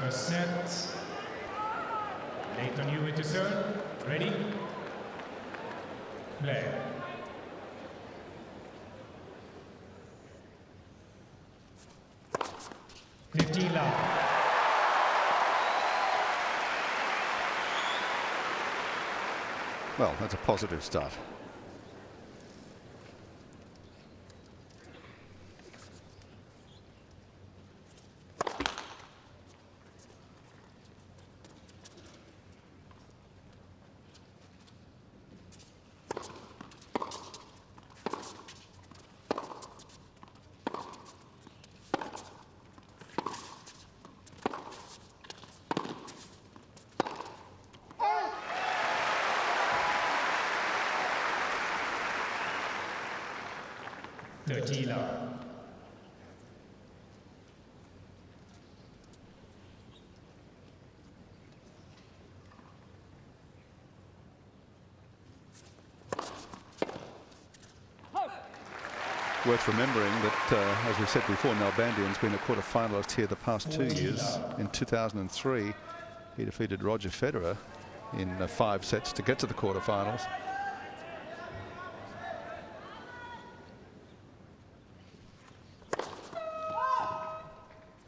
First set. Lleyton Hewitt to serve. Ready? Play. Love. Well, that's a positive start. Love. Worth remembering that, as we said before, Nalbandian's been a quarter-finalist here the past 2 years. In 2003, he defeated Roger Federer in 5 sets to get to the quarter-finals.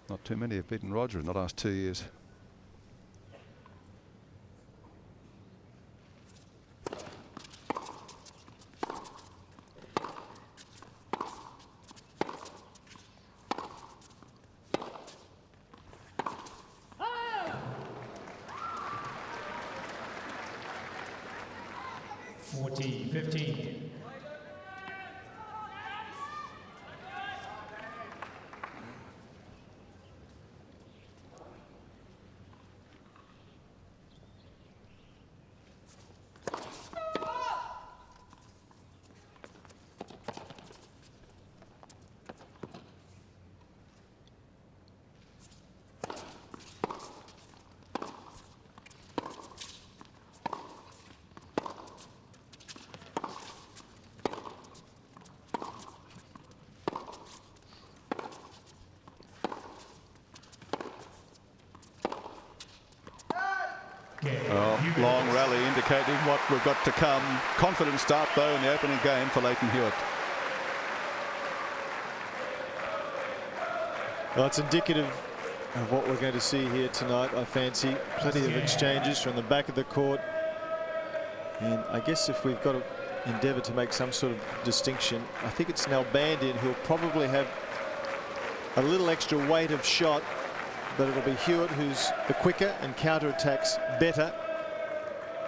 Not too many have beaten Roger in the last 2 years. Long rally indicating what we've got to come. Confident start though in the opening game for Lleyton Hewitt. Well, it's indicative of what we're going to see here tonight. I fancy plenty of exchanges from the back of the court, and I guess if we've got to endeavour to make some sort of distinction, I think it's Nalbandian who'll probably have a little extra weight of shot, but it'll be Hewitt who's the quicker and counter-attacks better.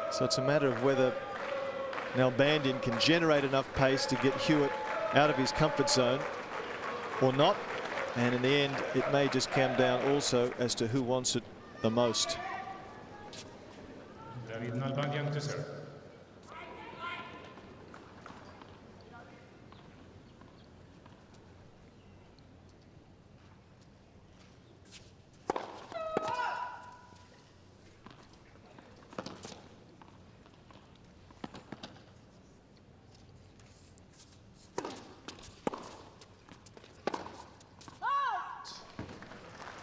So it's a matter of whether Nalbandian can generate enough pace to get Hewitt out of his comfort zone or not. And in the end, it may just come down also as to who wants it the most. Nalbandian to serve.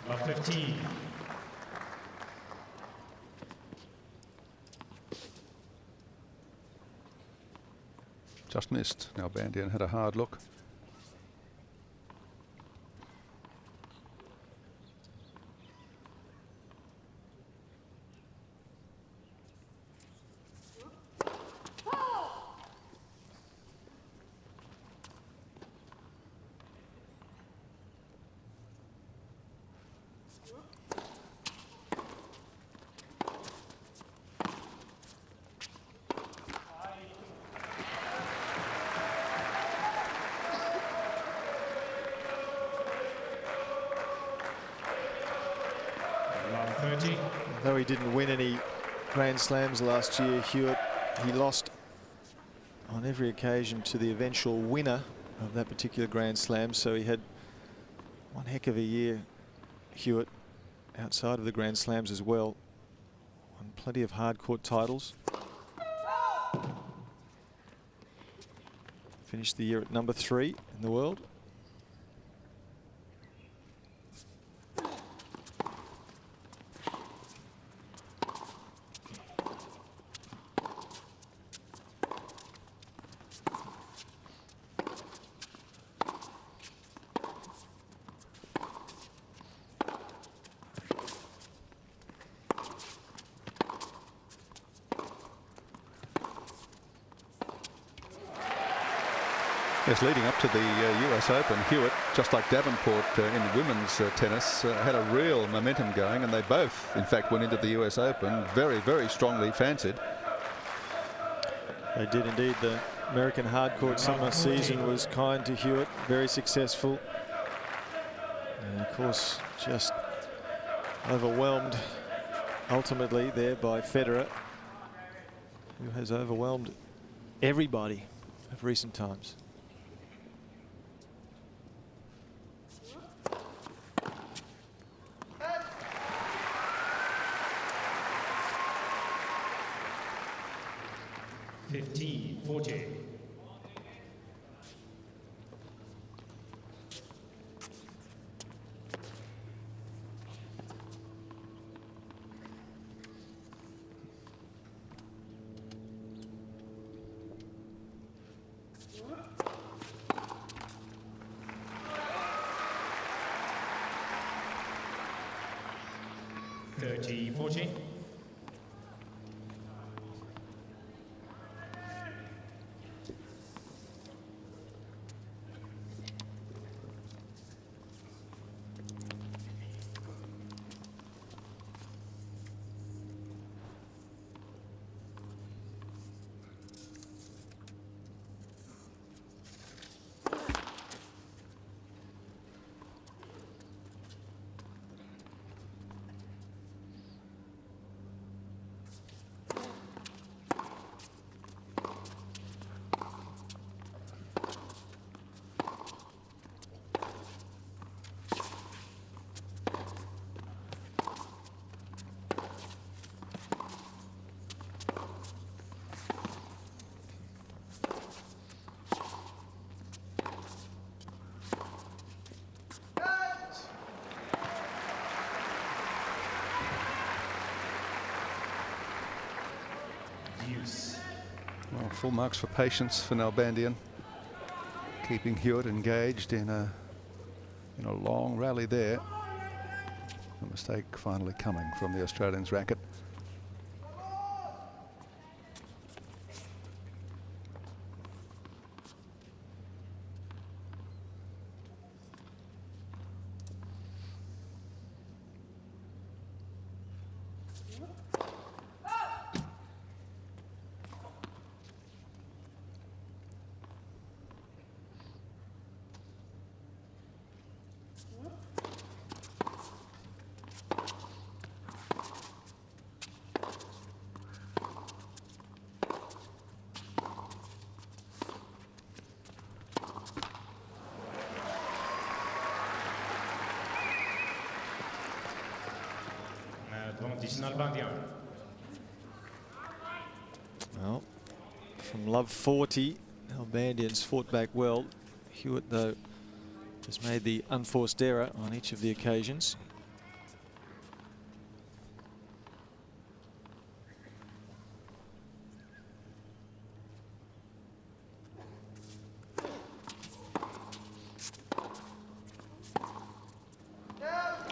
Love 15. Just missed. Nalbandian had a hard look. Though he didn't win any Grand Slams last year, Hewitt, he lost on every occasion to the eventual winner of that particular Grand Slam. So he had one heck of a year, Hewitt, outside of the Grand Slams as well. Won plenty of hard court titles. Finished the year at number 3 in the world. Yes, leading up to the US Open, Hewitt, just like Davenport in women's tennis, had a real momentum going, and they both, in fact, went into the US Open very, very strongly fancied. They did indeed. The American hardcourt summer season was kind to Hewitt, very successful. And of course, just overwhelmed ultimately there by Federer, who has overwhelmed everybody of recent times. $15-14. $30-14. Well, full marks for patience for Nalbandian, keeping Hewitt engaged in a long rally there. A mistake finally coming from the Australian's racket. Nalbandian. Well, from love 40, Nalbandian's fought back well. Hewitt, though, has made the unforced error on each of the occasions.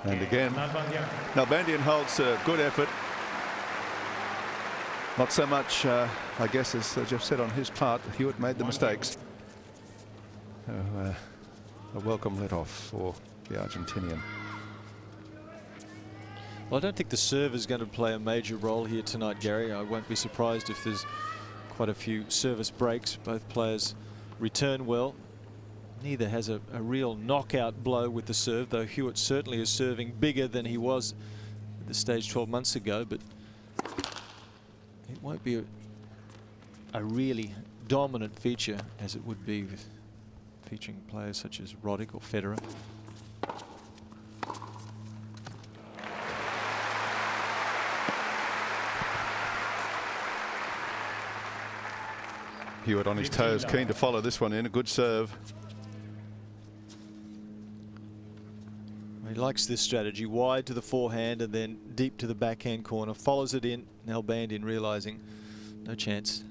And again, Nalbandian holds a good effort. Not so much, I guess, as Jeff said on his part. Hewitt made the mistakes. A welcome let-off for the Argentinian. Well, I don't think the serve is going to play a major role here tonight, Gary. I won't be surprised if there's quite a few service breaks. Both players return well. Neither has a real knockout blow with the serve, though Hewitt certainly is serving bigger than he was at the stage 12 months ago, but it won't be a really dominant feature as it would be with featuring players such as Roddick or Federer. Hewitt on his toes, keen to follow this one in. A good serve. He likes this strategy, wide to the forehand and then deep to the backhand corner, follows it in. Nalbandian realizing no chance.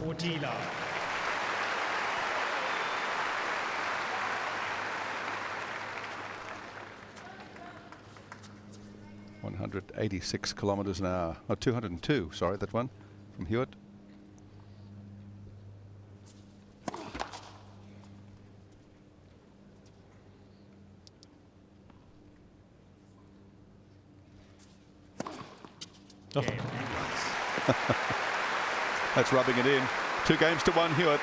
40 love. 186 kilometres an hour. Oh, 202, sorry, that one from Hewitt. Oh. That's rubbing it in. 2 games to 1, Hewitt.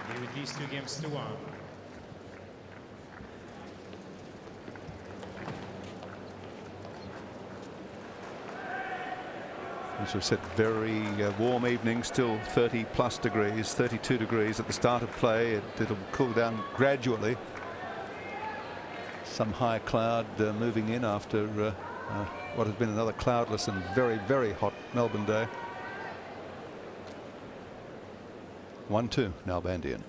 They with these 2 games to 1. As we've said, very warm evening, still 30 plus degrees, 32 degrees at the start of play. It'll cool down gradually. Some high cloud moving in after what has been another cloudless and very, very hot Melbourne day. 1-2, Nalbandian.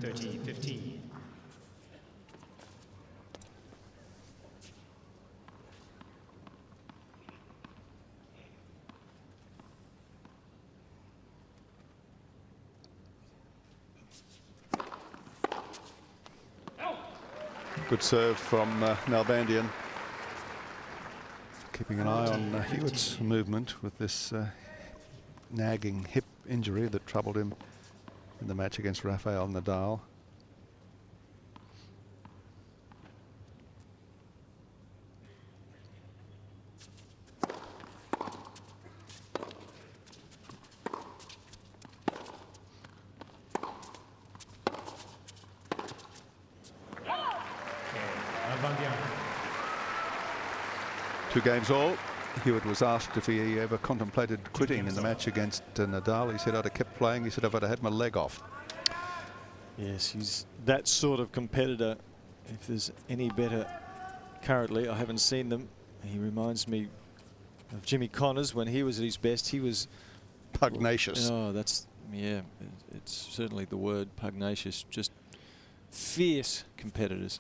$30-15. Good serve from Nalbandian. Keeping an eye on Hewitt's movement with this nagging hip injury that troubled him in the match against Rafael Nadal. Nalbandian. 2 games all. Hewitt was asked if he ever contemplated quitting in the match against Nadal. He said, I'd have kept playing. He said, if I'd have had my leg off. Yes, he's that sort of competitor. If there's any better currently, I haven't seen them. He reminds me of Jimmy Connors when he was at his best. He was pugnacious. Oh, that's, yeah, it's certainly the word, pugnacious. Just fierce competitors.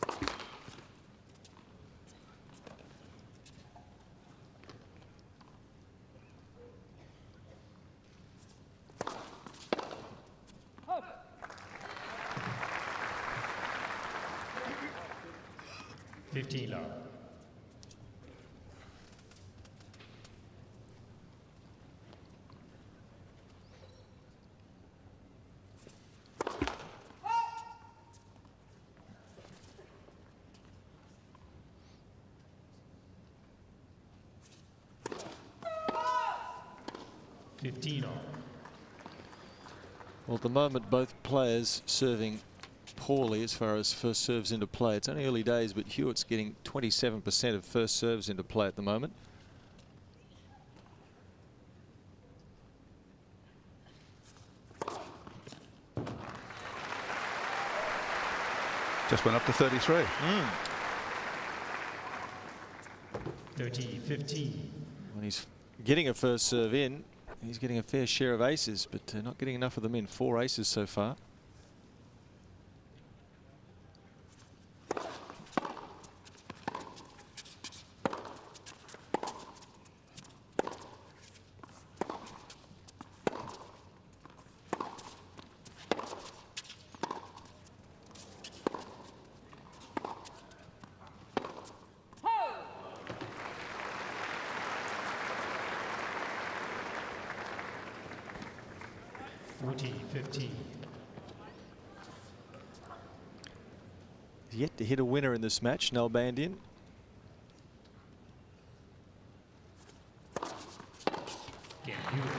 Love. Well, at the moment, both players serving poorly as far as first serves into play. It's only early days, but Hewitt's getting 27% of first serves into play at the moment. Just went up to 33. 30-15. When he's getting a first serve in, he's getting a fair share of aces, but not getting enough of them in. 4 aces so far. 40-15. He's yet to hit a winner in this match, Nalbandian. Lleyton Hewitt.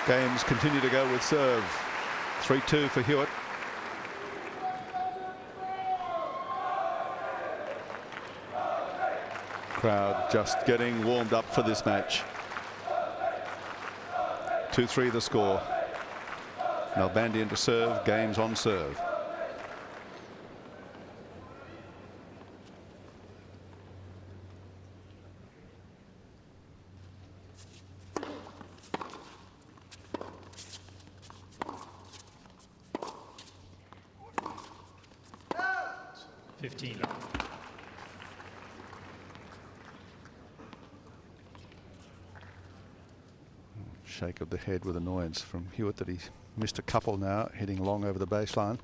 Games continue to go with serve. 3-2 for Hewitt. Crowd just getting warmed up for this match. 2-3 the score. Nalbandian to serve, games on serve. Shake of the head with annoyance from Hewitt that he's missed a couple now, hitting long over the baseline.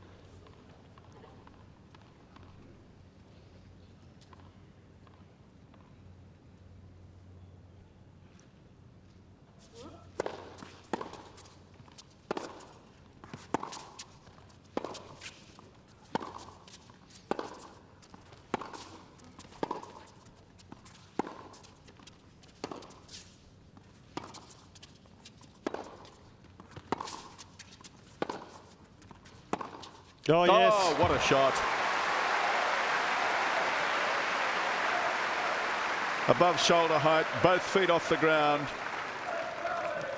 Oh, yes. Oh, what a shot. Above shoulder height, both feet off the ground.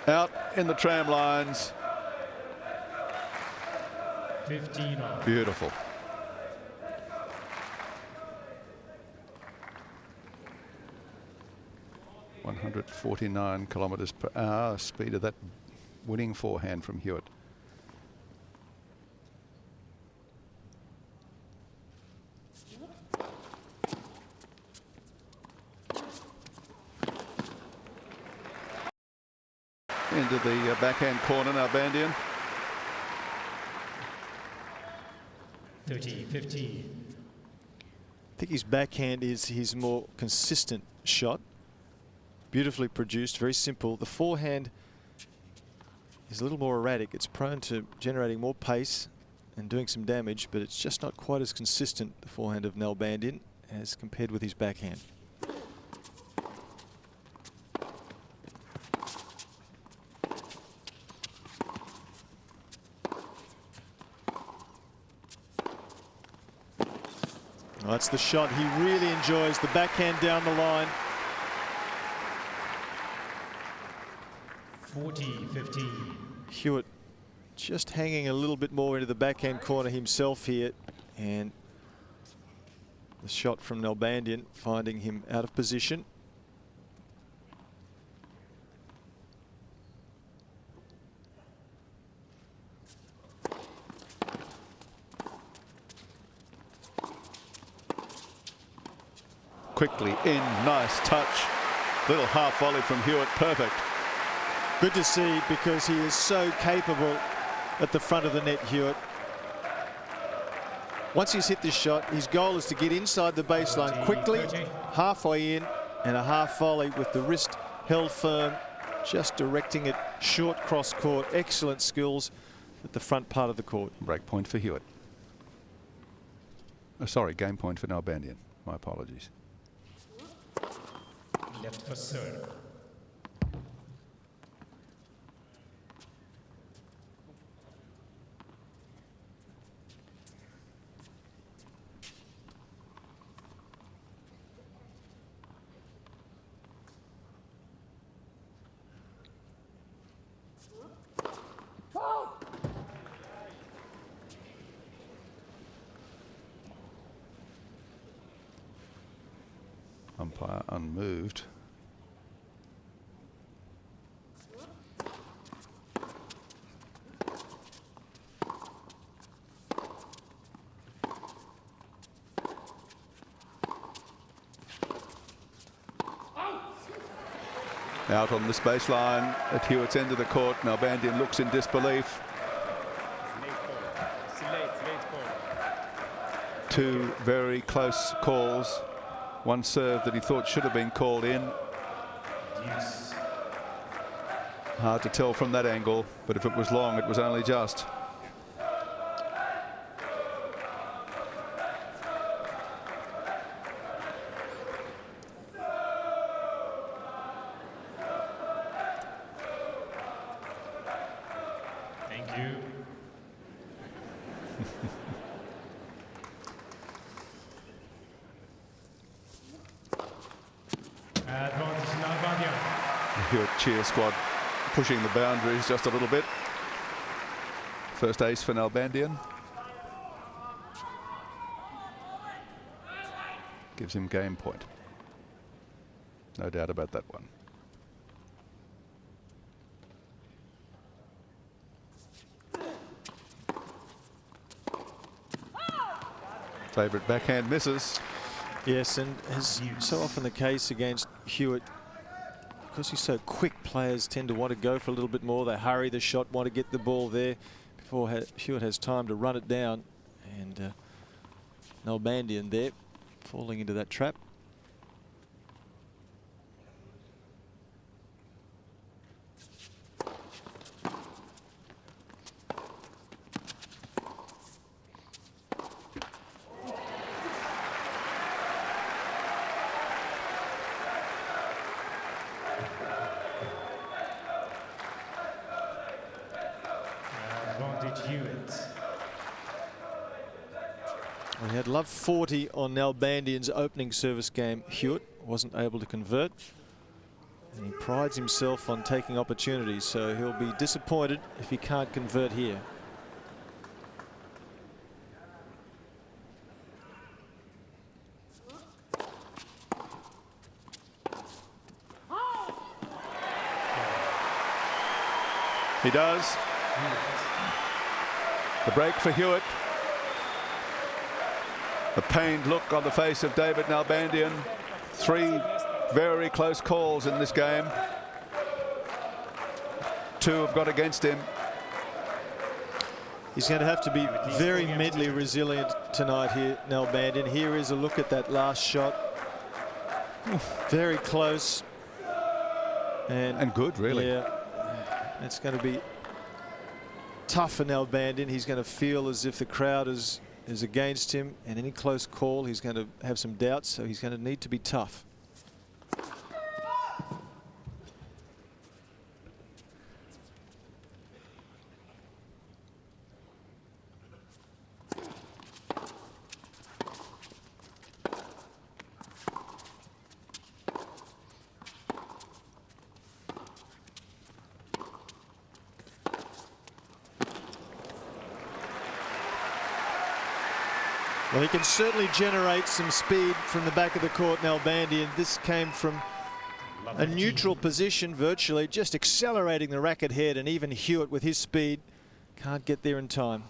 Out in the tram lines. 15 all. Beautiful. .149 kilometres per hour, speed of that winning forehand from Hewitt. Into the backhand corner, Nalbandian. 30-15. I think his backhand is his more consistent shot. Beautifully produced, very simple. The forehand is a little more erratic. It's prone to generating more pace and doing some damage, but it's just not quite as consistent, the forehand of Nalbandian, as compared with his backhand. Well, that's the shot he really enjoys, the backhand down the line. 40-15. Hewitt just hanging a little bit more into the backhand corner himself here, and the shot from Nalbandian finding him out of position. Quickly in, nice touch. Little half volley from Hewitt, perfect. Good to see, because he is so capable at the front of the net, Hewitt. Once he's hit this shot, his goal is to get inside the baseline quickly, halfway in, and a half volley with the wrist held firm, just directing it short cross court. Excellent skills at the front part of the court. Break point for Hewitt. Sorry, game point for Nalbandian. My apologies. Left for serve. Umpire unmoved. Out on this baseline at Hewitt's end of the court. Nalbandian looks in disbelief. Two very close calls. One serve that he thought should have been called in. Deuce. Hard to tell from that angle, but if it was long, it was only just. Thank you. Advantage Nalbandian. The Hewitt cheer squad pushing the boundaries just a little bit. First ace for Nalbandian. Gives him game point. No doubt about that one. Favourite backhand misses. Yes, and as so often the case against Hewitt, because he's so quick, players tend to want to go for a little bit more. They hurry the shot, want to get the ball there before Hewitt has time to run it down. And Nalbandian there, falling into that trap. Hewitt. Well, he had love 40 on Nalbandian's opening service game. Hewitt wasn't able to convert. And he prides himself on taking opportunities, so he'll be disappointed if he can't convert here. He does. The break for Hewitt. The pained look on the face of David Nalbandian. 3 very close calls in this game. 2 have got against him. He's going to have to be very mentally resilient tonight here, Nalbandian. Here is a look at that last shot. Very close. And good, really. Yeah, it's going to be tough for Nalbandian. He's going to feel as if the crowd is against him, and any close call he's going to have some doubts, so he's going to need to be tough. Well, he can certainly generate some speed from the back of the court, Nalbandian. This came from a neutral position, virtually, just accelerating the racket head, and even Hewitt with his speed can't get there in time.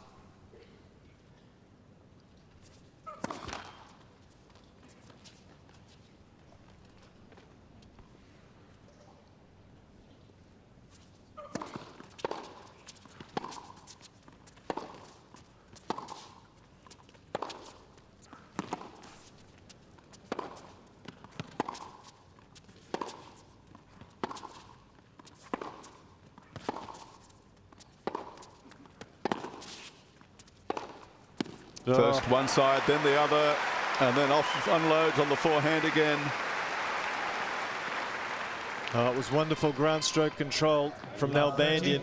First one side, then the other, and then off unloads on the forehand again. Oh, it was wonderful ground stroke control from Nalbandian.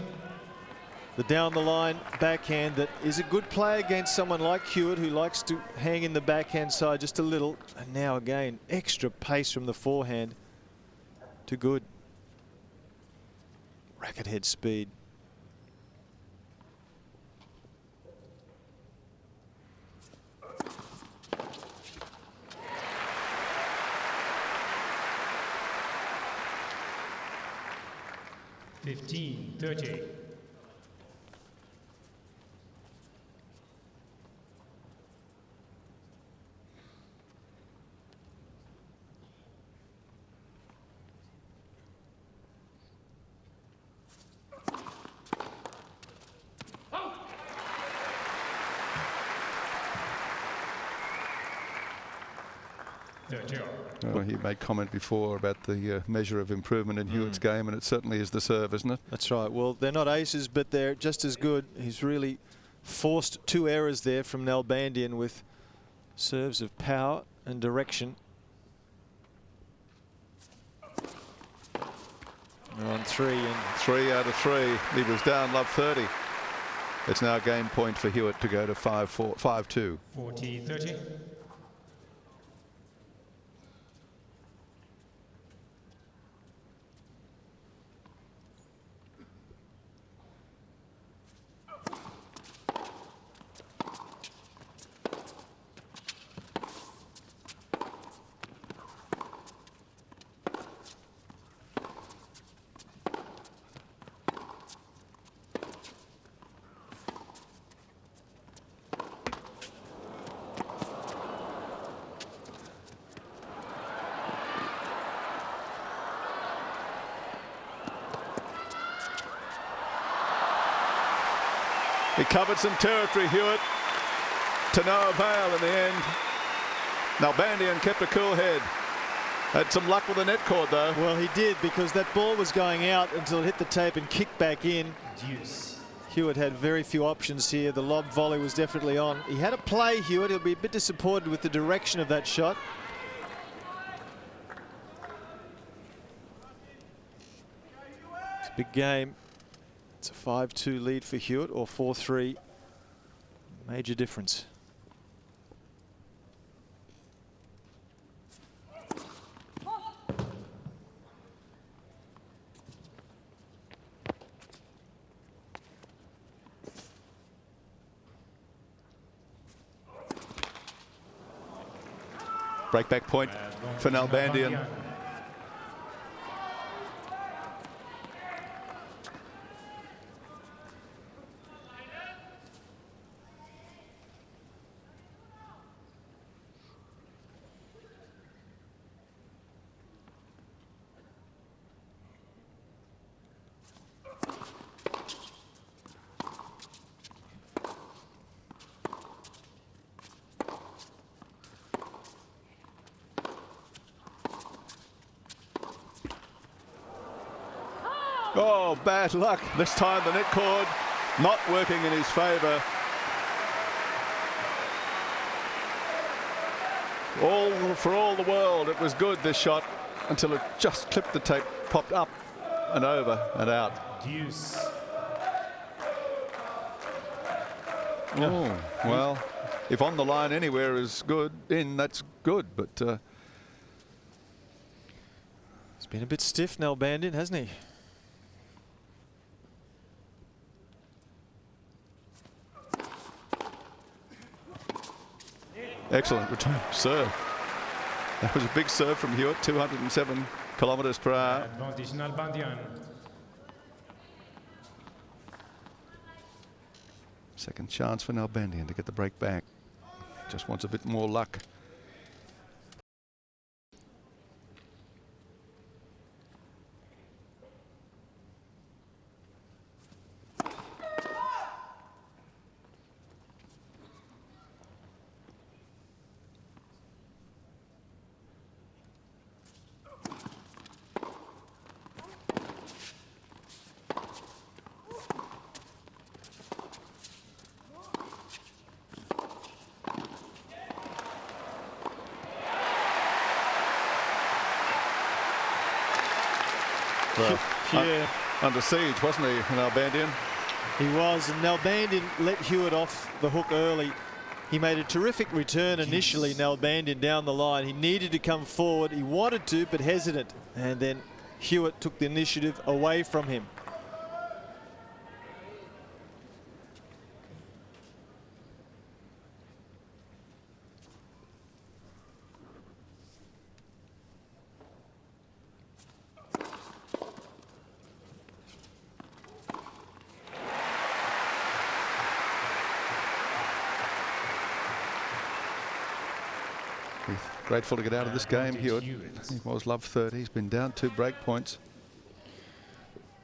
The down the line backhand that is a good play against someone like Hewitt, who likes to hang in the backhand side just a little. And now again, extra pace from the forehand. Too good. Racket head speed. Fifteen, 30. 30. Well, he made comment before about the measure of improvement in Hewitt's game, and it certainly is the serve, isn't it? That's right. Well, they're not aces, but they're just as good. He's really forced 2 errors there from Nalbandian with serves of power and direction. They're on 3, and 3 out of 3. He was down love 30. It's now game point for Hewitt to go to 5-4, 5-2. 40-30. He covered some territory, Hewitt, to no avail in the end. Nalbandian kept a cool head. Had some luck with the net cord, though. well, he did, because that ball was going out until it hit the tape and kicked back in. Deuce. Hewitt had very few options here. The lob volley was definitely on. He had a play, Hewitt. He'll be a bit disappointed with the direction of that shot. It's a big game. It's a 5-2 lead for Hewitt, or 4-3. Major difference. Breakback point for Nalbandian. Oh, bad luck. This time the net cord not working in his favour. For all the world, it was good, this shot, until it just clipped the tape, popped up and over and out. Deuce. Oh, well, if on the line anywhere is good, that's good, but He's been a bit stiff, Nalbandian, hasn't he? excellent return serve. That was a big serve from Hewitt, 207 kilometres per hour. Advantage Nalbandian. Second chance for Nalbandian to get the break back. Just wants a bit more luck. Yeah. Under siege, wasn't he, Nalbandian? He was, and Nalbandian let Hewitt off the hook early. He made a terrific return initially, Nalbandian, down the line. He needed to come forward. He wanted to, but hesitant. And then Hewitt took the initiative away from him. Grateful to get out of this game, Hewitt. He was love 30. He's been down 2 break points.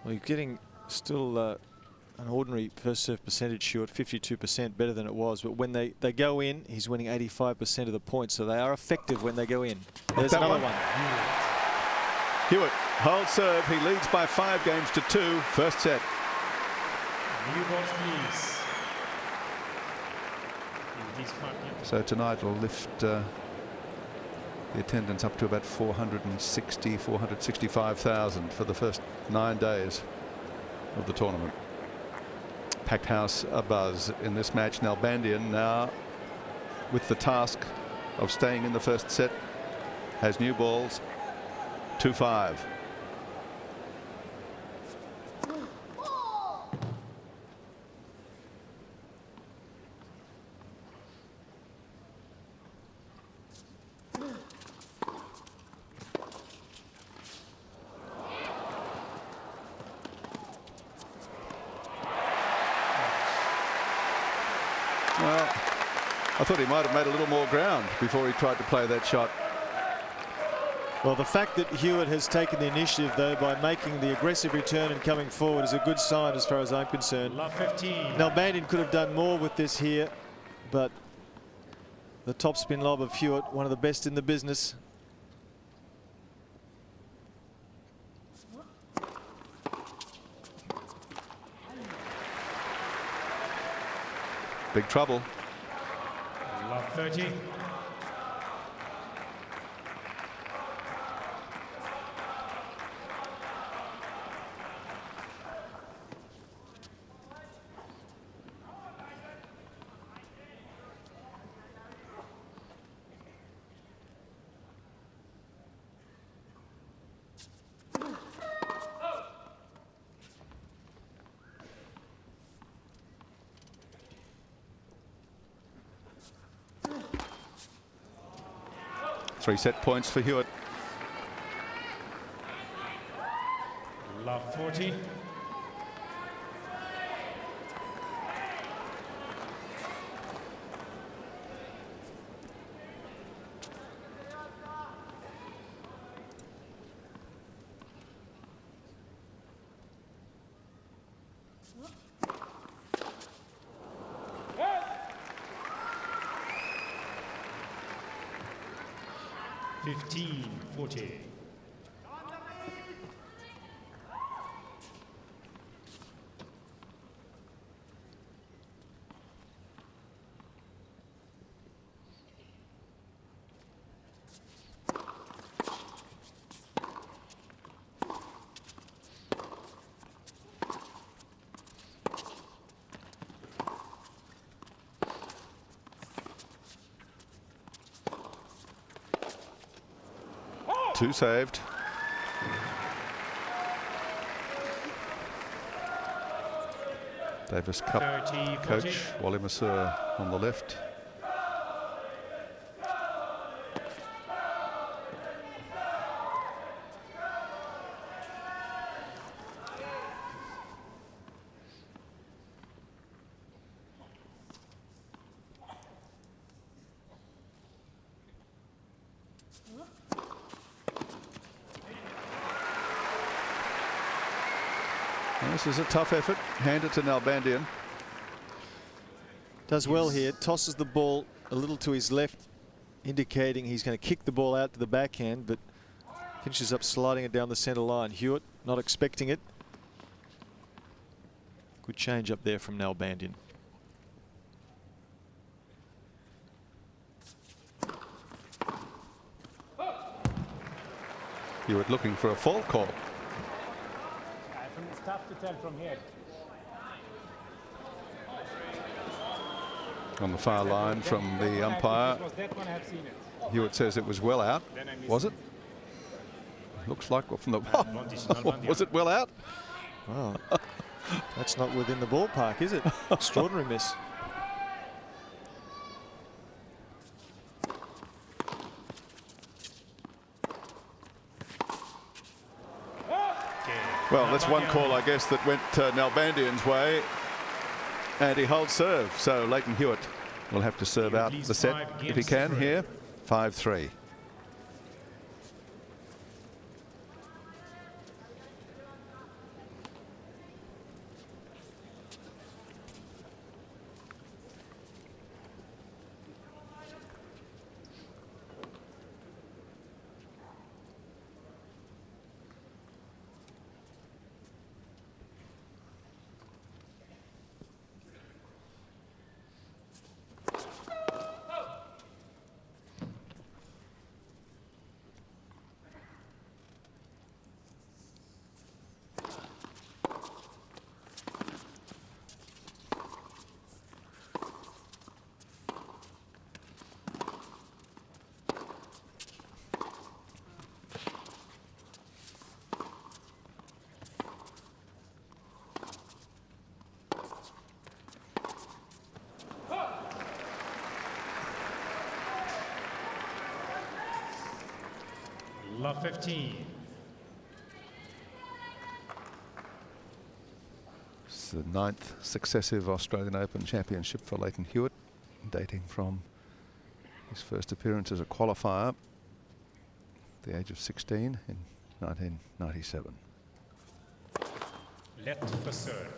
Well, he's getting still a an ordinary first serve percentage, Hewitt, 52%, better than it was. But when they go in, he's winning 85% of the points. So they are effective when they go in. There's another one. Hewitt holds serve. He leads by 5 games to 2. First set. New balls, please. So tonight will lift the attendance up to about 465,000 for the first 9 days of the tournament. Packed house abuzz in this match. Nalbandian now with the task of staying in the first set has new balls. 2-5. Well, I thought he might have made a little more ground before he tried to play that shot. Well, the fact that Hewitt has taken the initiative, though, by making the aggressive return and coming forward is a good sign as far as I'm concerned. Love 15. Nalbandian could have done more with this here, but the top spin lob of Hewitt, one of the best in the business. Big trouble. Love 30. Three set points for Hewitt. Love 40. Two saved. Davis Cup 30, coach Wally Masur on the left. This is a tough effort. Hand it to Nalbandian. Does well here. Tosses the ball a little to his left, indicating he's going to kick the ball out to the backhand, but finishes up sliding it down the centre line. Hewitt not expecting it. Good change up there from Nalbandian. Hewitt looking for a fault call. It's tough to tell from here. On the far line from the umpire. Hewitt says it was well out. Was it? Looks like from the... Was it well out? Wow. That's not within the ballpark, is it? Extraordinary miss. Well, that's one call, I guess, that went Nalbandian's way. And he holds serve. So Lleyton Hewitt will have to serve out the set if he can here. 5-3. Love 15. It's the 9th successive Australian Open championship for Lleyton Hewitt, dating from his first appearance as a qualifier at the age of 16 in 1997. Left for serve.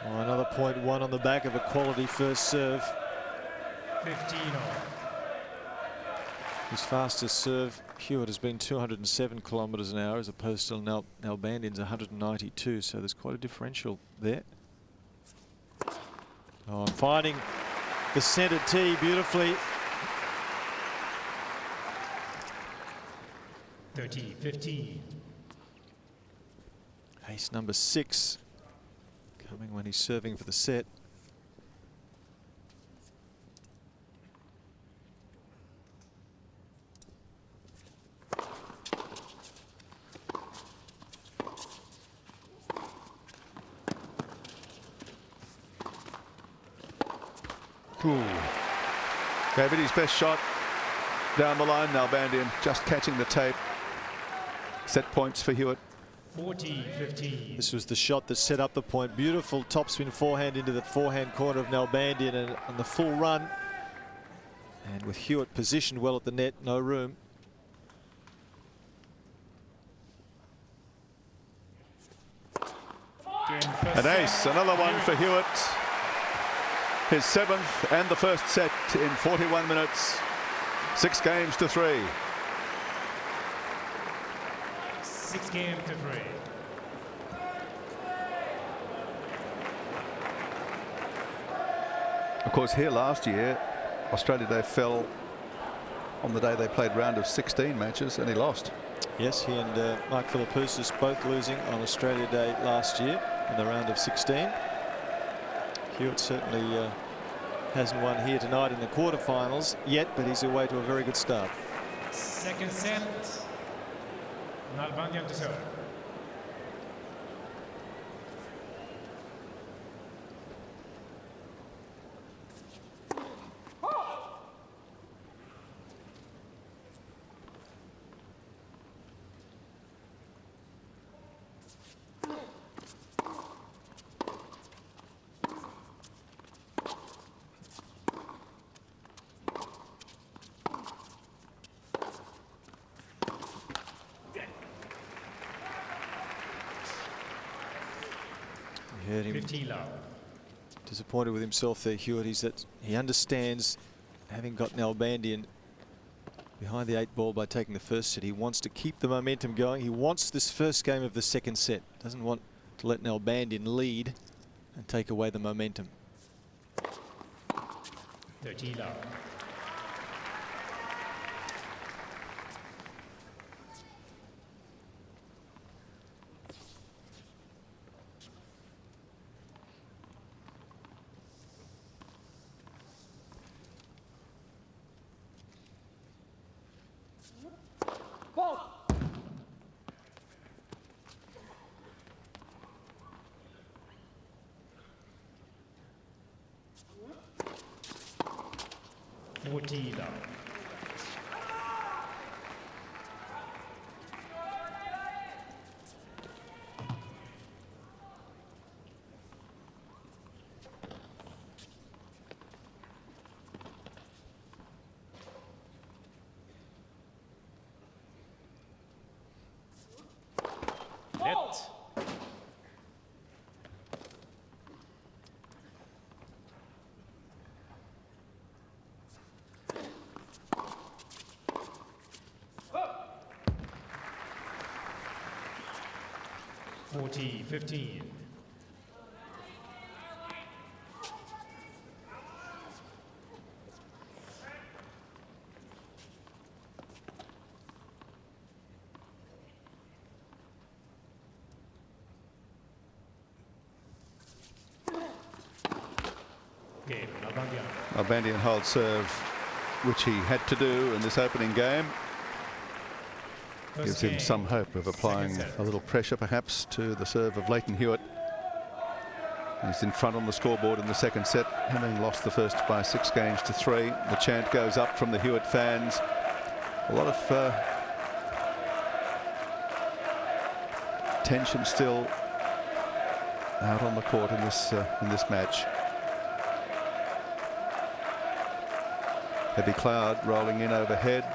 Well, another point one on the back of a quality first serve. 15 all. His fastest serve, Hewitt, has been 207 kilometres an hour as opposed to Nalbandian's 192, so there's quite a differential there. Oh, I'm finding the centre tee beautifully. 30-15. Ace number 6 coming when he's serving for the set. Ooh. Gave it his best shot down the line. Nalbandian just catching the tape. Set points for Hewitt. 40-15. This was the shot that set up the point. Beautiful topspin forehand into the forehand corner of Nalbandian, and on the full run. And with Hewitt positioned well at the net, no room. An ace, another one for Hewitt. His 7th and the first set in 41 minutes. 6 games to 3. 6 games to 3. Of course, here last year, Australia Day fell on the day they played round of 16 matches, and he lost. Yes, he and Mark Philippoussis both losing on Australia Day last year in the round of 16. Hewitt certainly hasn't won here tonight in the quarterfinals yet, but he's away to a very good start. Second set. Nalbandian to serve. Heard him 15 love. disappointed with himself there, Hewitt. He's that he understands, having got Nalbandian behind the 8 ball by taking the first set, he wants to keep the momentum going. He wants this first game of the second set. Doesn't want to let Nalbandian lead and take away the momentum. 13 love. Net. Forty 15. Nalbandian holds serve, which he had to do in this opening game. Gives him some hope of applying a little pressure perhaps to the serve of Lleyton Hewitt. He's in front on the scoreboard in the second set, having lost the first by 6 games to 3. The chant goes up from the Hewitt fans. A lot of tension still out on the court in this match. Heavy cloud rolling in overhead.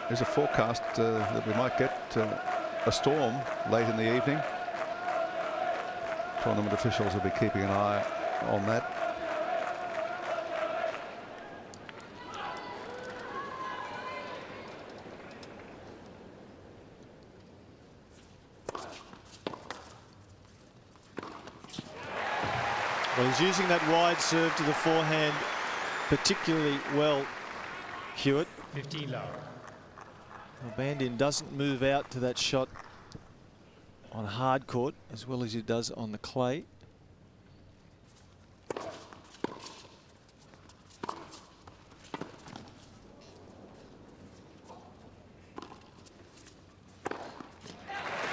There's a forecast that we might get a storm late in the evening. Tournament officials will be keeping an eye on that. Well, he's using that wide serve to the forehand particularly well, Hewitt. 15 love. Nalbandian doesn't move out to that shot on hard court as well as he does on the clay.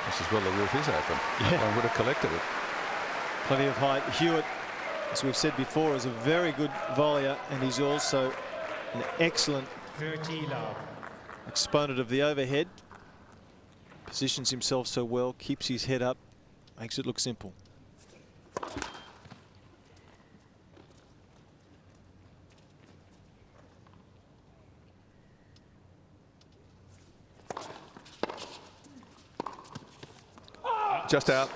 This is well, the roof is open. Yeah. One would have collected it. Plenty of height. Hewitt, as we've said before, is a very good volleyer, and he's also an excellent 30 love. exponent of the overhead. Positions himself so well, keeps his head up, makes it look simple. Just out.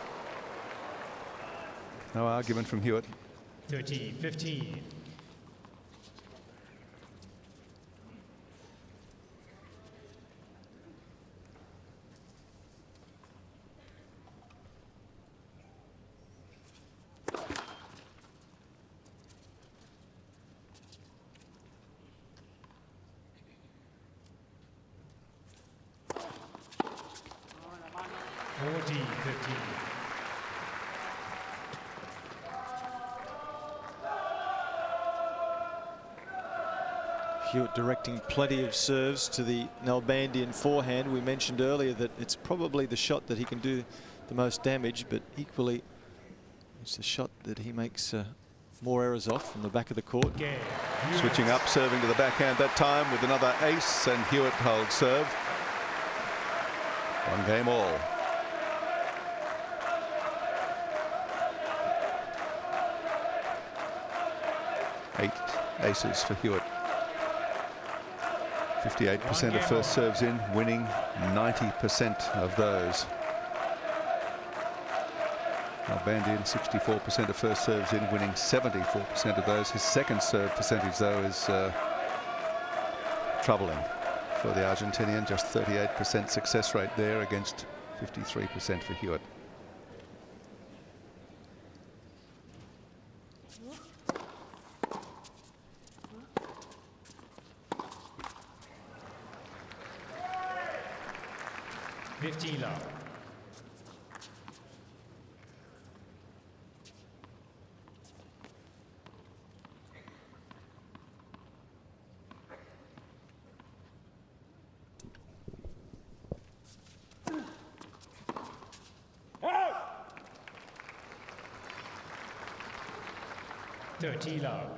No argument from Hewitt. 30-15. Hewitt directing plenty of serves to the Nalbandian forehand. We mentioned earlier that it's probably the shot that he can do the most damage, but equally it's the shot that he makes more errors off from the back of the court. Switching up, serving to the backhand that time with another ace, and Hewitt holds serve. 1 game all. Eight aces for Hewitt. 58% of first serves in, winning 90% of those. Nalbandian 64% of first serves in, winning 74% of those. His second serve percentage, though, is troubling for the Argentinian. Just 38% success rate there against 53% for Hewitt. love. Dirty love.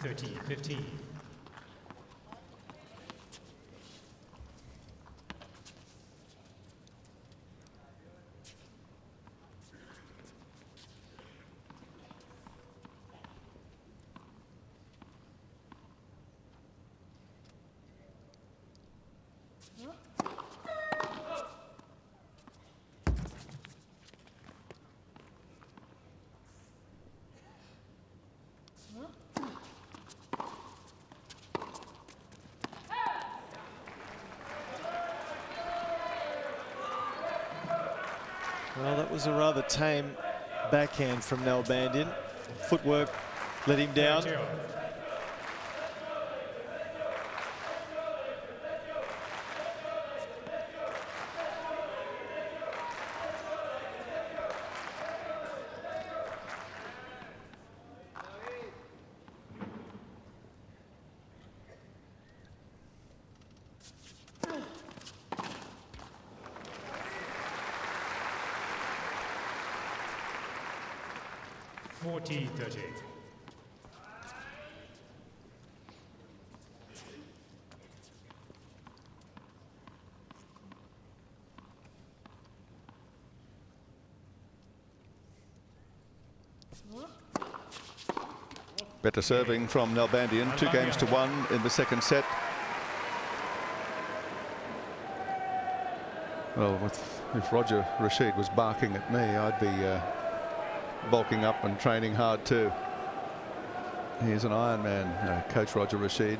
$30-15. Well, that was a rather tame backhand from Nalbandian. Footwork let him down. 30. (40-30). Better serving from Nalbandian, 2-1 in the second set. Well, if Roger Rashid was barking at me, I'd be bulking up and training hard too. He is an Iron Man, Coach Roger Rashid,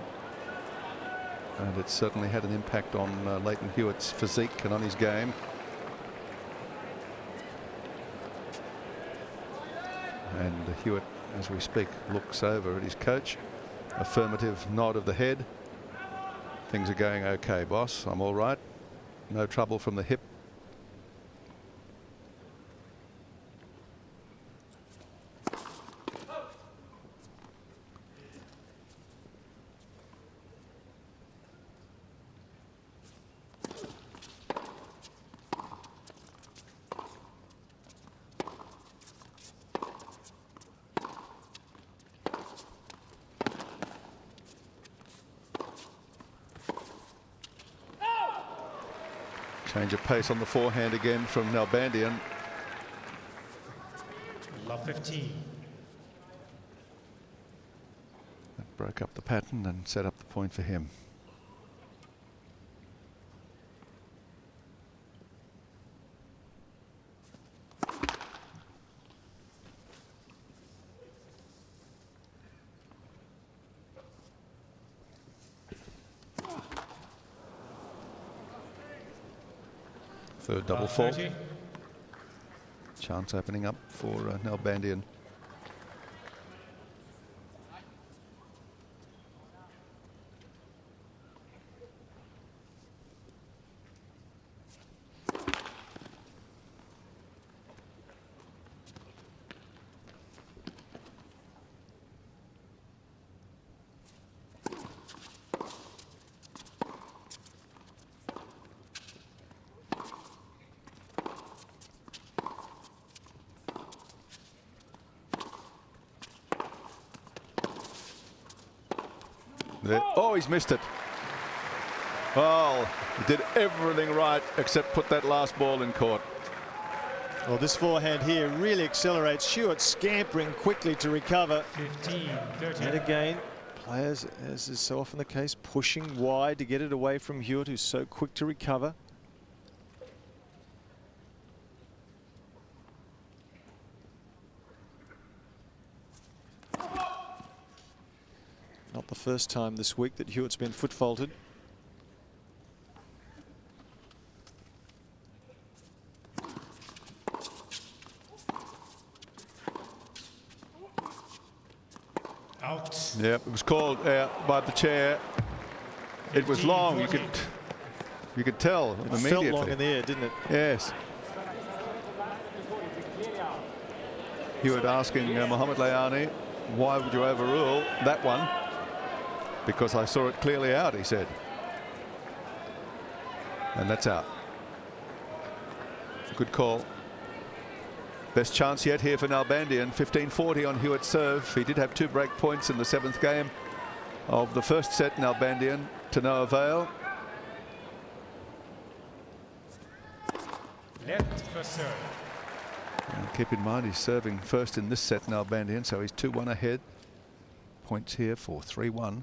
and it's certainly had an impact on Lleyton Hewitt's physique and on his game. And Hewitt, as we speak, looks over at his coach. Affirmative nod of the head. Things are going okay, boss. I'm all right. No trouble from the hip. Change of pace on the forehand again from Nalbandian. Love 15. That broke up the pattern and set up the point for him. Third double fault. 30. Chance opening up for Nalbandian. Oh, he's missed it. Well, he did everything right except put that last ball in court. Well, this forehand here really accelerates. Hewitt scampering quickly to recover. 15-30. And again, players, as is so often the case, pushing wide to get it away from Hewitt, who's so quick to recover. Not the first time this week that Hewitt's been foot faulted. Out. Yep, it was called out by the chair. It was long. You could tell It immediately. felt long in the air, didn't it? Yes. Hewitt asking Mohamed Layani, why would you overrule that one? Because I saw it clearly out, he said. And that's out. Good call. Best chance yet here for Nalbandian. 15-40 on Hewitt's serve. He did have 2 break points in the 7th game of the first set. Nalbandian to no avail. Left for serve. And keep in mind he's serving first in this set, Nalbandian, so he's 2-1 ahead. Points here for 3-1.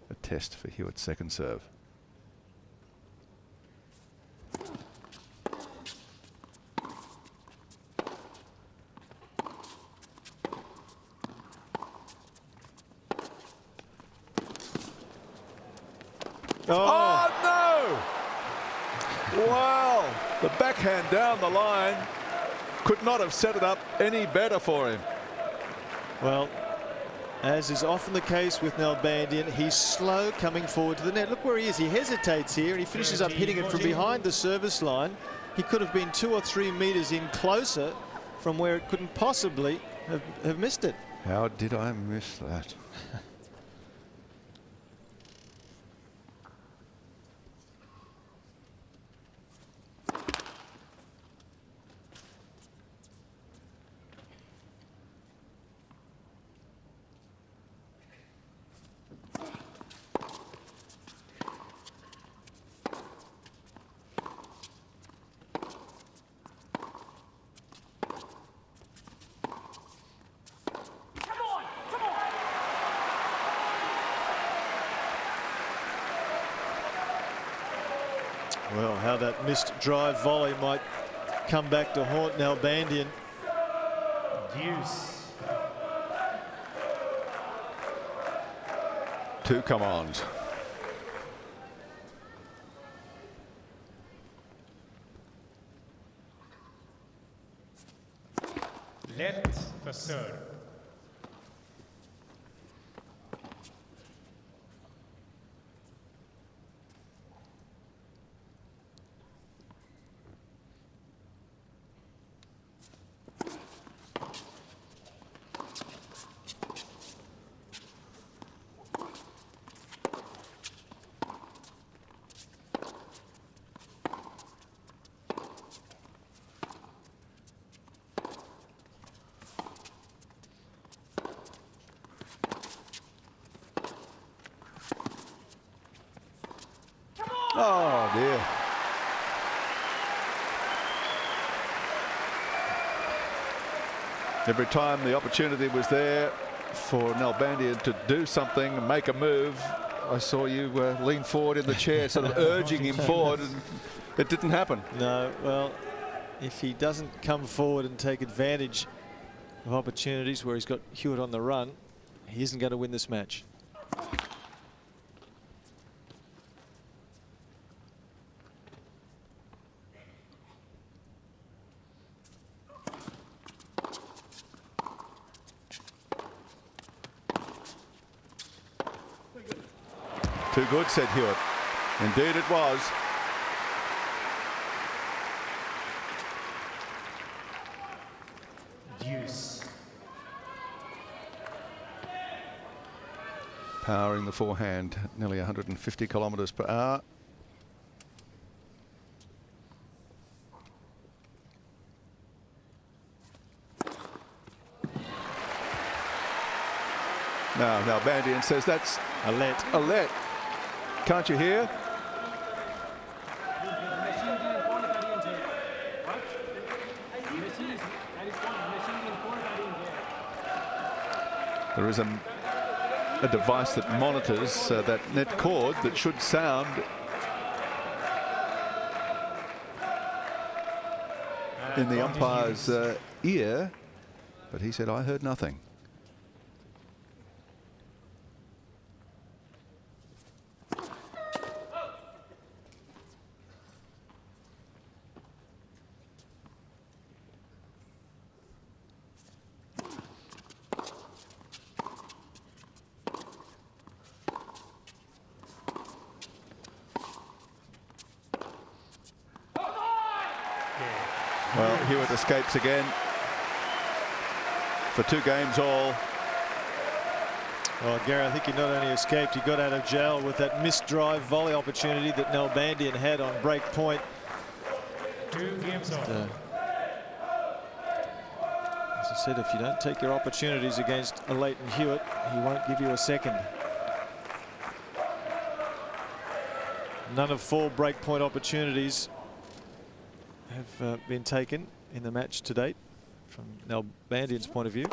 A test for Hewitt's second serve. Oh, no! Wow! The backhand down the line could not have set it up any better for him. Well, as is often the case with Nalbandian, he's slow coming forward to the net. Look where he is. He hesitates here and he finishes up hitting it from behind the service line. He could have been 2 or 3 meters in closer from where it couldn't possibly have missed it. How did I miss that? Well, how that missed drive volley might come back to haunt Nalbandian. Deuce. 2 come-ons. Let for serve. Oh, dear. Every time the opportunity was there for Nalbandian to do something, make a move, I saw you lean forward in the chair, sort of urging him forward, and it didn't happen. No, well, if he doesn't come forward and take advantage of opportunities where he's got Hewitt on the run, he isn't going to win this match. Too good, said Hewitt. Indeed it was. Deuce. Powering the forehand, nearly 150 kilometres per hour. Now Nalbandian says that's A let. a let. Can't you hear? There is a device that monitors that net cord that should sound. In the umpire's ear, but he said, I heard nothing. Well, Hewitt escapes again for 2 games all. Well, Gary, I think he not only escaped, he got out of jail with that missed drive volley opportunity that Nalbandian had on break point. 2 games all. As I said, if you don't take your opportunities against a Lleyton Hewitt, he won't give you a second. None of 4 break point opportunities have been taken in the match to date from Nalbandian's point of view.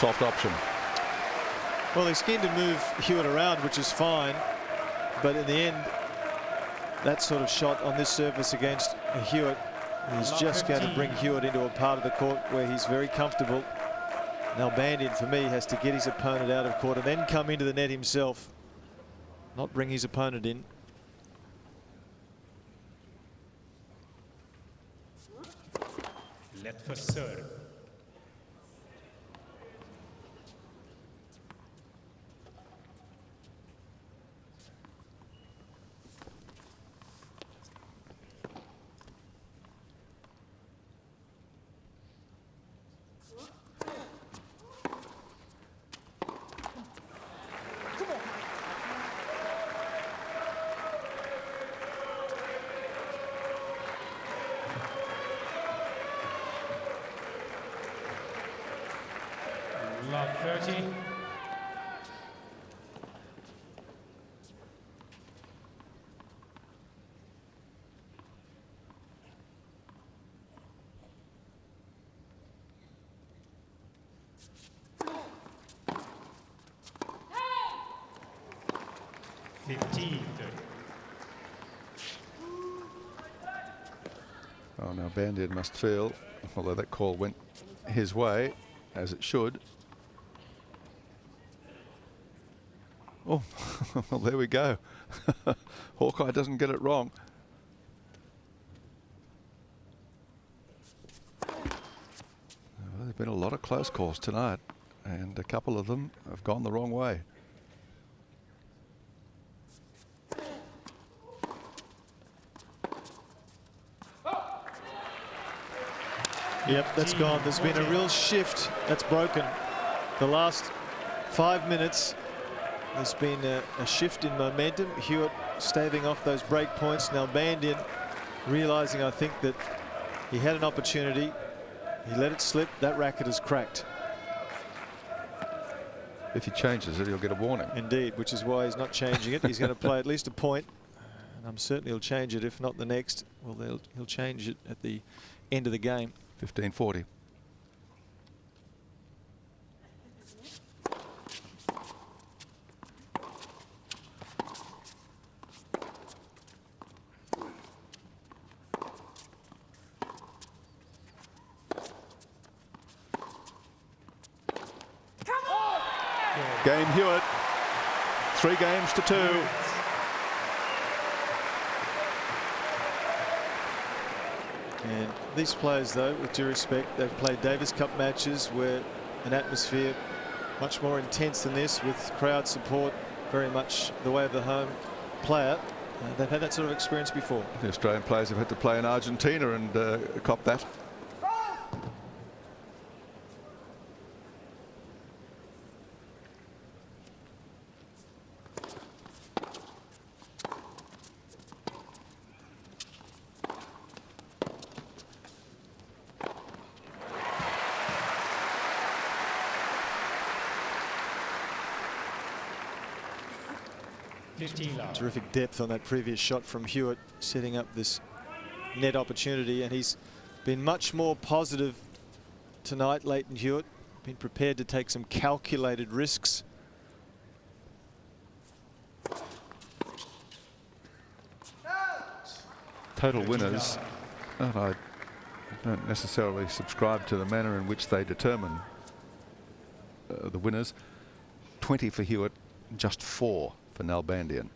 soft option. Well, he's keen to move Hewitt around, which is fine. But in the end, that sort of shot on this surface against Hewitt is just going to bring Hewitt into a part of the court where he's very comfortable. Nalbandian, for me, has to get his opponent out of court and then come into the net himself, not bring his opponent in. Let for serve. Love 30. Oh, Nalbandian must feel, although that call went his way, as it should. Oh, well, there we go. Hawkeye doesn't get it wrong. Well, there's been a lot of close calls tonight, and a couple of them have gone the wrong way. Yep, that's gone. There's been a real shift that's broken. The last 5 minutes, there's been a shift in momentum. Hewitt staving off those break points. Nalbandian realizing, I think, that he had an opportunity. He let it slip. That racket is cracked. If he changes it, he'll get a warning. Indeed, which is why he's not changing it. He's going to play at least a point. And I'm certain he'll change it, if not the next. Well, he'll change it at the end of the game. 15-40. Game Hewitt, 3 games to 2. And these players, though, with due respect, they've played Davis Cup matches where an atmosphere much more intense than this, with crowd support, very much the way of the home player. They've had that sort of experience before. The Australian players have had to play in Argentina and cop that. Terrific depth on that previous shot from Hewitt, setting up this net opportunity, and he's been much more positive tonight. Lleyton Hewitt been prepared to take some calculated risks. Total winners, and I don't necessarily subscribe to the manner in which they determine the winners. 20 for Hewitt, just 4 for Nalbandian.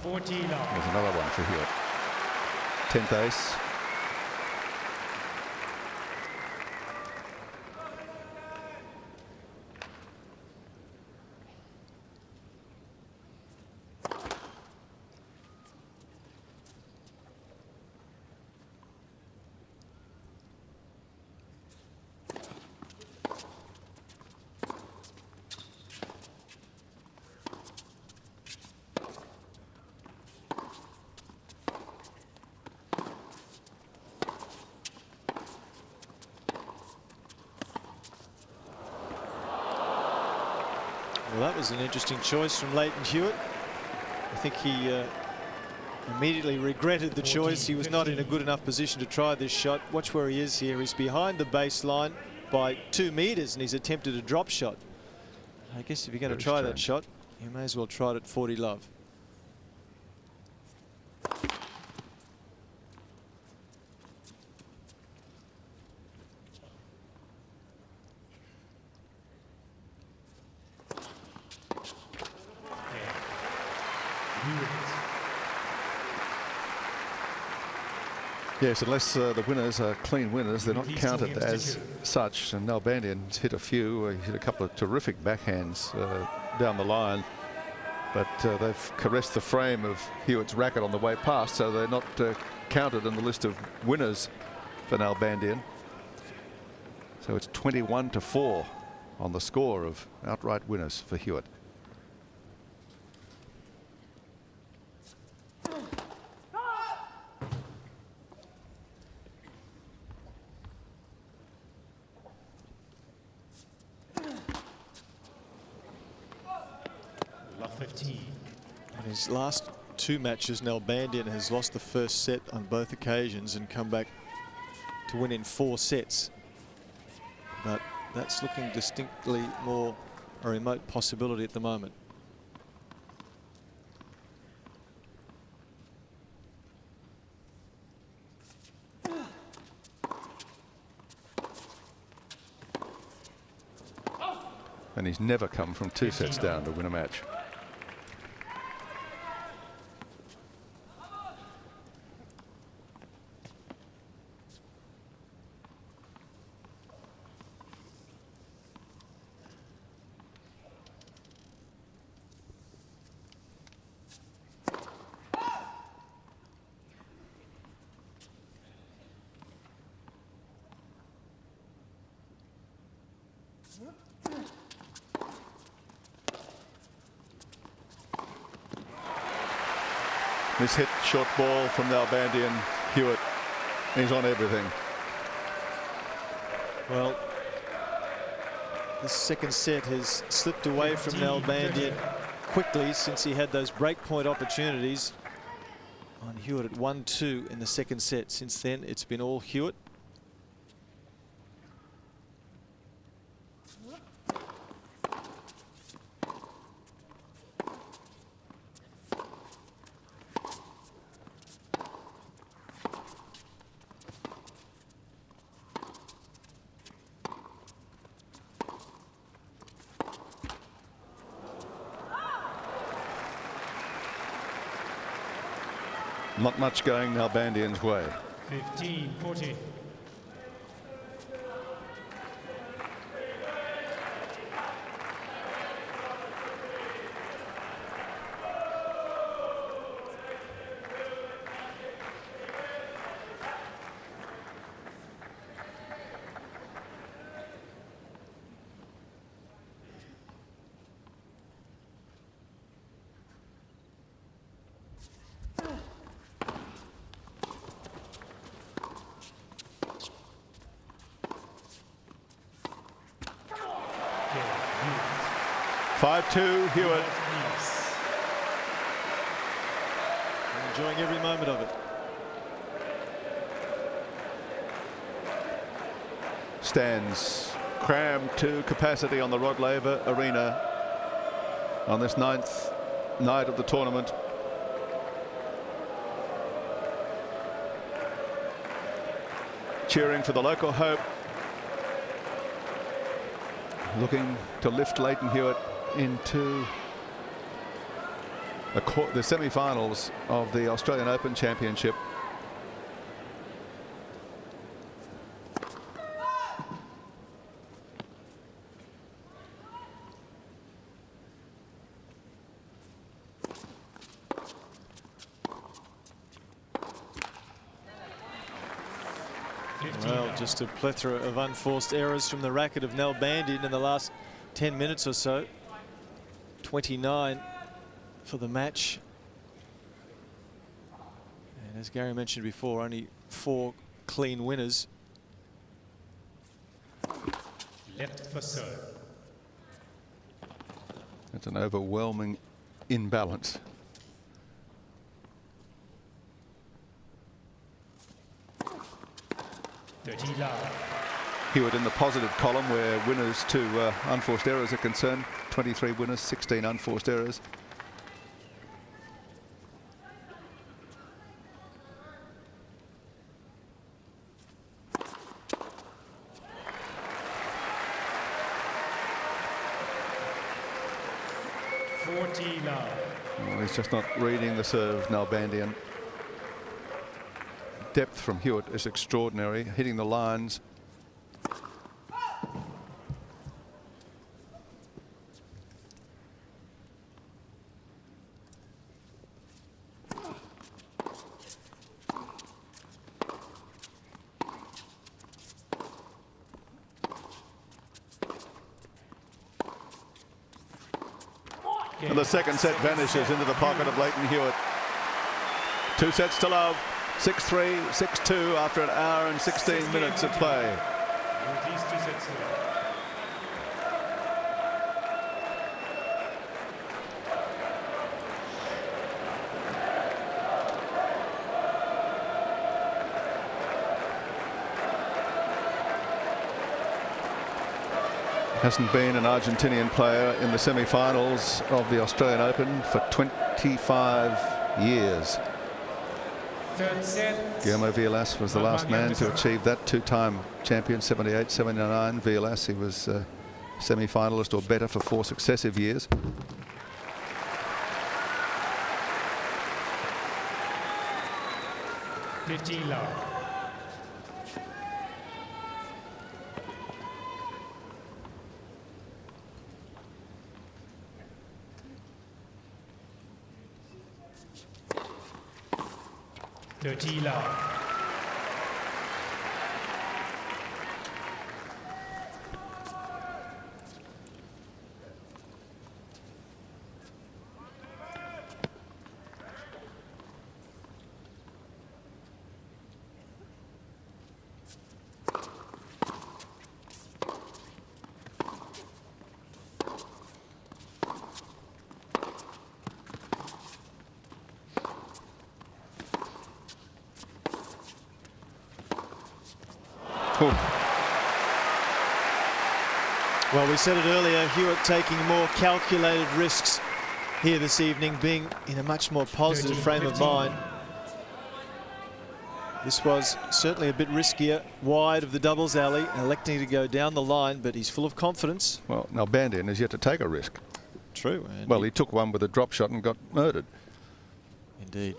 14 love. There's another one for Hewitt. 10th ace. Well, that was an interesting choice from Lleyton Hewitt. I think he immediately regretted the choice. He was not in a good enough position to try this shot. Watch where he is here. He's behind the baseline. by 2 meters, and he's attempted a drop shot. I guess if you're going to try that shot, you may as well try it at 40 love. Yes, unless the winners are clean winners, they're not counted as such. And Nalbandian's hit a few. He hit a couple of terrific backhands down the line, but they've caressed the frame of Hewitt's racket on the way past, so they're not counted in the list of winners for Nalbandian. So it's 21-4 on the score of outright winners for Hewitt. In his last 2 matches, Nalbandian has lost the first set on both occasions and come back to win in 4 sets. But that's looking distinctly more a remote possibility at the moment. And he's never come from 2 sets down to win a match. This hit short ball from Nalbandian. Hewitt, he's on everything. Well, the second set has slipped away from Nalbandian quickly since he had those breakpoint opportunities on Hewitt at 1-2 in the second set. Since then, it's been all Hewitt. Not much going Nalbandian's way. 15-40. Five-2 Hewitt. Enjoying every moment of it. Stands crammed to capacity on the Rod Laver Arena on this 9th night of the tournament. Cheering for the local hope. Looking to lift Lleyton Hewitt into the semi-finals of the Australian Open Championship. Well, just a plethora of unforced errors from the racket of Nalbandian in the last 10 minutes or so. 29 for the match. And as Gary mentioned before, only 4 clean winners. Left for serve. It's an overwhelming imbalance. Hewitt in the positive column where winners to unforced errors are concerned. 23 winners, 16 unforced errors. Well, he's just not reading the serve, Nalbandian. Depth from Hewitt is extraordinary, hitting the lines. And the second set vanishes into the pocket of Lleyton Hewitt. 2 sets to love. 6-3, 6-2 after an hour and 16 minutes of play. Hasn't been an Argentinian player in the semi-finals of the Australian Open for 25 years. Guillermo Vilas was the last man to achieve that. 2-time champion, 78, 79. Vilas, he was semi-finalist or better for 4 successive years. Well, we said it earlier, Hewitt taking more calculated risks here this evening, being in a much more positive frame of mind. This was certainly a bit riskier, wide of the doubles alley, electing to go down the line, but he's full of confidence. Well, Nalbandian has yet to take a risk. True. Well, he took one with a drop shot and got murdered. Indeed.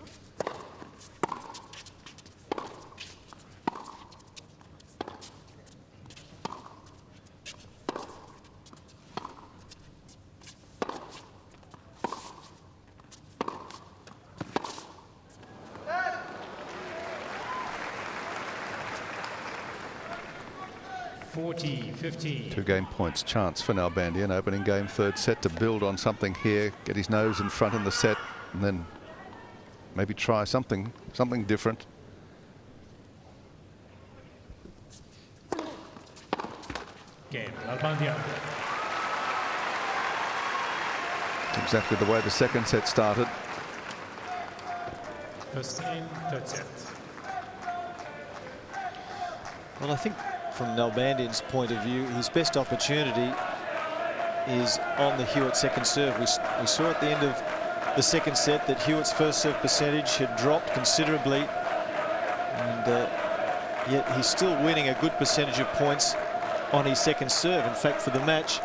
Two-game points chance for Nalbandian. Opening game, third set to build on something here, get his nose in front in the set, and then maybe try something different. Game, Nalbandian. Exactly the way the second set started. First game, third set. Well, I think from Nalbandian's point of view, his best opportunity is on the Hewitt second serve. We saw at the end of the second set that Hewitt's first serve percentage had dropped considerably, and yet he's still winning a good percentage of points on his second serve. In fact, for the match,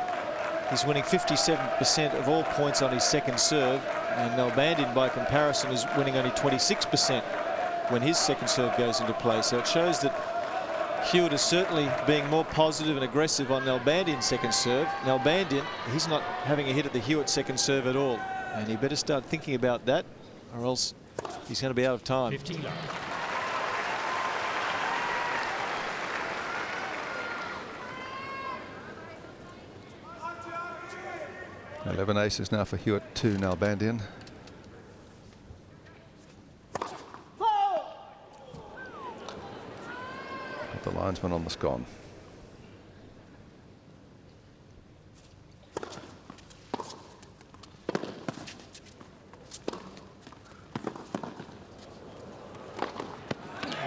he's winning 57% of all points on his second serve, and Nalbandian, by comparison, is winning only 26% when his second serve goes into play. So it shows that Hewitt is certainly being more positive and aggressive on Nalbandian's second serve. Nalbandian, he's not having a hit at the Hewitt second serve at all, and he better start thinking about that, or else he's going to be out of time. 15 love. Eleven aces now for Hewitt, 2 Nalbandian. The linesman on the scone.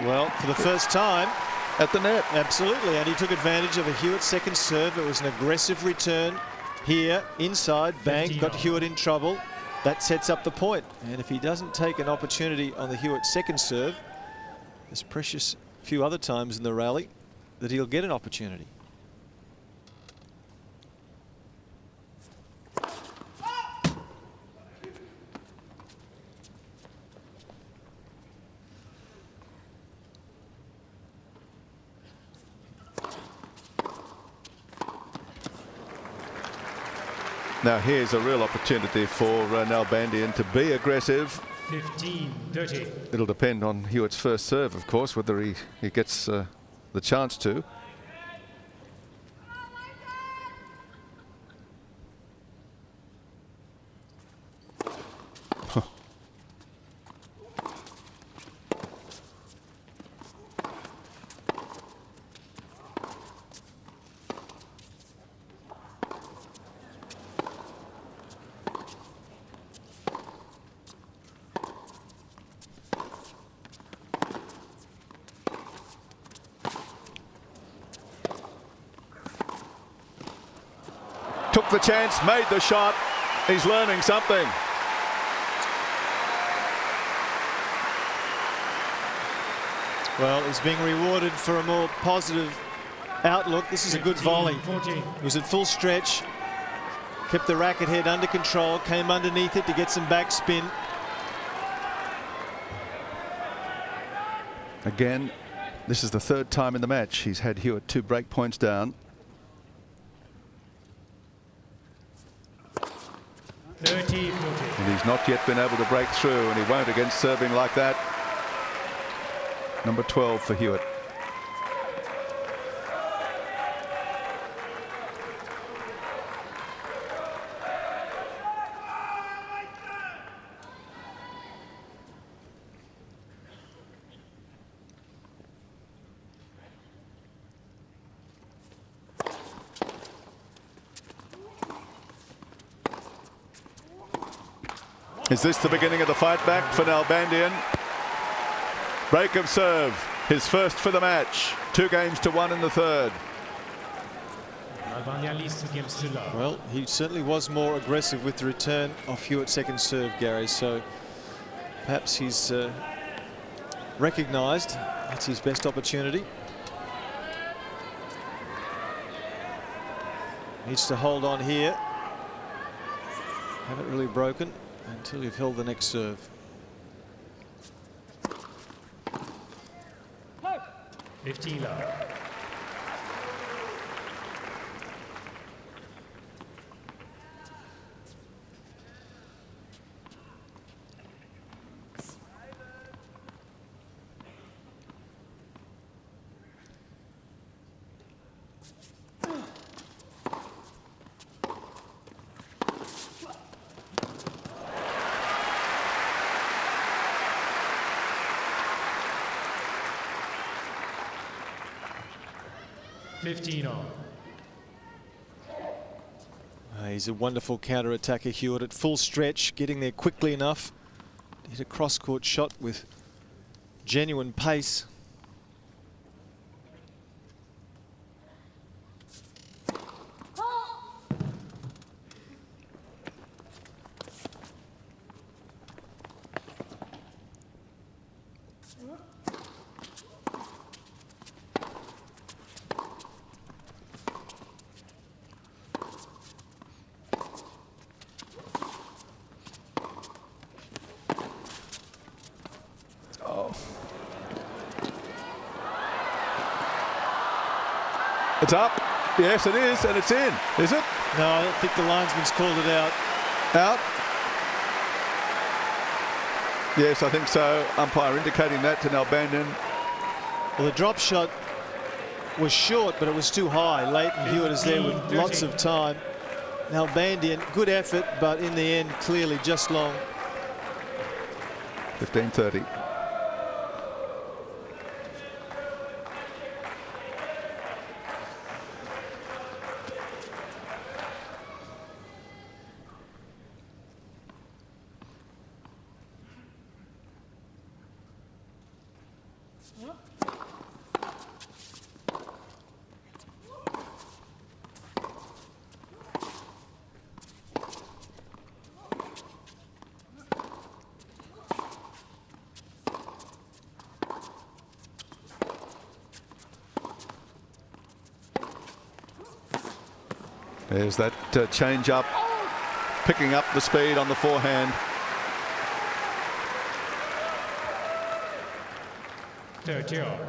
Well, for the first time, at the net. Absolutely, and he took advantage of a Hewitt second serve. It was an aggressive return here, inside, bang, got Hewitt in trouble. That sets up the point. And if he doesn't take an opportunity on the Hewitt second serve, there's precious few other times in the rally that he'll get an opportunity. Now here's a real opportunity for Nalbandian to be aggressive. 15-30. It'll depend on Hewitt's first serve, of course, whether he gets the chance to. Took the chance, made the shot. He's learning something. Well, he's being rewarded for a more positive outlook. This is a good volley. 14. He was at full stretch, kept the racket head under control, came underneath it to get some backspin. Again, this is the third time in the match he's had Hewitt 2 break points down. 30-40. And he's not yet been able to break through, and he won't against serving like that. Number 12 for Hewitt. Is this the beginning of the fight back for Nalbandian? Break of serve, his first for the match. 2-1 in the third. Nalbandian leads 2 games to love. Well, he certainly was more aggressive with the return of Hewitt's second serve, Gary, so perhaps he's recognised that's his best opportunity. Needs to hold on here. Haven't really broken until you've held the next serve. 15 love. He's a wonderful counter-attacker, Hewitt, at full stretch, getting there quickly enough to hit a cross-court shot with genuine pace. It's up. Yes, it is, and it's in. Is it? No, I don't think the linesman's called it out. Out? Yes, I think so. Umpire indicating that to Nalbandian. Well, the drop shot was short, but it was too high. Lleyton Hewitt is there with lots of time. Nalbandian, good effort, but in the end, clearly just long. 15-30. There's that change up, picking up the speed on the forehand. 30 all.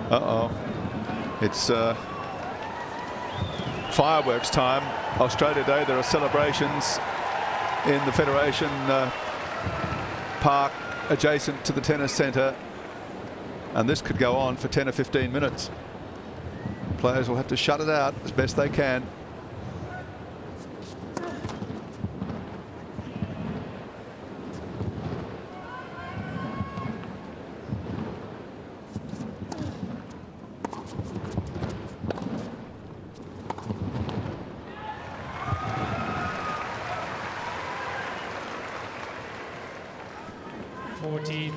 Uh-oh. It's fireworks time. Australia Day. There are celebrations in the Federation Park adjacent to the tennis centre. And this could go on for 10 or 15 minutes. Players will have to shut it out as best they can.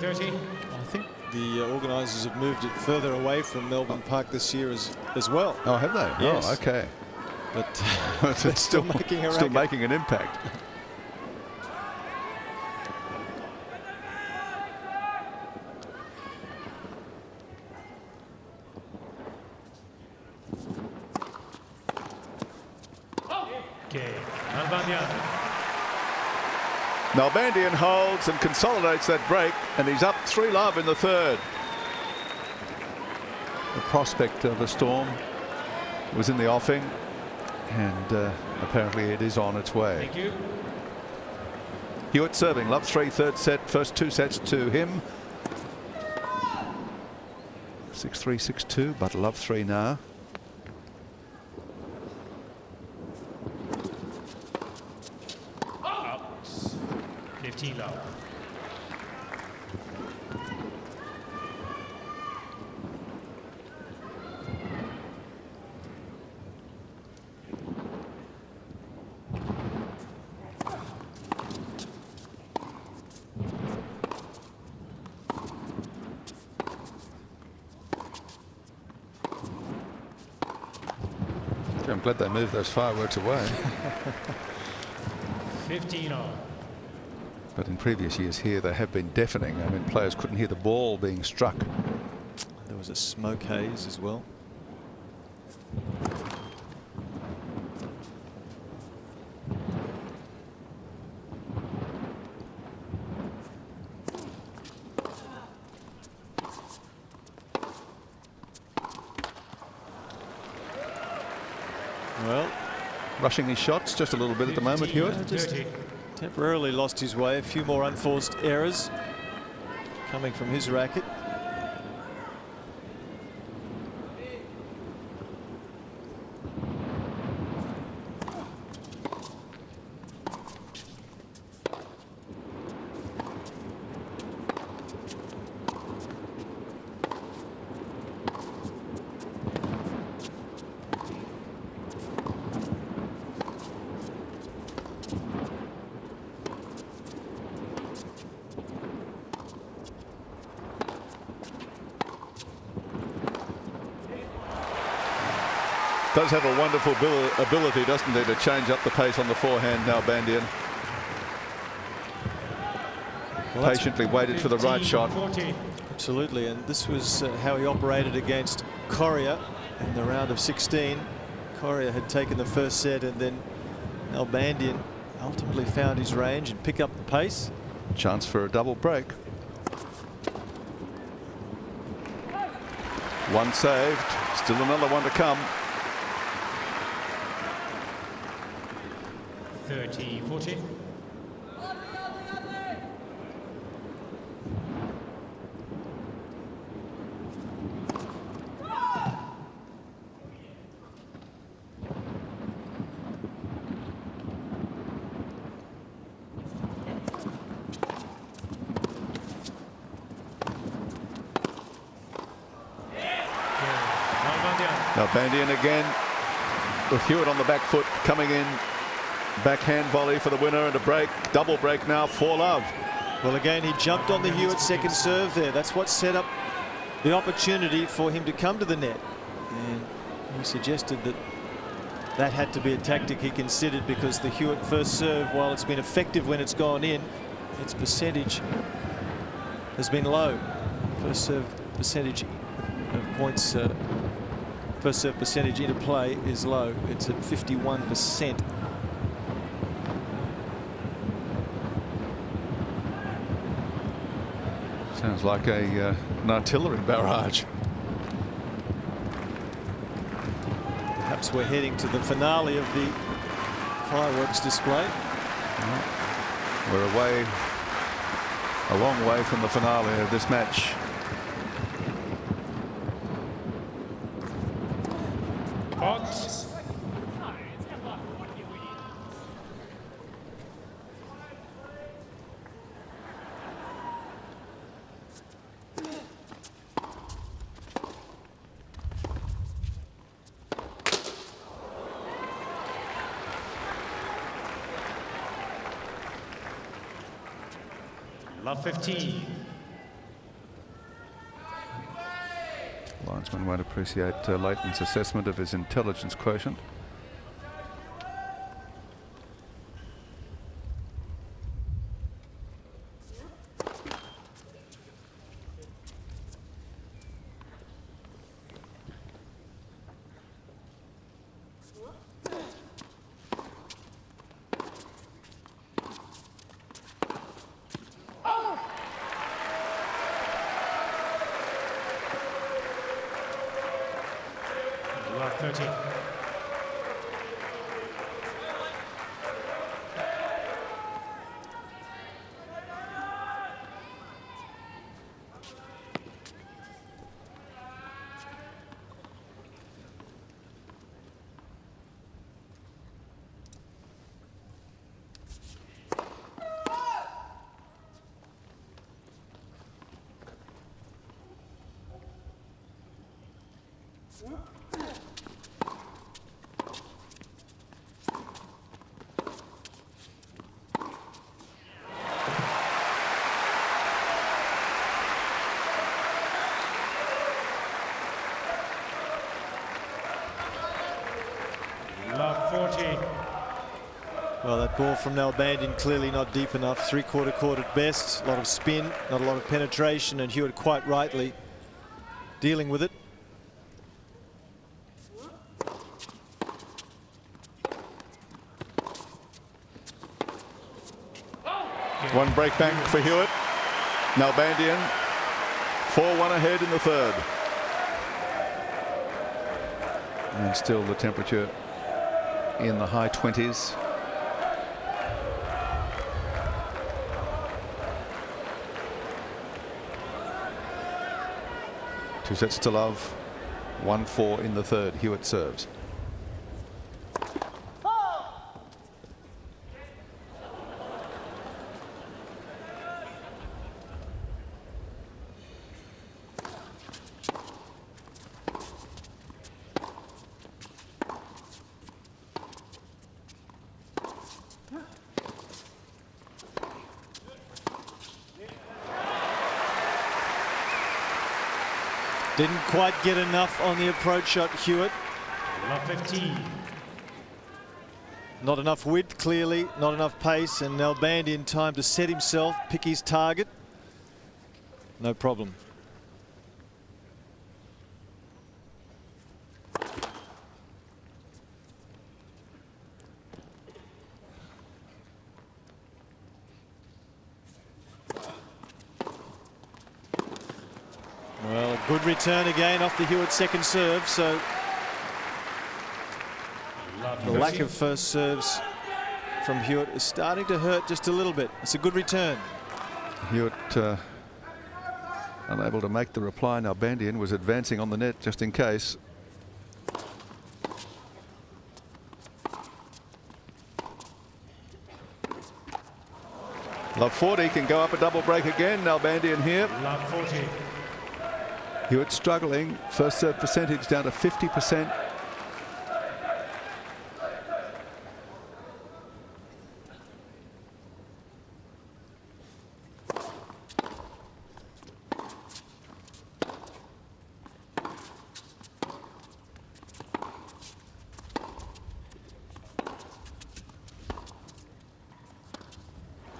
I think the organisers have moved it further away from Melbourne Park this year as well. Oh, have they? Yes. Oh, okay. But they're still making an impact. Okay, Nalbandian. Nalbandian holds and consolidates that break, and he's up 3-love in the third. The prospect of a storm was in the offing, and apparently it is on its way. Thank you. Hewitt serving, love 3, third set, first 2 sets to him. 6-3, 6-2, but love 3 now. Out. 15 love. I'm glad they moved those fireworks away. 15 all. But in previous years here, they have been deafening. I mean, players couldn't hear the ball being struck. There was a smoke haze as well. Well, rushing his shots just a little bit at the moment, Hewitt. Just temporarily lost his way. A few more unforced errors coming from his racket. Does have a wonderful ability, doesn't he, to change up the pace on the forehand. Nalbandian patiently waited for the right shot. 14. Absolutely, and this was how he operated against Correa in the round of 16. Correa had taken the first set, and then Nalbandian ultimately found his range and picked up the pace. Chance for a double break. One saved, still another one to come. 30-14. Nalbandian again with Hewitt on the back foot coming in. Backhand volley for the winner and a break. Double break now, 4-love. Well, again, he jumped on the Hewitt second serve there. That's what set up the opportunity for him to come to the net. And he suggested that that had to be a tactic he considered, because the Hewitt first serve, while it's been effective when it's gone in, its percentage has been low. First serve percentage of points, first serve percentage into play is low. It's at 51%. Sounds like an artillery barrage. Perhaps we're heading to the finale of the fireworks display. We're a long way from the finale of this match. Pot. Love 15. Linesman won't appreciate Lleyton's assessment of his intelligence quotient. Love 13. Love 40. Well, that ball from Nalbandian clearly not deep enough. Three-quarter court at best. A lot of spin, not a lot of penetration, and Hewitt quite rightly dealing with it. One break back for Hewitt. Nalbandian 4-1 ahead in the third. And still the temperature in the high 20s. Two sets to love. 1-4 in the third. Hewitt serves. Didn't quite get enough on the approach shot, Hewitt. Love 15. Not enough width, clearly, not enough pace, and Nalbandian time to set himself, pick his target. No problem. Well, a good return again off the Hewitt second serve, so the lack of first serves from Hewitt is starting to hurt just a little bit. It's a good return. Hewitt unable to make the reply. Nalbandian was advancing on the net just in case. Love 40 can go up a double break again. Nalbandian here. Love 40. Hewitt struggling. First serve percentage down to 50%.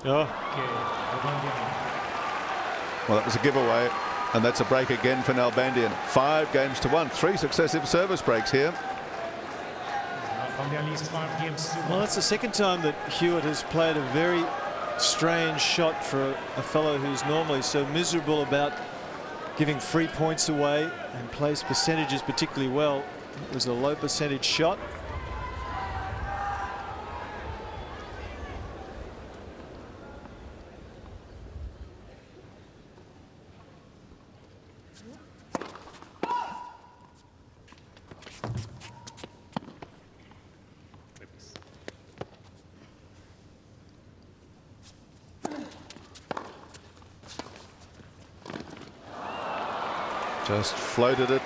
Oh, Okay. Nalbandian. Well, that was a giveaway, and that's a break again for Nalbandian. 5 games to 1. 3 successive service breaks here. Nalbandian leads 5 games to 1. well, that's the second time that Hewitt has played a very strange shot for a fellow who's normally so miserable about giving free points away and plays percentages particularly well. It was a low percentage shot. Just floated it,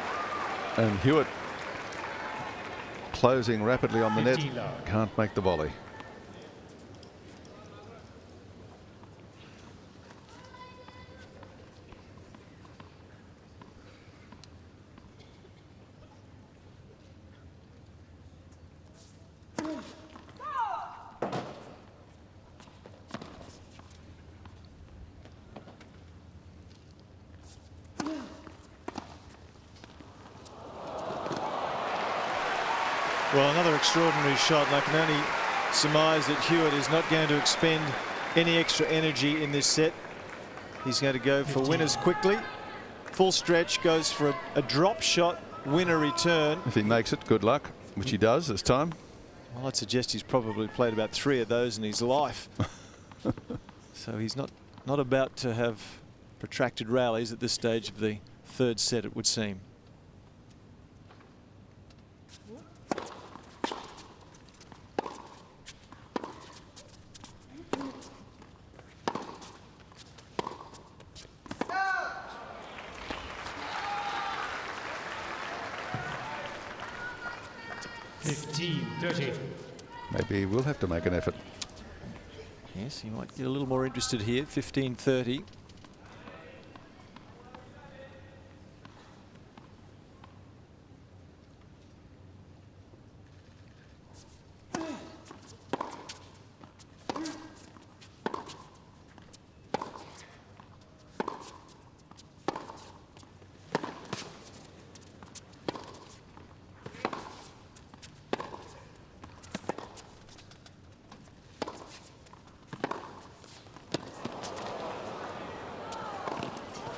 and Hewitt closing rapidly on the net. 15 love. Can't make the volley. Well, another extraordinary shot, and I can only surmise that Hewitt is not going to expend any extra energy in this set. He's going to go for winners quickly. Full stretch, goes for a drop shot, winner return. If he makes it, good luck, which he does this time. Well, I'd suggest he's probably played about 3 of those in his life. So he's not about to have protracted rallies at this stage of the 3rd set, it would seem. Maybe we'll have to make an effort. Yes, he might get a little more interested here. 15-30.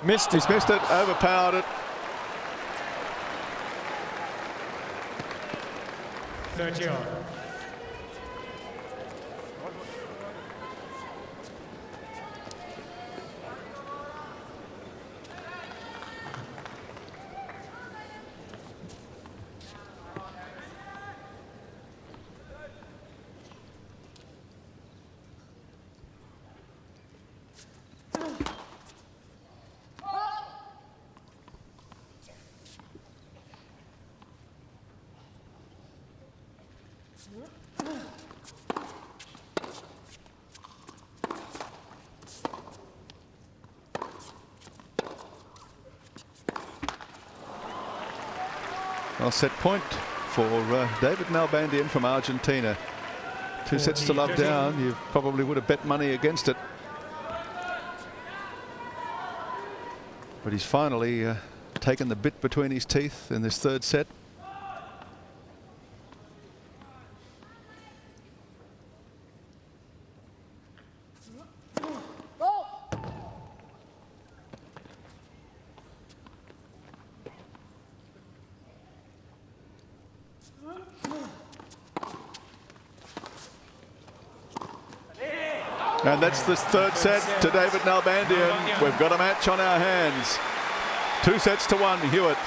Missed it. He's missed it, overpowered it. 30 on. Well, set point for David Nalbandian from Argentina. 2 sets to love down. You probably would have bet money against it. But he's finally taken the bit between his teeth in this 3rd set. And that's this 3rd set to David Nalbandian. We've got a match on our hands. 2 sets to 1, Hewitt.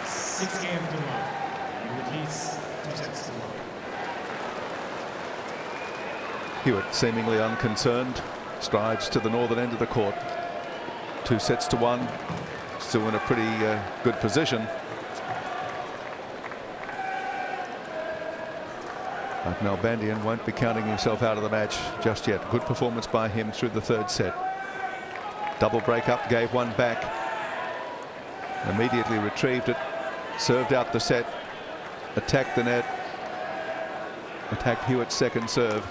6 games to 1. Hewitt leads 2 sets to 1. Hewitt seemingly unconcerned. Strides to the northern end of the court. 2 sets to 1. Still in a pretty good position. But Nalbandian won't be counting himself out of the match just yet. Good performance by him through the 3rd set. Double break up, gave one back. Immediately retrieved it. Served out the set. Attacked the net. attacked Hewitt's second serve.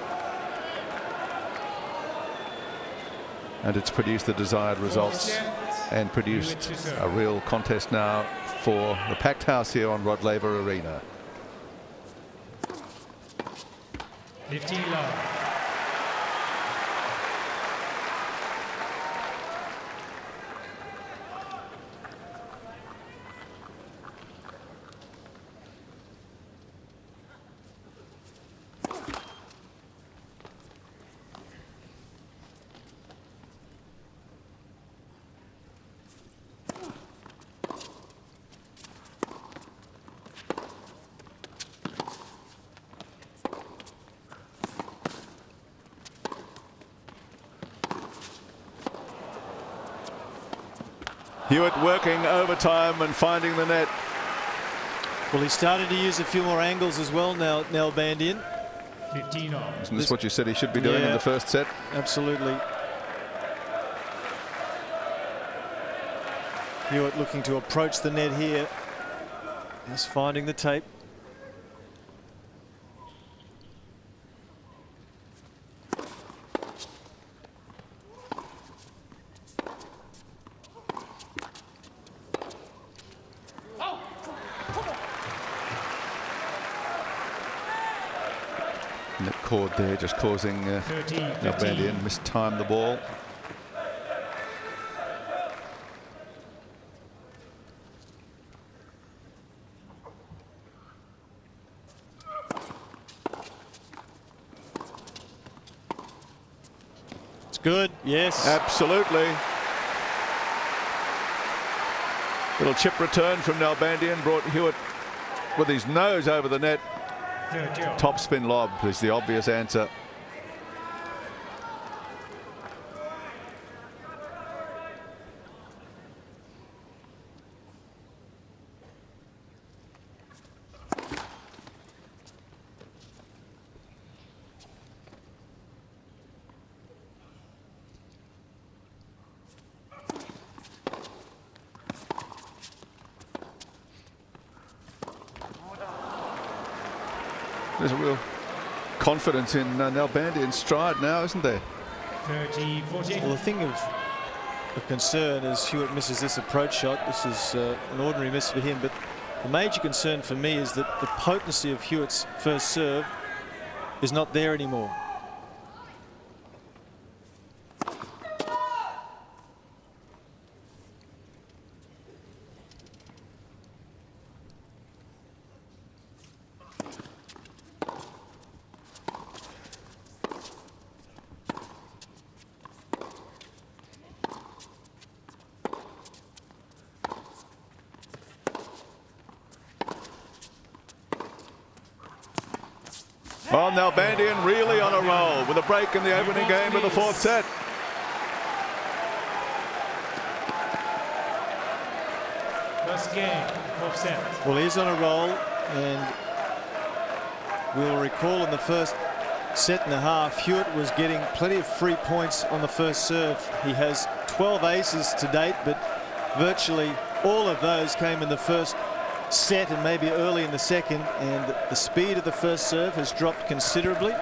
And it's produced the desired results and produced a real contest now for the packed house here on Rod Laver Arena. 15 love. Hewitt working overtime and finding the net. Well, he started to use a few more angles as well now, Nalbandian. 15 all. Isn't this what you said he should be doing in the first set? Absolutely. Hewitt looking to approach the net here. Just finding the tape. And that cord there just causing Nalbandian mistime the ball. It's good, yes. Absolutely. Little chip return from Nalbandian brought Hewitt with his nose over the net. Top spin lob is the obvious answer. There's a real confidence in Nalbandian's stride now, isn't there? 30-14. Well, the thing of concern is Hewitt misses this approach shot. This is an ordinary miss for him, but the major concern for me is that the potency of Hewitt's first serve is not there anymore. Well, Nalbandian really on a roll with a break in the opening game of the fourth set. First game, fourth set. Well, he's on a roll, and we'll recall in the first set and a half, Hewitt was getting plenty of free points on the first serve. He has 12 aces to date, but virtually all of those came in the first set and maybe early in the second, and the speed of the first serve has dropped considerably,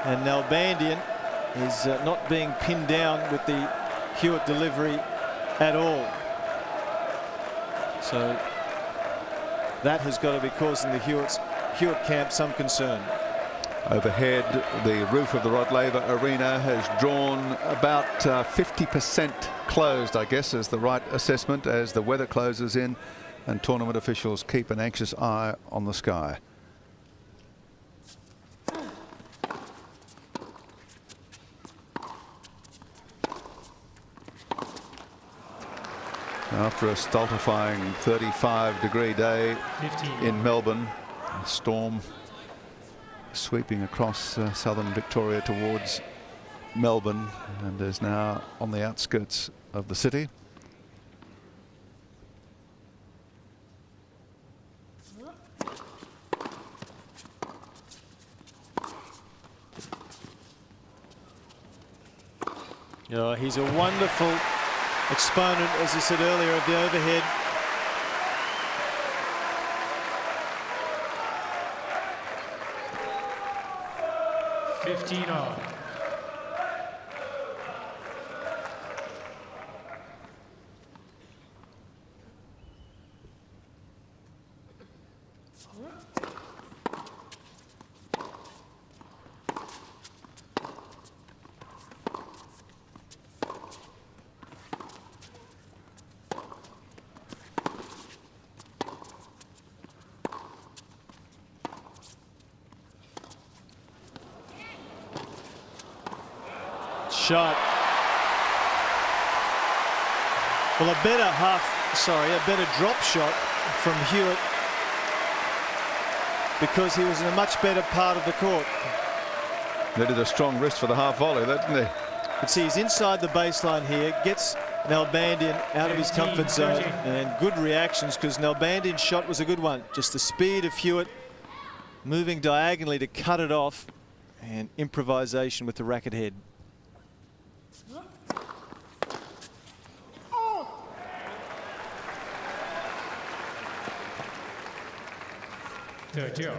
and Nalbandian is not being pinned down with the Hewitt delivery at all. So that has got to be causing the Hewitt camp some concern. Overhead, the roof of the Rod Laver Arena has drawn about 50% closed, I guess, is the right assessment, as the weather closes in and tournament officials keep an anxious eye on the sky. After a stultifying 35-degree day 15. in Melbourne, a storm sweeping across southern Victoria towards Melbourne, and is now on the outskirts of the city. He's a wonderful exponent, as I said earlier, of the overhead. 15 all. Shot. Well, a better drop shot from Hewitt, because he was in a much better part of the court. Needed a strong wrist for the half volley, didn't he? You can see he's inside the baseline here, gets Nalbandian out of his comfort zone, and good reactions, because Nalbandian's shot was a good one. Just the speed of Hewitt moving diagonally to cut it off, and improvisation with the racket head. 30 all.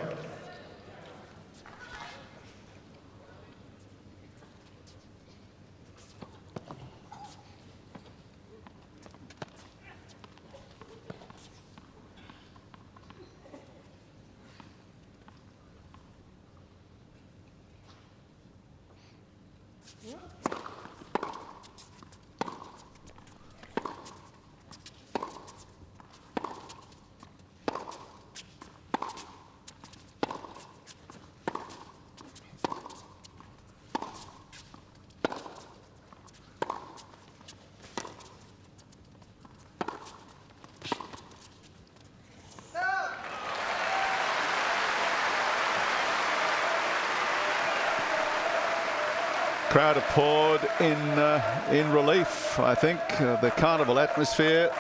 Crowd poured in relief. I think the carnival atmosphere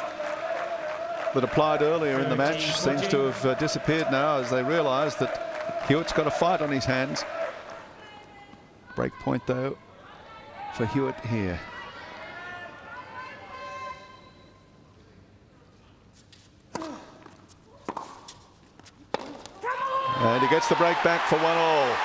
that applied earlier in the match seems to have disappeared now, as they realise that Hewitt's got a fight on his hands. Break point though for Hewitt here. And he gets the break back for 1-all.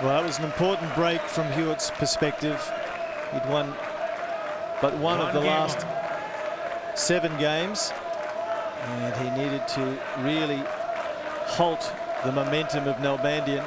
Well, that was an important break from Hewitt's perspective. He'd won but one of the last 7 games, and he needed to really halt the momentum of Nalbandian.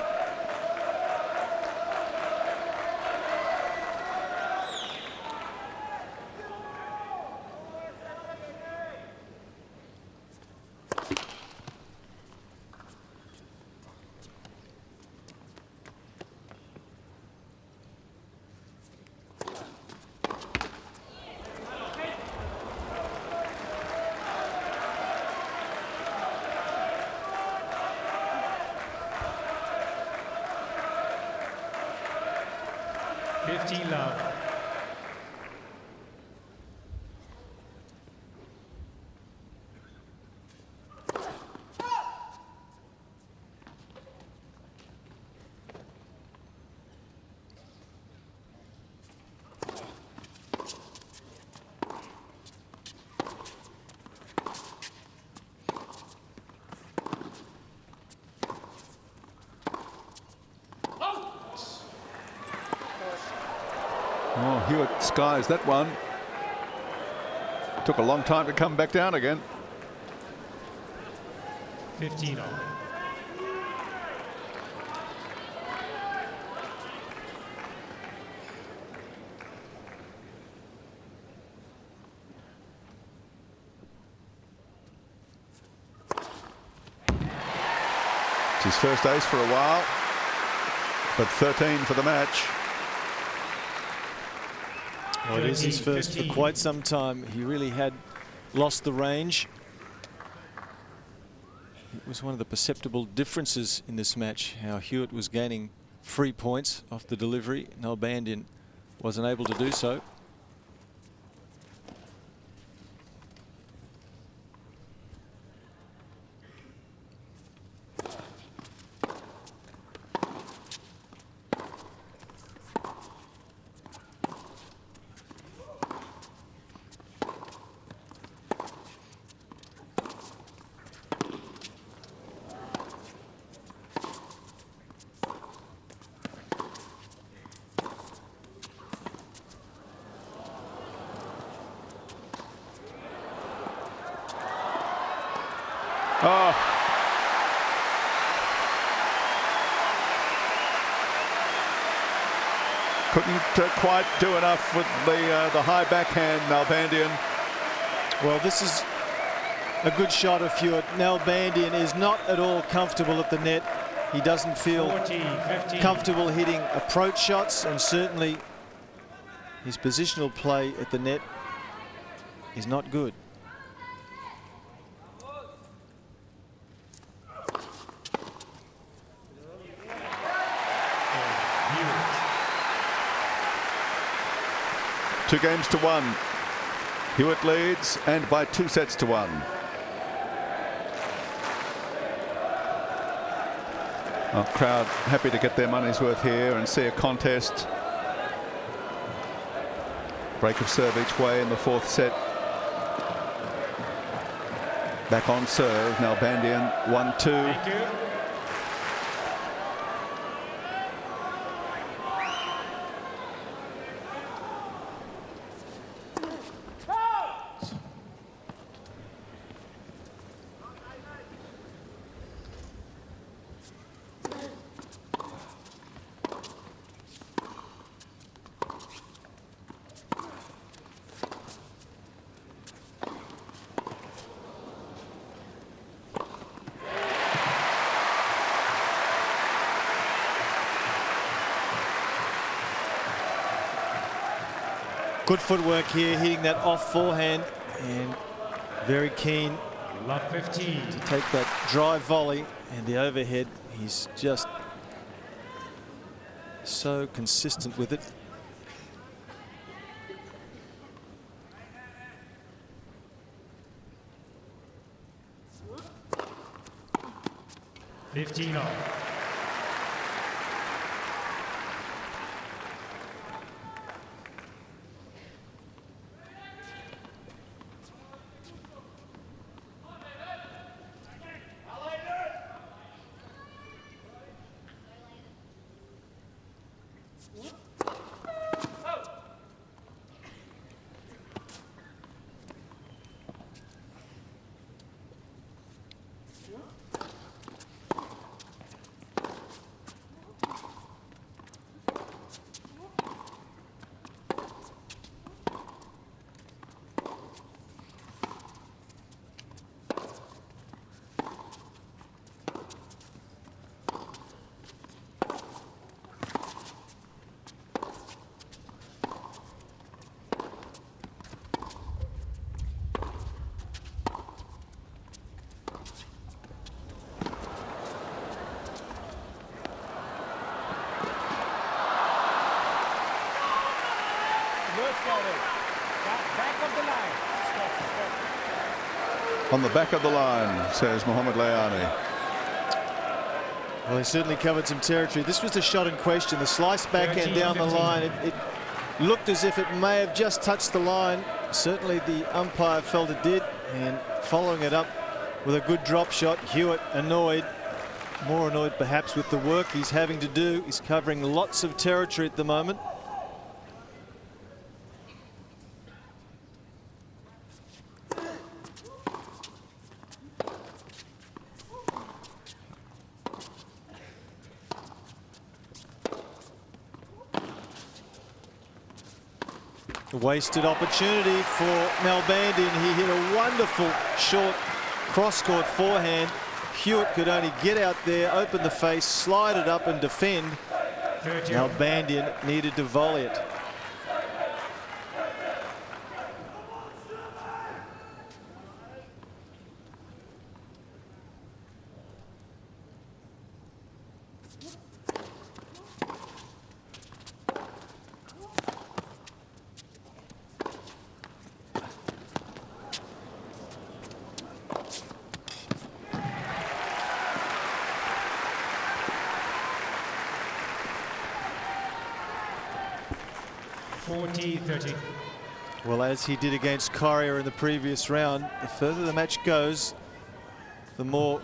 Love. Oh, Hewitt skies that one. Took a long time to come back down again. 15 all. It's his first ace for a while, but 13 for the match. Well, it is his first for quite some time. He really had lost the range. It was one of the perceptible differences in this match, how Hewitt was gaining free points off the delivery. Nalbandian wasn't able to do so. Oh. Couldn't quite do enough with the high backhand, Nalbandian. Well, this is a good shot of Hewitt. Nalbandian is not at all comfortable at the net. He doesn't feel 40-15. comfortable hitting approach shots, and certainly his positional play at the net is not good. Two games to one. Hewitt leads, and by 2 sets to 1. Well, crowd happy to get their money's worth here and see a contest. Break of serve each way in the 4th set. Back on serve, Nalbandian 1-2. Thank you. Good footwork here, hitting that off forehand, and very keen Love 15. to take that drive volley and the overhead. He's just so consistent with it. Fifteen all. On the back of the line, says Mohamed Layani. Well, he certainly covered some territory. This was the shot in question, the slice backhand down the line. It looked as if it may have just touched the line. Certainly the umpire felt it did, and following it up with a good drop shot. Hewitt annoyed, more annoyed perhaps with the work he's having to do. He's covering lots of territory at the moment. Wasted opportunity for Nalbandian. He hit a wonderful short cross-court forehand. Hewitt could only get out there, open the face, slide it up and defend. Nalbandian needed to volley it. Well, as he did against Correa in the previous round, the further the match goes, the more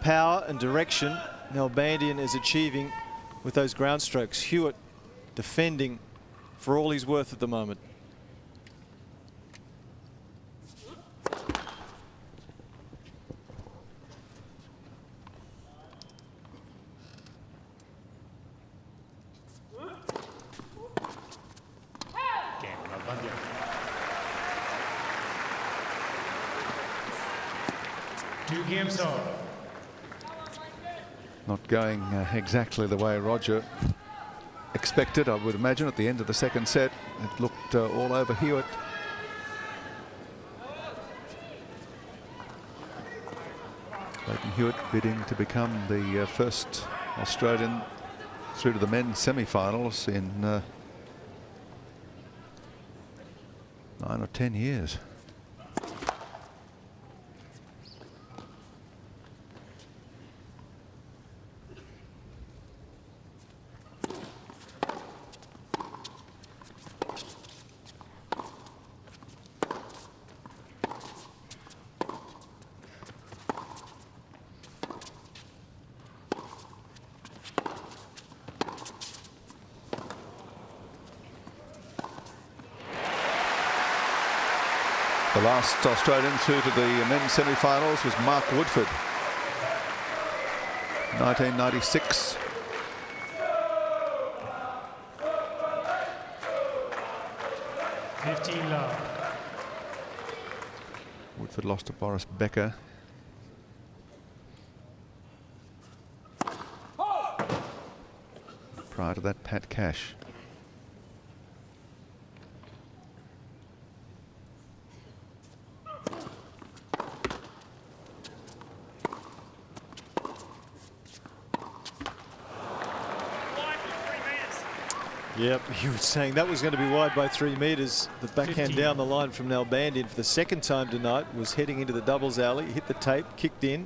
power and direction Nalbandian is achieving with those ground strokes. Hewitt defending for all he's worth at the moment. 2 games all. Not going exactly the way Roger expected, I would imagine, at the end of the second set. It looked all over Hewitt. Lleyton Hewitt bidding to become the first Australian through to the men's semi-finals in 9 or 10 years. The last Australian through to the men's semi-finals was Mark Woodford, 1996. Woodford lost to Boris Becker. Prior to that, Pat Cash. Yep, you were saying that was going to be wide by 3 metres. The backhand 15. down the line from Nalbandian for the second time tonight was heading into the doubles alley, hit the tape, kicked in.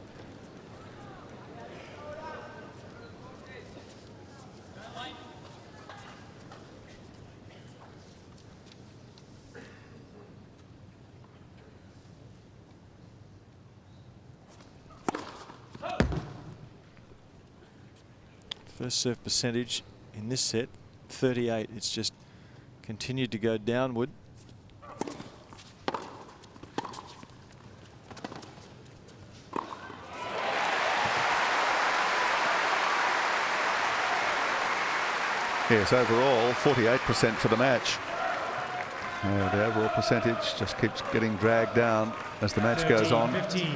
First serve percentage in this set, 38. It's just continued to go downward. Yes, overall 48% for the match. The overall percentage just keeps getting dragged down as the match goes on. 15.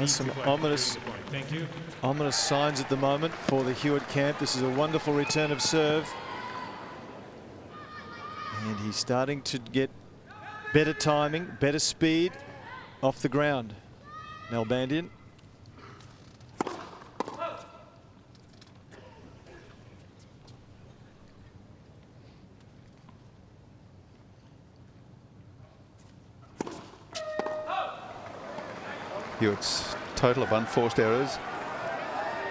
Some ominous signs at the moment for the Hewitt camp. This is a wonderful return of serve. And he's starting to get better timing, better speed off the ground. Nalbandian. Hewitt's total of unforced errors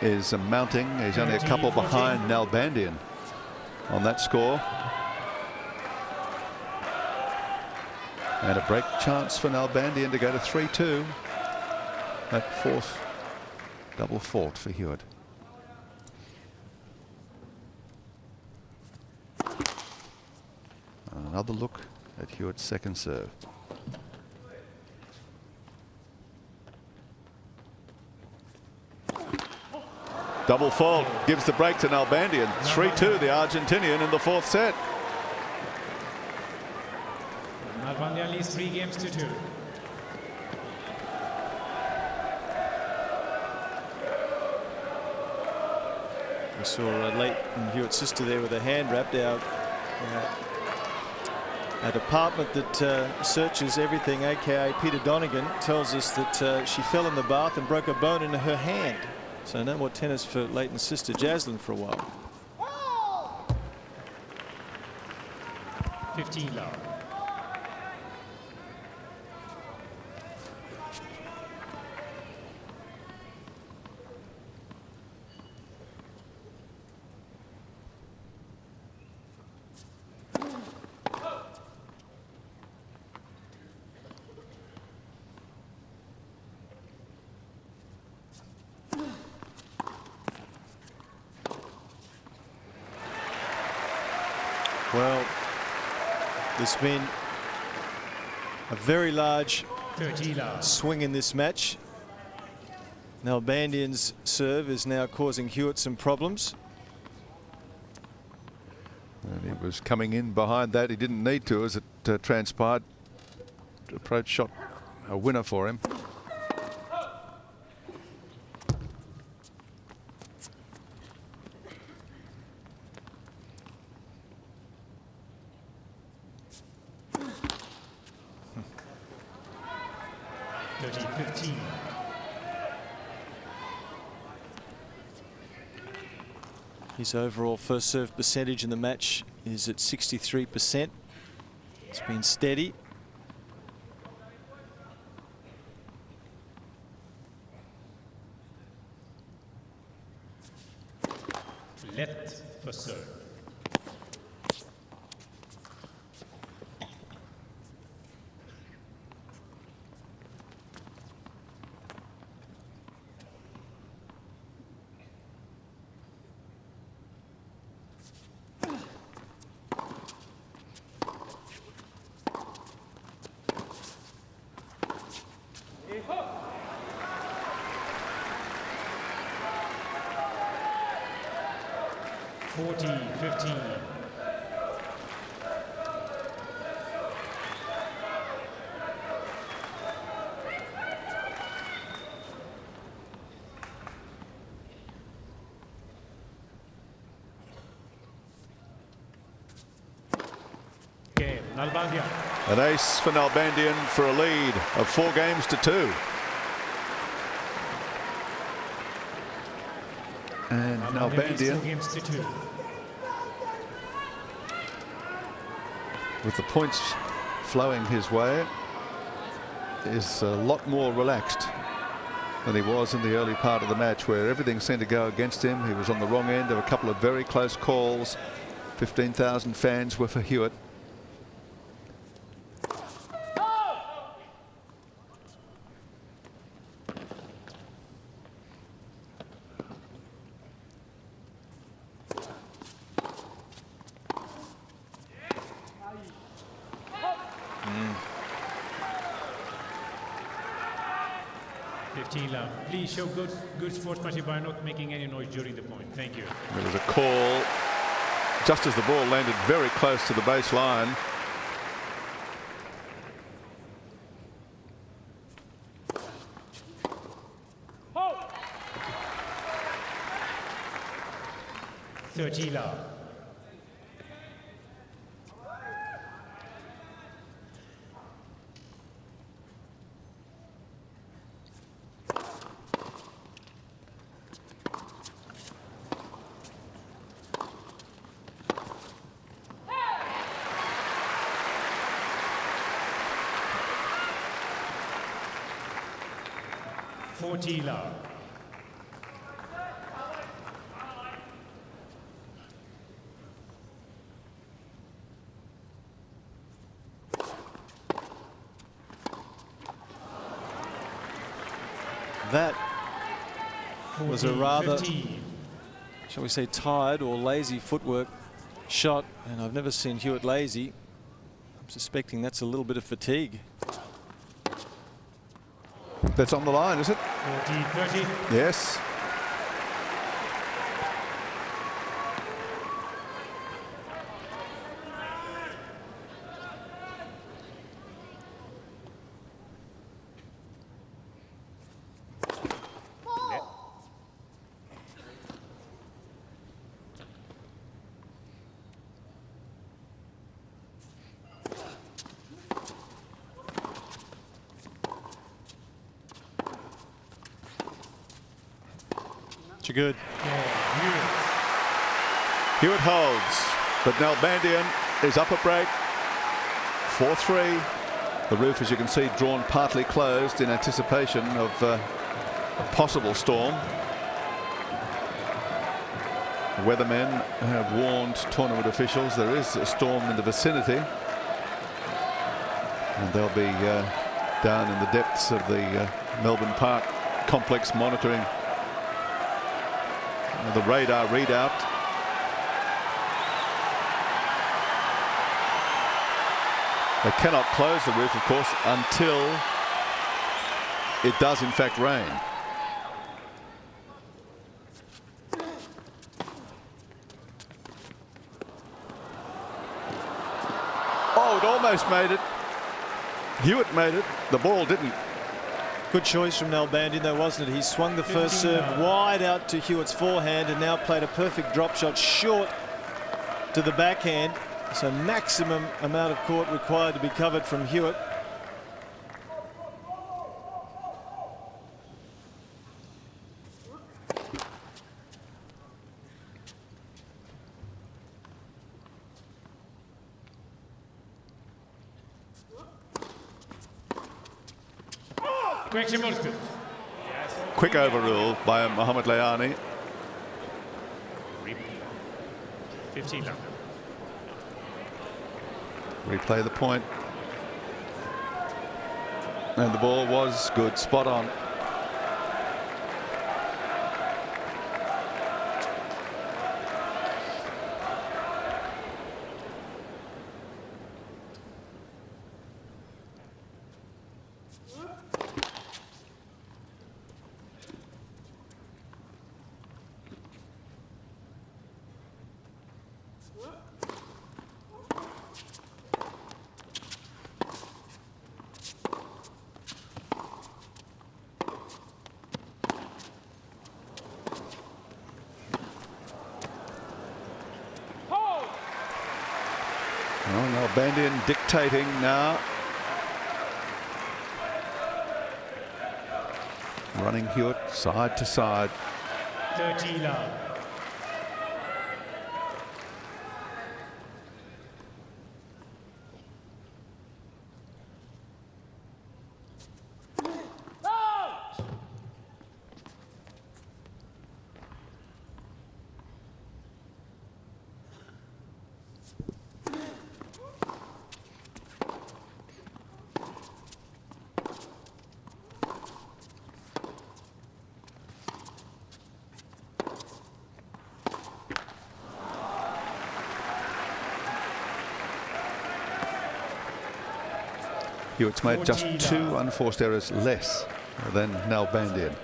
is mounting. He's only a couple behind Nalbandian on that score. And a break chance for Nalbandian to go to 3-2. That fourth double fault for Hewitt. Another look at Hewitt's second serve. Double fault gives the break to Nalbandian. 3-2 the Argentinian in the fourth set. Nalbandian leads 3 games to 2. We saw Lleyton Hewitt's sister there with her hand wrapped out. A department that searches everything, aka Peter Donegan, tells us that she fell in the bath and broke a bone in her hand. So no more tennis for Lleyton's sister Jaslyn for a while. 15 love. Well, There's been a very large 30 love. swing in this match. Nalbandian's serve is now causing Hewitt some problems. And he was coming in behind that. He didn't need to, as it transpired. Approach shot a winner for him. His overall first serve percentage in the match is at 63%. It's been steady. Left for serve. Cain, Nalbandian. An ace for Nalbandian for a lead of 4 games to 2. And Nalbandian, 4 games to 2. with the points flowing his way, is a lot more relaxed than he was in the early part of the match, where everything seemed to go against him. He was on the wrong end of a couple of very close calls. 15,000 fans were for Hewitt. Please show good sportsmanship by not making any noise during the point. Thank you. There was a call just as the ball landed very close to the baseline. Oh. 30 love. That was a rather, 15. shall we say, tired or lazy footwork shot, and I've never seen Hewitt lazy. I'm suspecting that's a little bit of fatigue. That's on the line, is it? 40-30. Yes. Too good. Hewitt holds, but Nalbandian is up a break. 4-3. The roof, as you can see, drawn partly closed in anticipation of a possible storm. The weathermen have warned tournament officials there is a storm in the vicinity, and they'll be down in the depths of the Melbourne Park complex monitoring the radar readout. They cannot close the roof, of course, until it does in fact rain. Oh, it almost made it. Hewitt made it. The ball didn't. Good choice from Nalbandian, though, wasn't it? He swung the first serve wide out to Hewitt's forehand and now played a perfect drop shot short to the backhand. So maximum amount of court required to be covered from Hewitt. Correction, Moscow. Quick overrule by Mohamed Layani. 15 love. Replay the point. And the ball was good, spot on. Nalbandian dictating now. Running Hewitt side to side. 30 love. Hewitt's made just 2 unforced errors less than Nalbandian.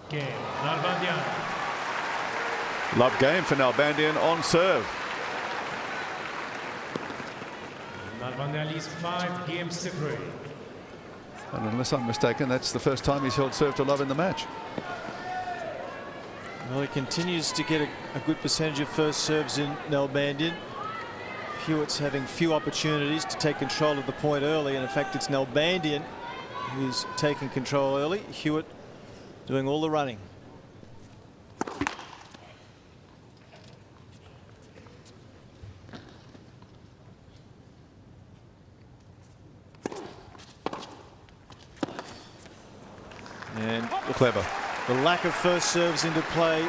Cain, Nalbandian. Love game for Nalbandian on serve. Nalbandian leads 5 games to 3. And unless I'm mistaken, that's the first time he's held serve to love in the match. Well, he continues to get a good percentage of first serves in Nalbandian. Hewitt's having few opportunities to take control of the point early, and in fact it's Nalbandian who's taking control early. Hewitt doing all the running. And clever. The lack of first serves into play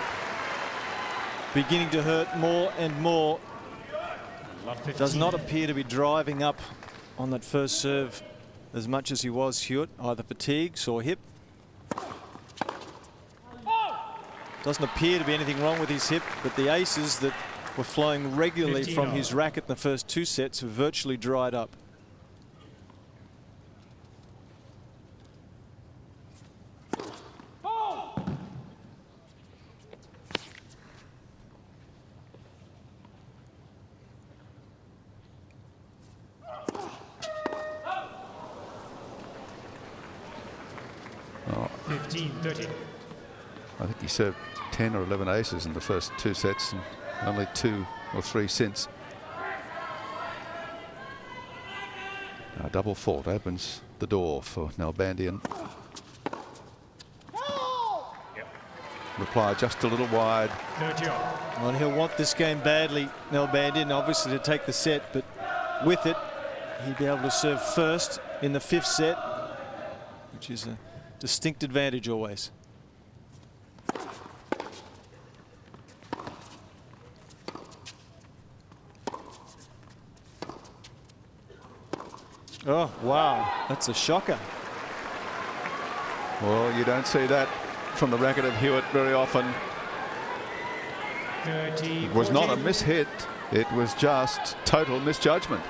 beginning to hurt more and more. Does not appear to be driving up on that first serve as much as he was, Hewitt, either fatigue, sore hip. Doesn't appear to be anything wrong with his hip, but the aces that were flowing regularly from his racket in the first 2 sets have virtually dried up. Oh. 15-30. I think he served 10 or 11 aces in the first 2 sets and only 2 or 3 since. A double fault opens the door for Nalbandian. Reply just a little wide. 30 off. Well, he'll want this game badly, Nalbandian, obviously to take the set, but with it, he'd be able to serve first in the 5th set, which is a distinct advantage always. Oh, wow. That's a shocker. Well, you don't see that from the racket of Hewitt very often. 30, It was not a 14. mishit. It was just total misjudgment.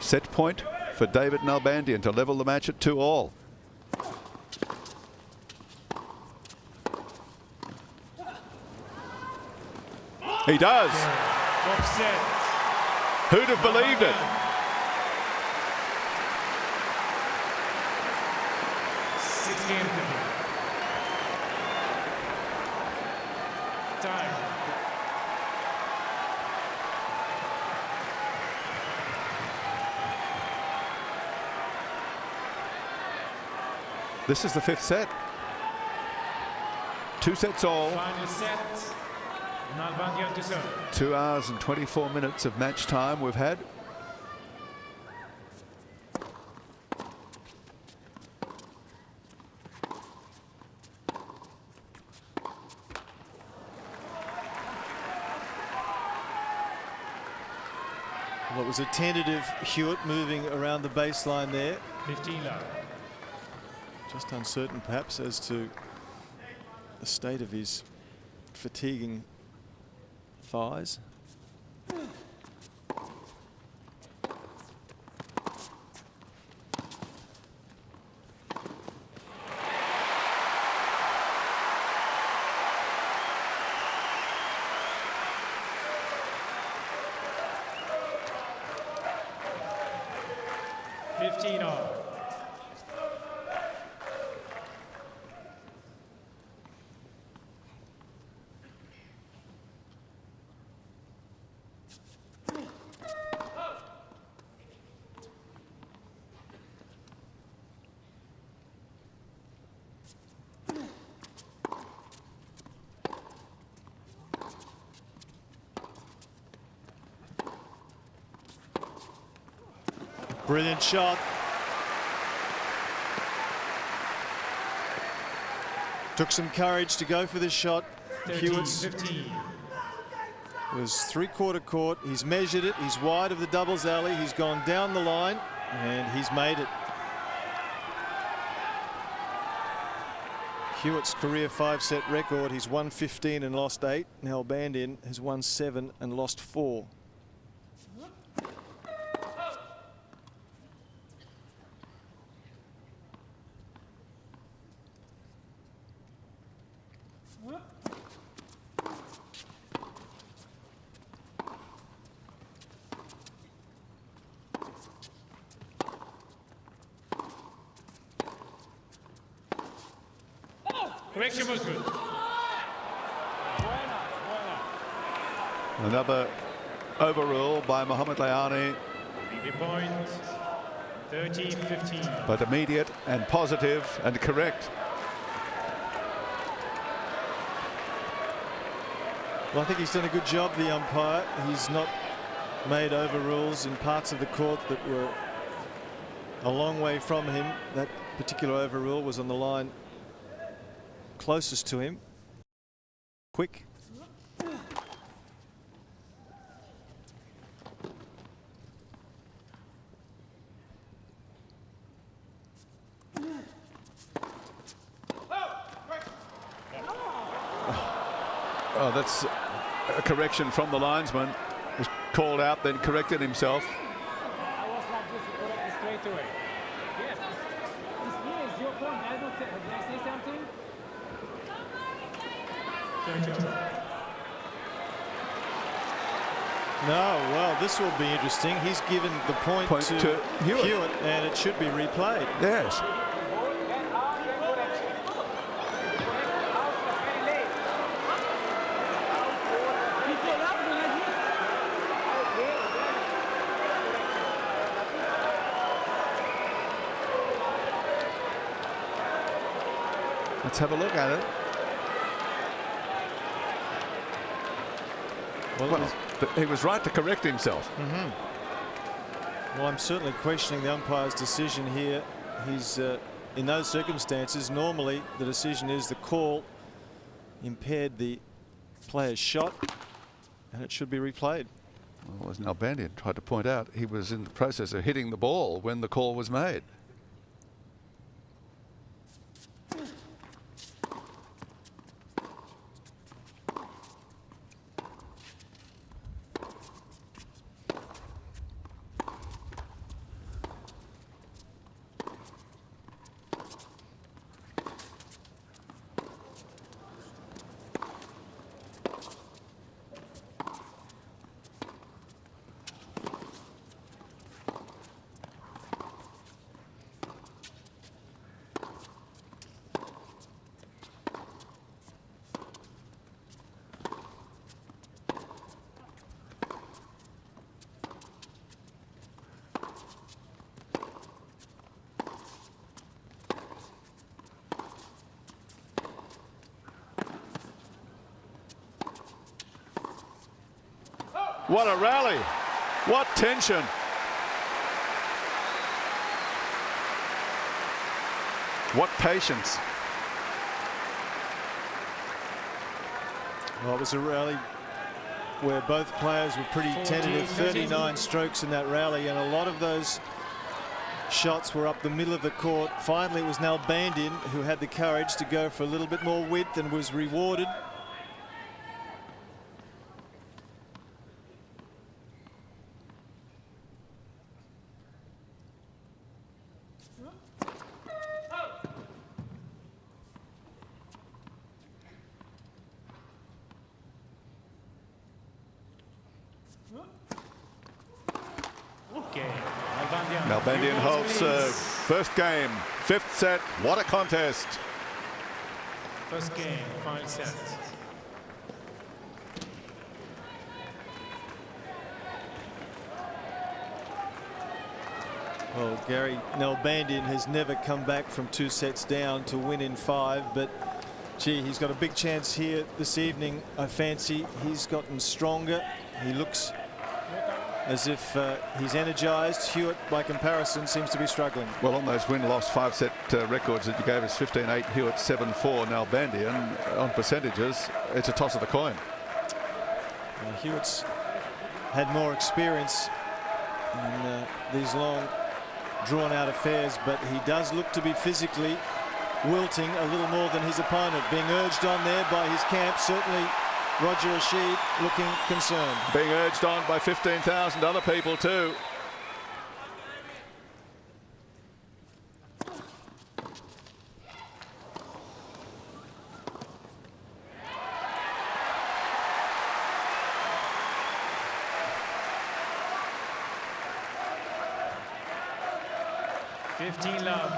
Set point for David Nalbandian to level the match at 2-all. He does. Offset. Who'd have believed it? Game time. This is the 5th set. 2 sets all. Final set. Nalbandian to serve. 2 hours and 24 minutes of match time we've had. Well, it was a tentative Hewitt moving around the baseline there. 15 love. Just uncertain perhaps as to the state of his fatiguing thighs. Brilliant shot. Took some courage to go for this shot. 13, Hewitt's 15. was 3/4 court. He's measured it. He's wide of the doubles alley. He's gone down the line and he's made it. Hewitt's career 5-set record. He's won 15 and lost 8. Nalbandian has won 7 and lost 4. Correction was good. Another overrule by Mohamed Layani. The point. 13-15. But immediate and positive and correct. Well, I think he's done a good job, the umpire. He's not made overrules in parts of the court that were a long way from him. That particular overrule was on the line closest to him. Quick. Oh, that's a correction from the linesman. He's called out, then corrected himself. I was like this, you correct it straight away. Yes, this is your point. I don't say, did I say something? No, well, this will be interesting. He's given the point to Hewitt, and it should be replayed. Yes. Let's have a look at it. Well, he was right to correct himself. Well, I'm certainly questioning the umpire's decision here. He's in those circumstances, normally the decision is the call impaired the player's shot, and it should be replayed. Well, as Nalbandian tried to point out, he was in the process of hitting the ball when the call was made. What a rally. What tension. What patience. Well, it was a rally where both players were pretty tentative. 39 strokes in that rally, and a lot of those shots were up the middle of the court. Finally, it was Nalbandian who had the courage to go for a little bit more width and was rewarded. Nalbandian holds serve. First game, 5th set. What a contest. First game, 5 sets. Well, Gary, Nalbandian has never come back from 2 sets down to win in 5, but gee, he's got a big chance here this evening. I fancy he's gotten stronger. He looks as if he's energized. Hewitt, by comparison, seems to be struggling. Well, on those win-loss 5-set records that you gave us, 15-8 Hewitt, 7-4 Nalbandian, on percentages, it's a toss of the coin. Hewitt's had more experience in these long, drawn-out affairs, but he does look to be physically wilting a little more than his opponent. Being urged on there by his camp, certainly Roger Rashid looking concerned. Being urged on by 15,000 other people too. Love.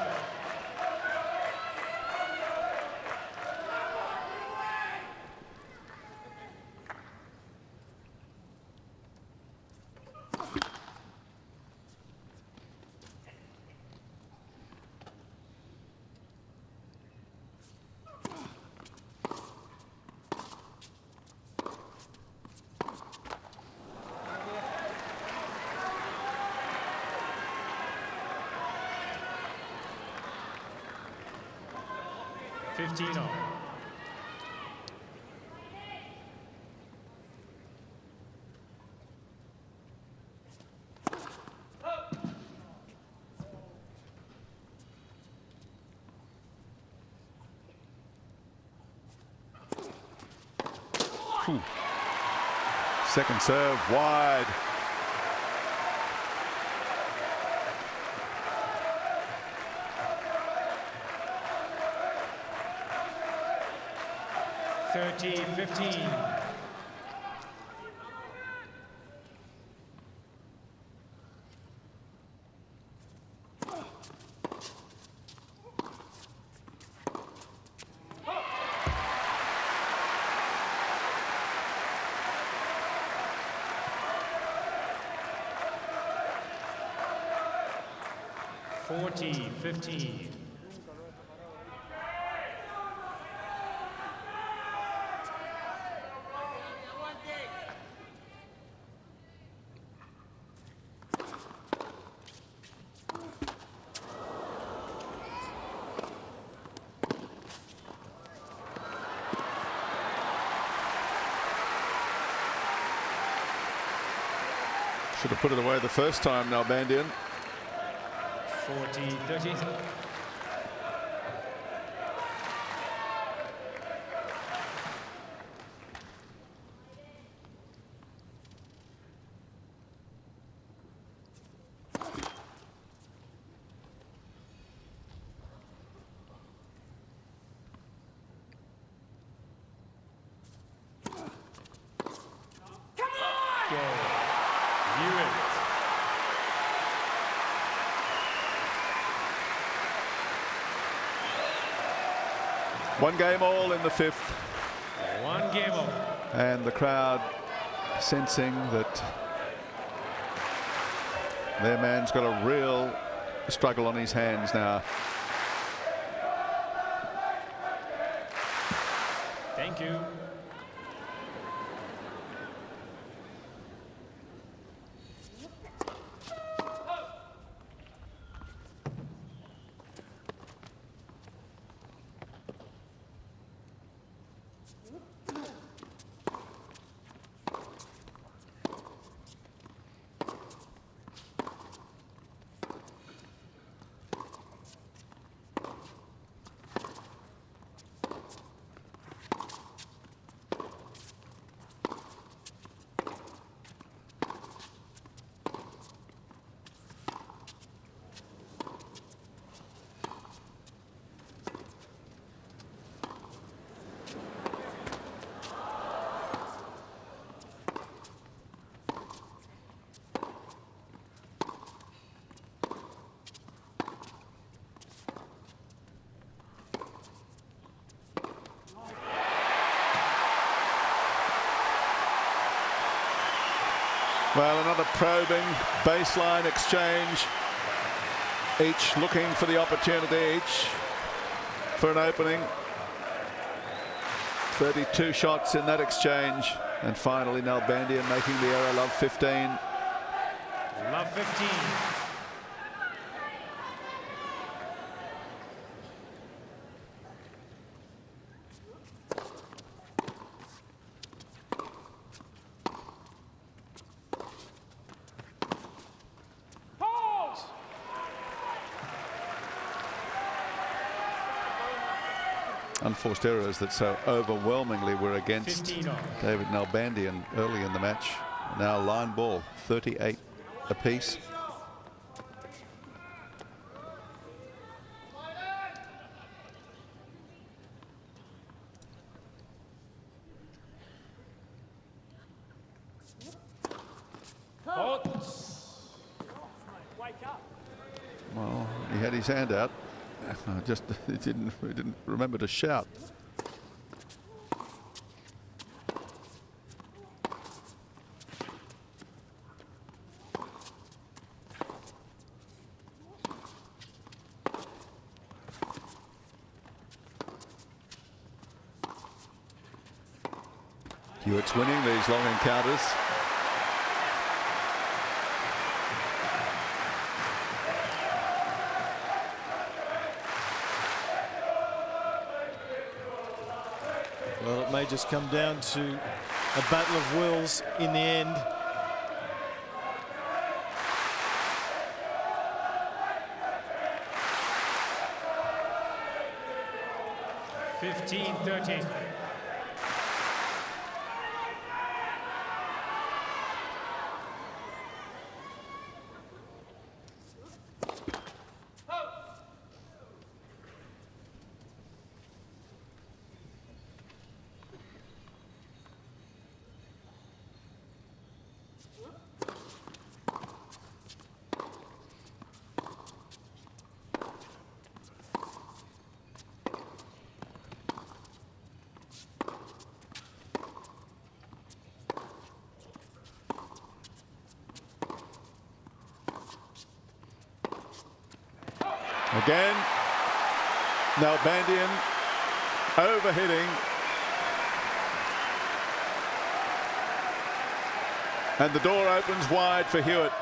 Second serve wide. Thirteen, 15. Fourteen, 15. Should have put it away the first time, Nalbandian. 40-30. One game all in the fifth. One game all. And the crowd sensing that their man's got a real struggle on his hands now. Thank you. Well, another probing baseline exchange. Each looking for the opportunity, each for an opening. 32 shots in that exchange. And finally, Nalbandian making the error. Love 15. Love 15. Unforced errors that so overwhelmingly were against 15 all. David Nalbandian early in the match. Now line ball, 38 apiece. Well, he had his hand out. Just he didn't remember to shout. Hewitt's winning these long encounters. Well, it may just come down to a battle of wills in the end. $15-13. Again, Nalbandian overhitting. And the door opens wide for Hewitt.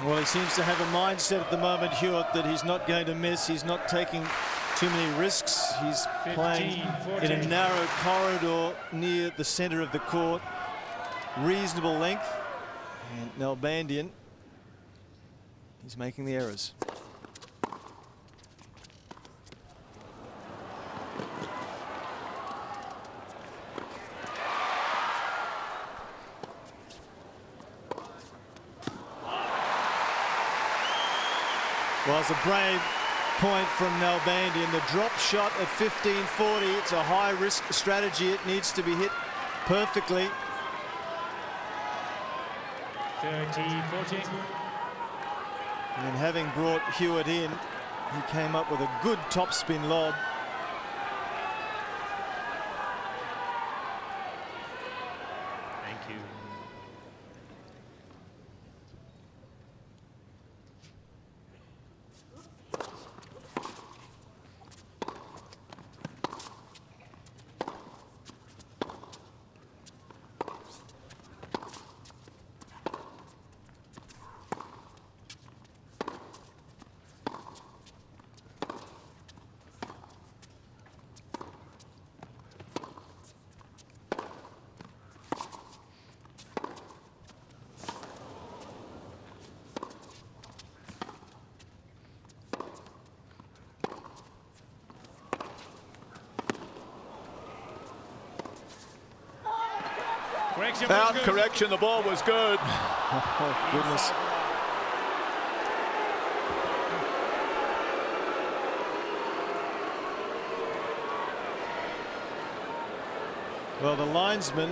Well, he seems to have a mindset at the moment, Hewitt, that he's not going to miss. He's not taking too many risks. He's playing 15-14. in a narrow corridor near the centre of the court. Reasonable length. And Nalbandian, he's making the errors. Well, it's a brave point from Nalbandian. The drop shot at 15-40. It's a high-risk strategy. It needs to be hit perfectly. 30-14. And having brought Hewitt in, he came up with a good topspin lob. Thank you. Correction, Out, good. correction, the ball was good. Oh, goodness. Well, the linesman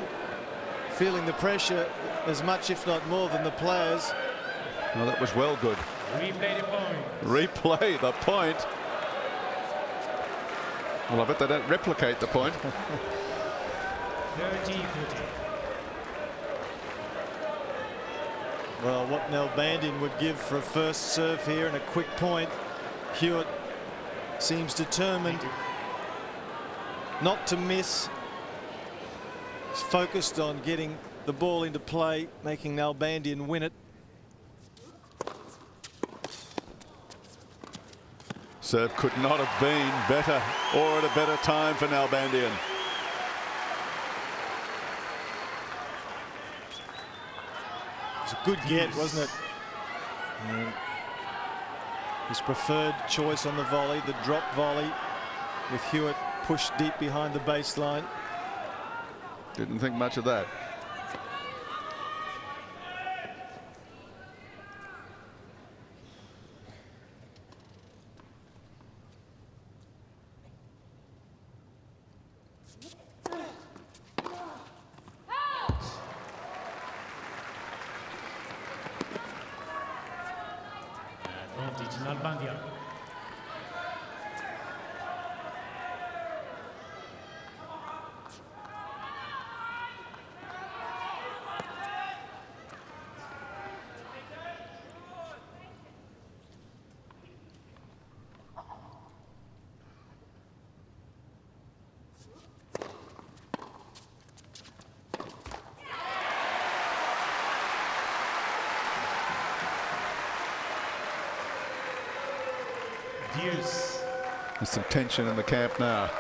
feeling the pressure as much, if not more, than the players. Well, that was well good. Replay the point. Replay the point. Well, I bet they don't replicate the point. 30-14. Well, what Nalbandian would give for a first serve here and a quick point. Hewitt seems determined not to miss. He's focused on getting the ball into play, making Nalbandian win it. Serve could not have been better or at a better time for Nalbandian. It was a good get, wasn't it? And his preferred choice on the volley, the drop volley, with Hewitt pushed deep behind the baseline. Didn't think much of that. Advantage Nalbandian. Deuce. There's some tension in the camp now.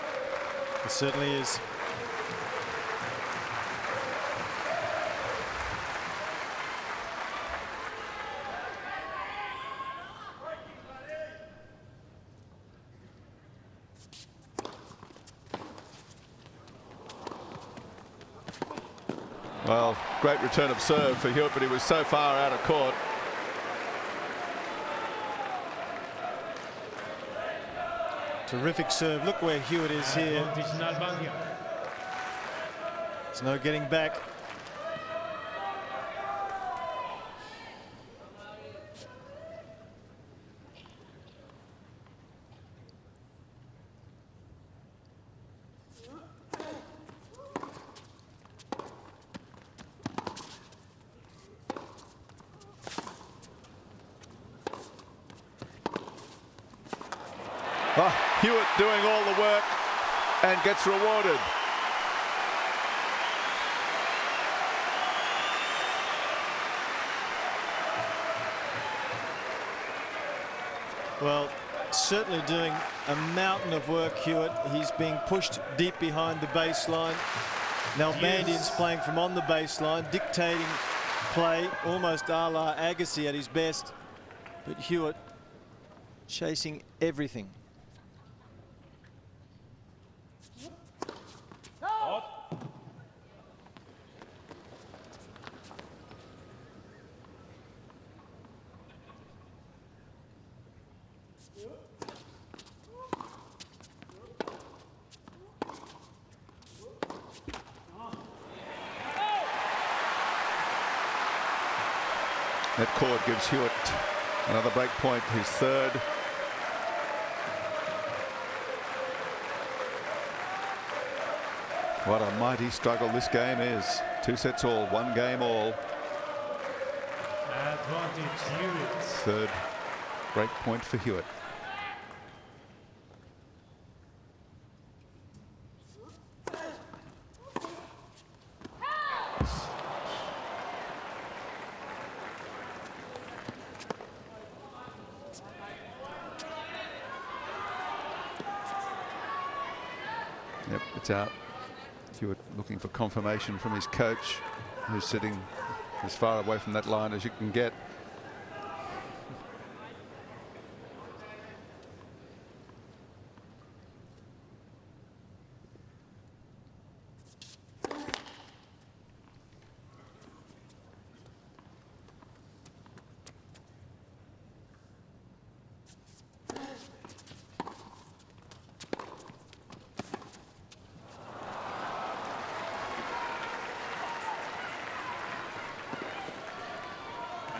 It certainly is. Well, great return of serve for Hewitt, but he was so far out of court. Terrific serve. Look where Hewitt is here. Advantage Nalbandian. There's no getting back. Oh, Hewitt doing all the work and gets rewarded. Well, certainly doing a mountain of work, Hewitt. He's being pushed deep behind the baseline. Nalbandian's playing from on the baseline, dictating play, almost a la Agassi at his best. But Hewitt chasing everything. That cord gives Hewitt another break point, his third. What a mighty struggle this game is. 2 sets all, 1 game all. Advantage Hewitt. Third break point for Hewitt. Yep, it's out. Hewitt looking for confirmation from his coach, who's sitting as far away from that line as you can get.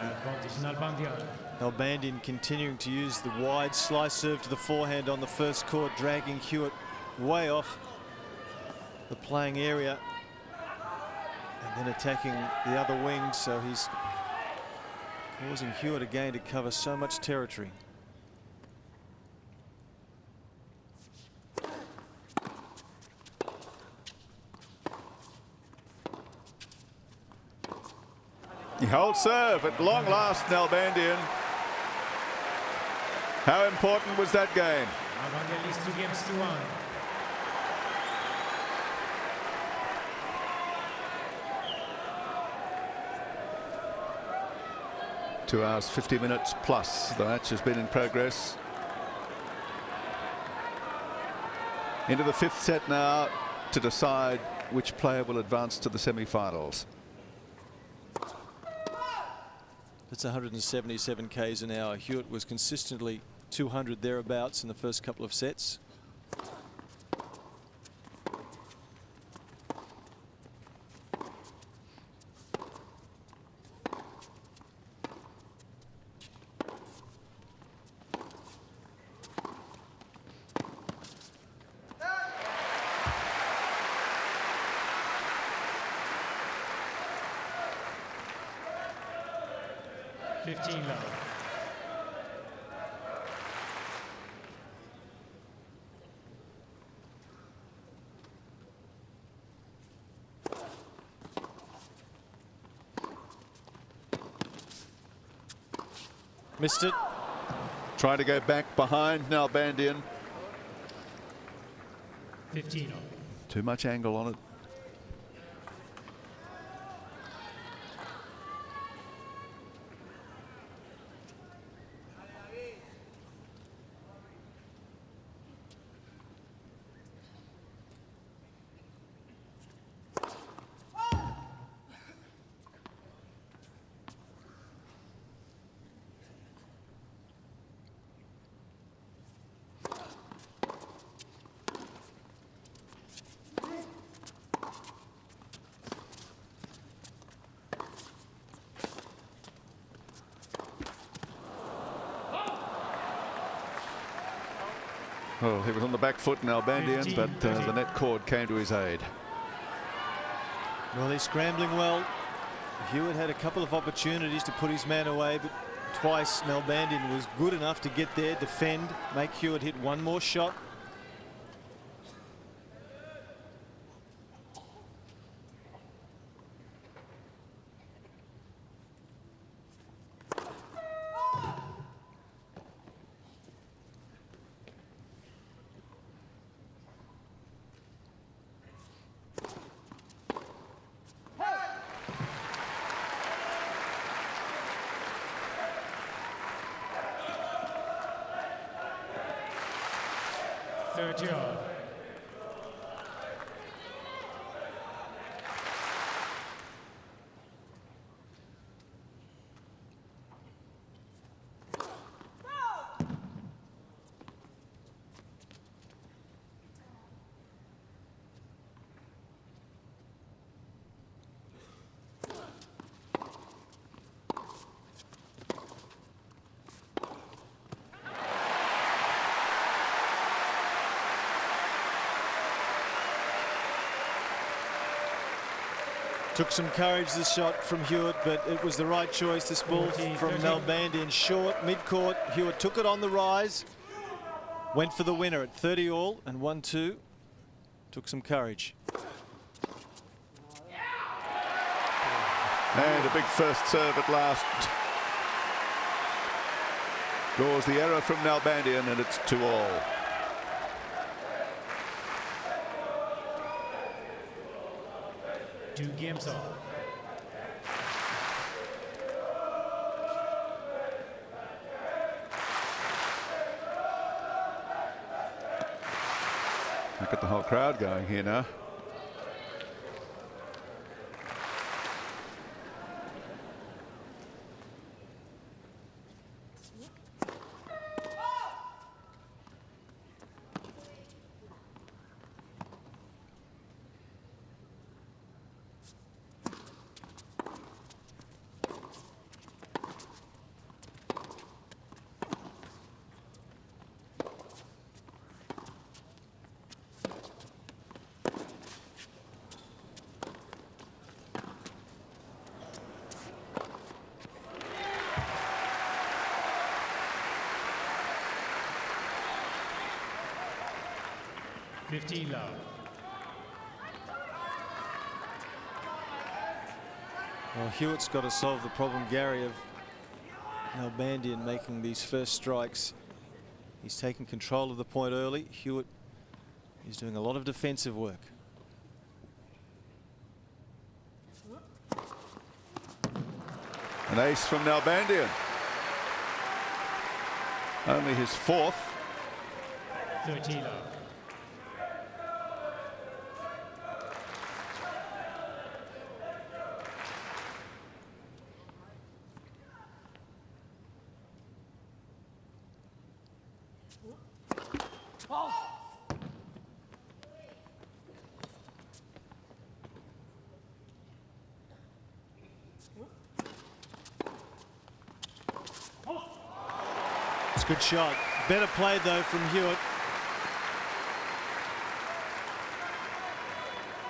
Advantage Nalbandian. Nalbandian continuing to use the wide slice serve to the forehand on the first court, dragging Hewitt way off the playing area and then attacking the other wing, so he's causing Hewitt again to cover so much territory. He holds serve at long last, Nalbandian. How important was that game? Nalbandian leads 2 games to 1. 2 hours, 50 minutes plus. The match has been in progress. Into the 5th set now to decide which player will advance to the semi-finals. That's 177 k's an hour. Hewitt was consistently 200 thereabouts in the first couple of sets. Missed it. Trying to go back behind Nalbandian. 15. Too much angle on it. Oh, he was on the back foot, Nalbandian, but the net cord came to his aid. Well, he's scrambling well. Hewitt had a couple of opportunities to put his man away, but twice Nalbandian was good enough to get there, defend, make Hewitt hit one more shot. 30 all. Took some courage, this shot from Hewitt, but it was the right choice. This ball from Nalbandian short, mid-court. Hewitt took it on the rise, went for the winner at 30 all and 1-2. Took some courage. And a big first serve at last. Draws the error from Nalbandian, and it's 2 all. Two games all. Look at the whole crowd going here now. Love. Well, Hewitt's got to solve the problem, Gary, of Nalbandian making these first strikes. He's taken control of the point early. Hewitt is doing a lot of defensive work. An ace from Nalbandian. Only his 4th. 30 love. It's a good shot. Better played though from Hewitt.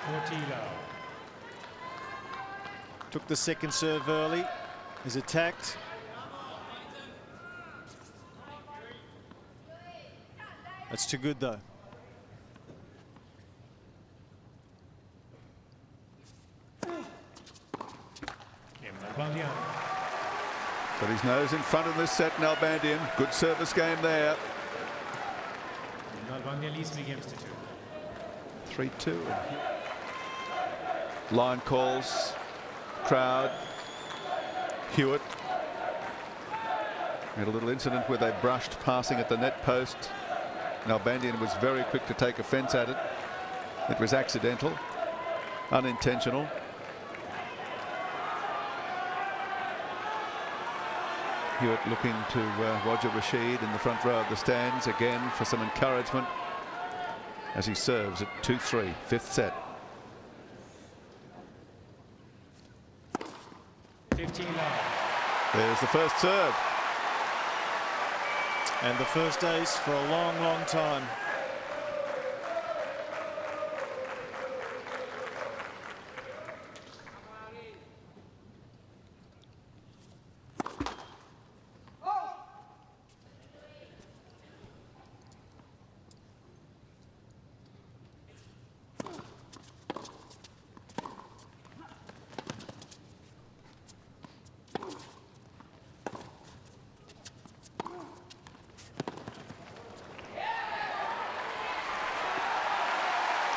40 love. Took the second serve early. Is attacked. That's too good though. Nalbandian. Got his nose in front of this set, Nalbandian. Good service game there. Nalbandian leads 3 games to 2. 3-2. Line calls. Crowd. Hewitt. We had a little incident where they brushed passing at the net post. Nalbandian was very quick to take offence at it. It was accidental, unintentional. Hewitt looking to Roger Rashid in the front row of the stands again for some encouragement as he serves at 2-3, 5th set. 15 love. There's the first serve. And the first ace for a long, long time.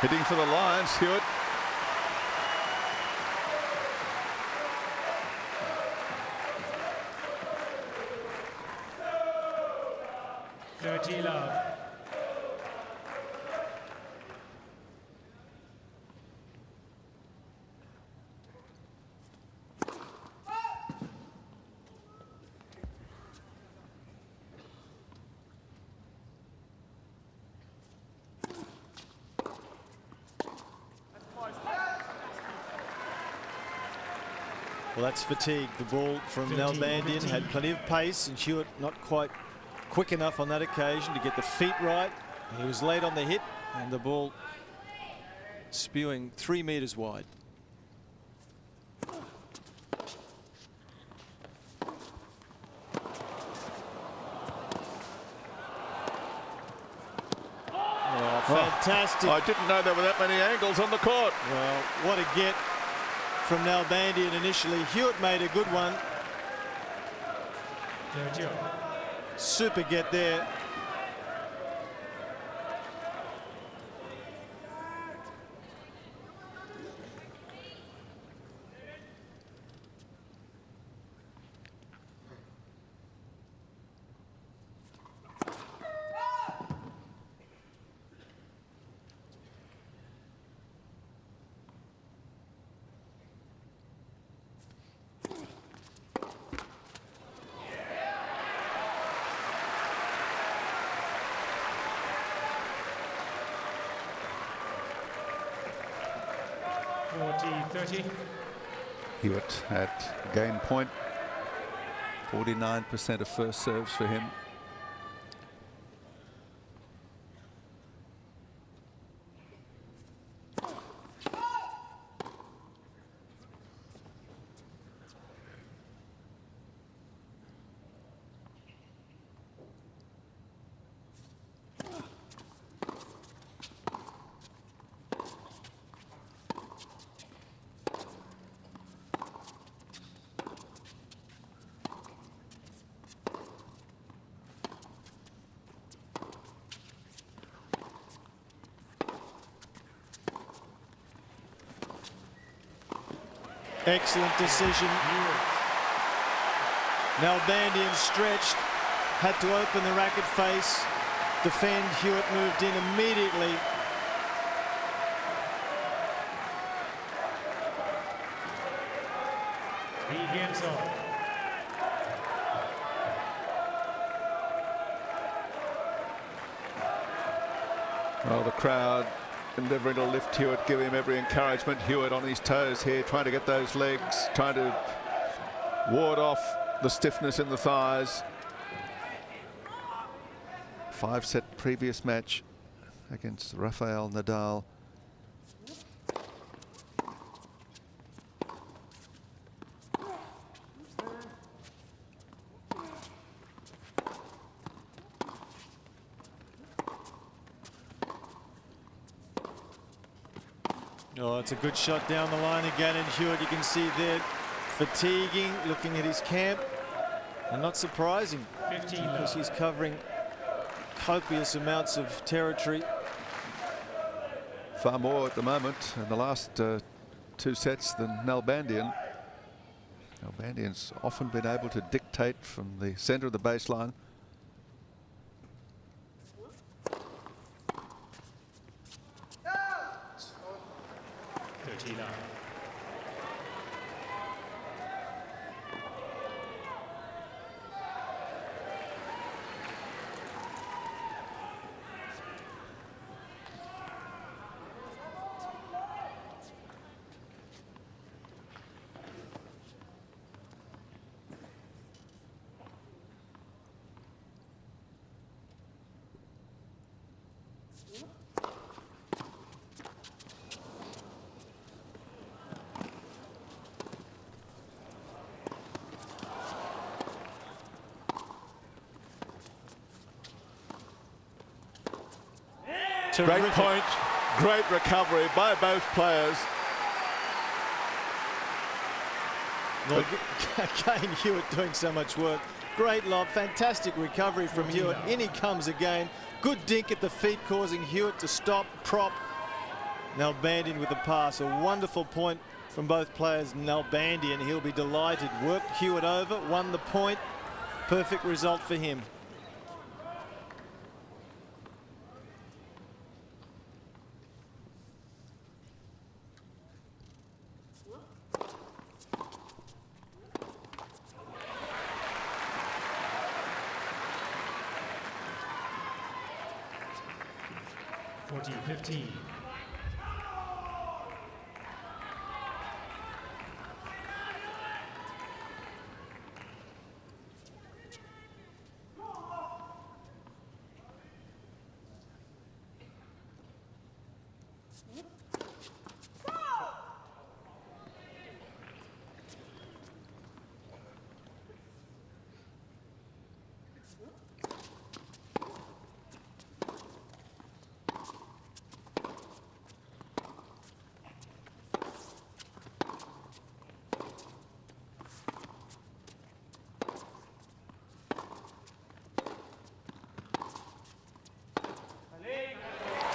Hitting for the Lions, Hewitt. Love. Well, that's fatigue. The ball from 13, Nalbandian 15. had plenty of pace, and Hewitt not quite quick enough on that occasion to get the feet right. He was late on the hit, and the ball spewing 3 meters wide. Oh, fantastic. I didn't know there were that many angles on the court. Well, what a get from Nalbandian initially. Hewitt made a good one. Jojo. Super get there. Hewitt at game point. 49% of first serves for him. Excellent decision. Nalbandian stretched, had to open the racket face, defend. Hewitt moved in immediately. Well, the crowd endeavouring to lift Hewitt, give him every encouragement. Hewitt on his toes here, trying to get those legs, trying to ward off the stiffness in the thighs. 5-set previous match against Rafael Nadal. Oh, it's a good shot down the line again, and Hewitt, you can see there, fatiguing, looking at his camp, and not surprising, because he's covering copious amounts of territory. Far more at the moment in the last 2 sets than Nalbandian. Nalbandian's often been able to dictate from the centre of the baseline. Great point, great recovery by both players. Well, Cain Hewitt doing so much work. Great lob, fantastic recovery from Hewitt. In he comes again. Good dink at the feet, causing Hewitt to stop, prop. Nalbandian with the pass. A wonderful point from both players. Nalbandian, he'll be delighted. Worked Hewitt over, won the point. Perfect result for him.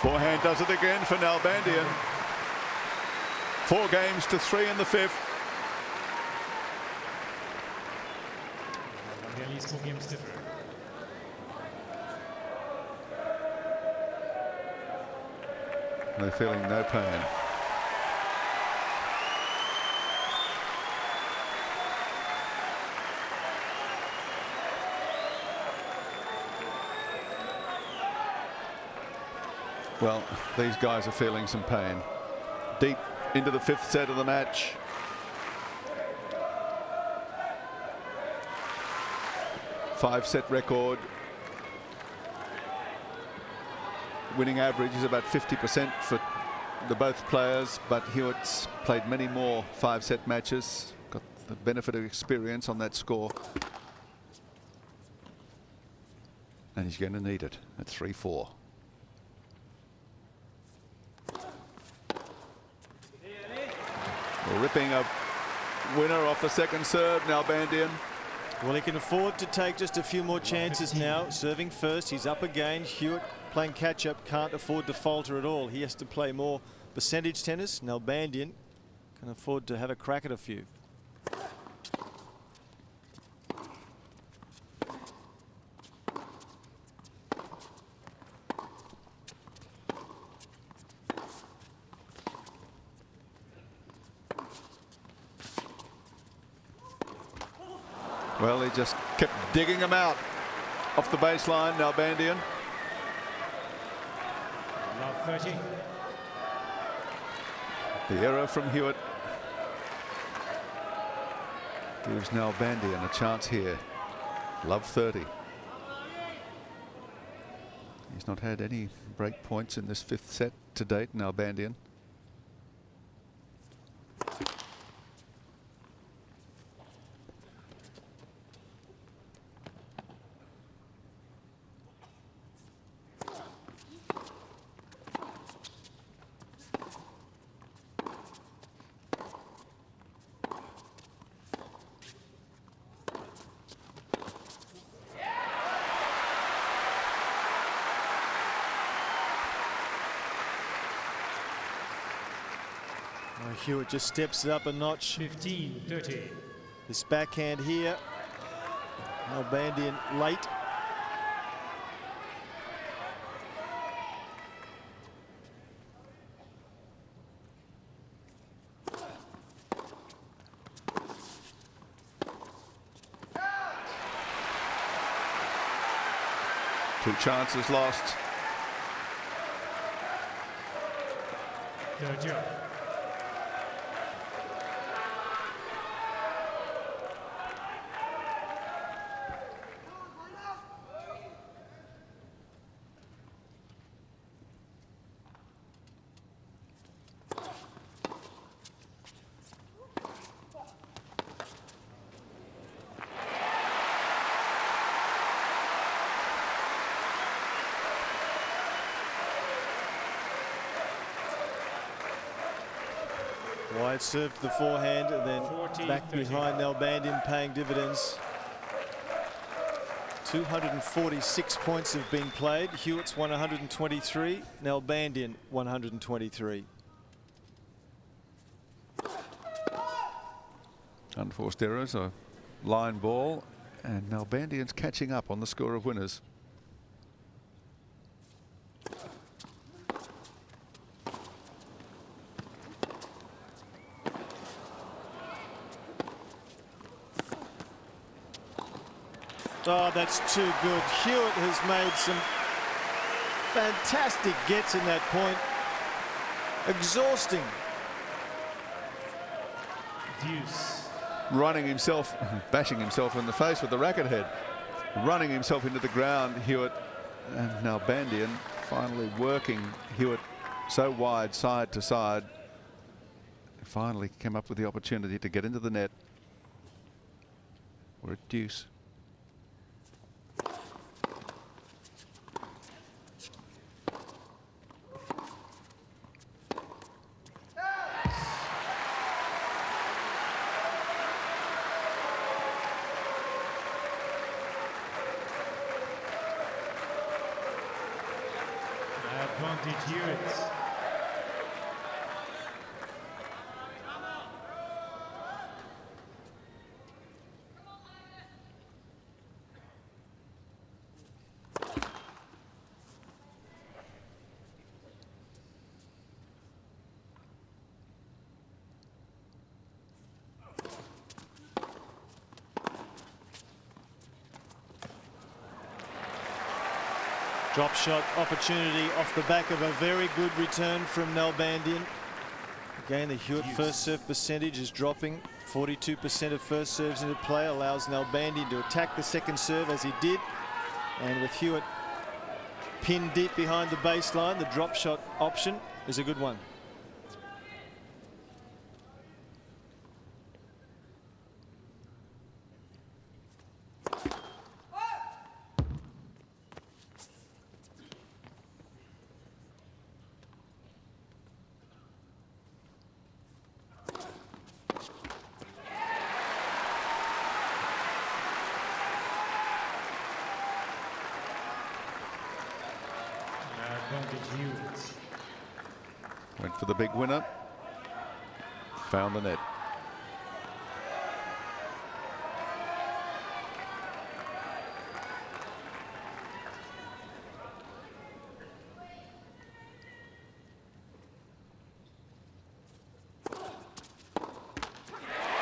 Forehand does it again for Nalbandian. 4 games to 3 in the 5th. Nalbandian leads 4 games different. They're feeling no pain. Well, these guys are feeling some pain. Deep into the 5th set of the match. Five-set record. Winning average is about 50% for the both players, but Hewitt's played many more 5-set matches. Got the benefit of experience on that score. And he's going to need it at 3-4. Ripping a winner off the second serve, Nalbandian. Well, he can afford to take just a few more chances now. Serving first, he's up again. Hewitt playing catch-up, can't afford to falter at all. He has to play more percentage tennis. Nalbandian can afford to have a crack at a few. Well, he just kept digging them out off the baseline, Nalbandian. Love 30. The error from Hewitt gives Nalbandian a chance here. Love 30. He's not had any break points in this 5th set to date, Nalbandian. Hewitt just steps it up a notch. 15-30. This backhand here. Nalbandian late. Two chances lost. Third job. Wide serve to the forehand and then back behind Nalbandian, paying dividends. 246 points have been played. Hewitt's 123, Nalbandian 123. Unforced errors, a line ball, and Nalbandian's catching up on the score of winners. Oh, that's too good. Hewitt has made some fantastic gets in that point. Exhausting. Deuce. Running himself, bashing himself in the face with the racket head. Running himself into the ground, Hewitt, and Nalbandian finally working Hewitt so wide, side to side. Finally came up with the opportunity to get into the net. We're at deuce. Advantage Hewitt. Drop shot opportunity off the back of a very good return from Nalbandian. Again, the Hewitt first serve percentage is dropping. 42% of first serves into play allows Nalbandian to attack the second serve as he did. And with Hewitt pinned deep behind the baseline, the drop shot option is a good one. Went for the big winner. Found the net.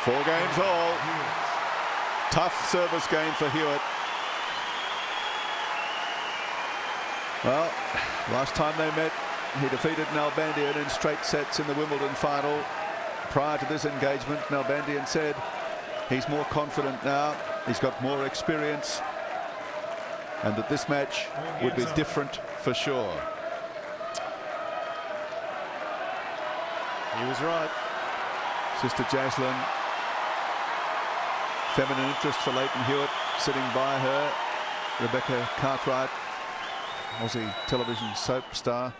Four games all. Tough service game for Hewitt. Well, last time they met, he defeated Nalbandian in straight sets in the Wimbledon final. Prior to this engagement, Nalbandian said he's more confident now, he's got more experience, and that this match would be different for sure. He was right. Sister Jaslyn, feminine interest for Lleyton Hewitt, sitting by her. Rebecca Cartwright, Aussie television soap star.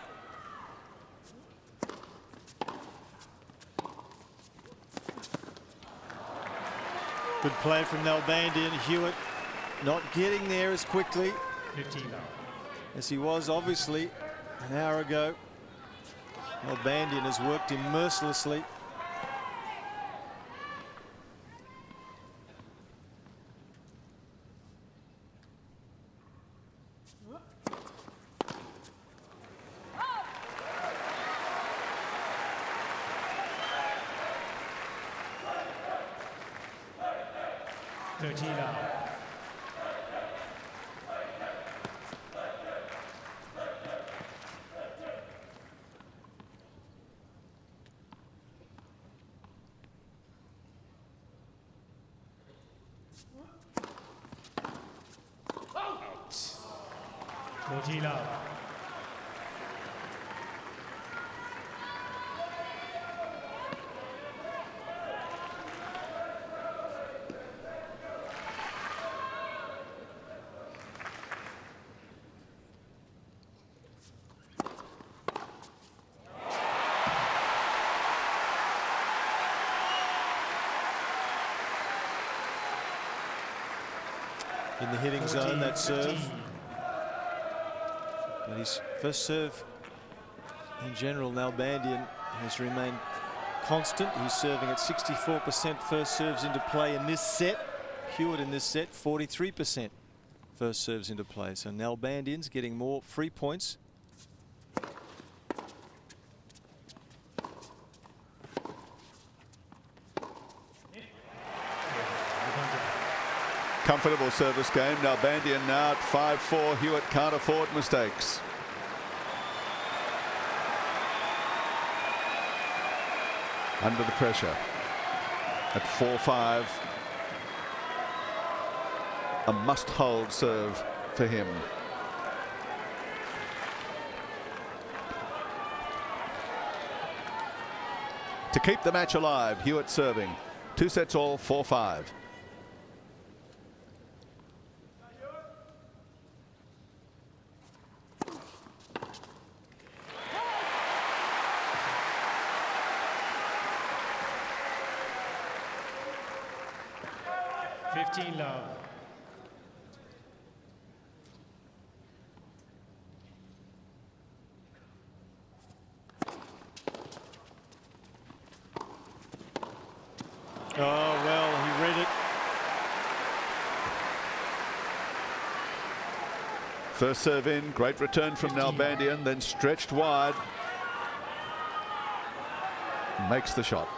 Good play from Nalbandian. Hewitt not getting there as quickly 15 as he was obviously an hour ago. Nalbandian has worked him mercilessly. In the hitting zone, that serve. But his first serve in general, Nalbandian has remained constant. He's serving at 64% first serves into play in this set. Hewitt in this set, 43% first serves into play. So Nalbandian's getting more free points. Comfortable service game. Nalbandian now at 5-4. Hewitt can't afford mistakes. Under the pressure at 4-5. A must-hold serve for him. To keep the match alive, Hewitt serving. 2 sets all, 4-5. Love. Oh, well, he read it. First serve in, great return from 15. Nalbandian, then stretched wide. Makes the shot.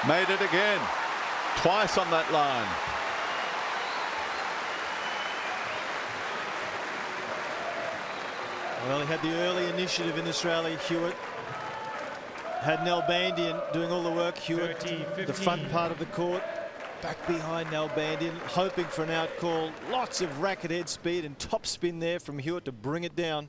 Made it again, twice on that line. Well, he had the early initiative in this rally, Hewitt. Had Nalbandian doing all the work. Hewitt, 30, the front part of the court, back behind Nalbandian, hoping for an out call. Lots of racket head speed and top spin there from Hewitt to bring it down.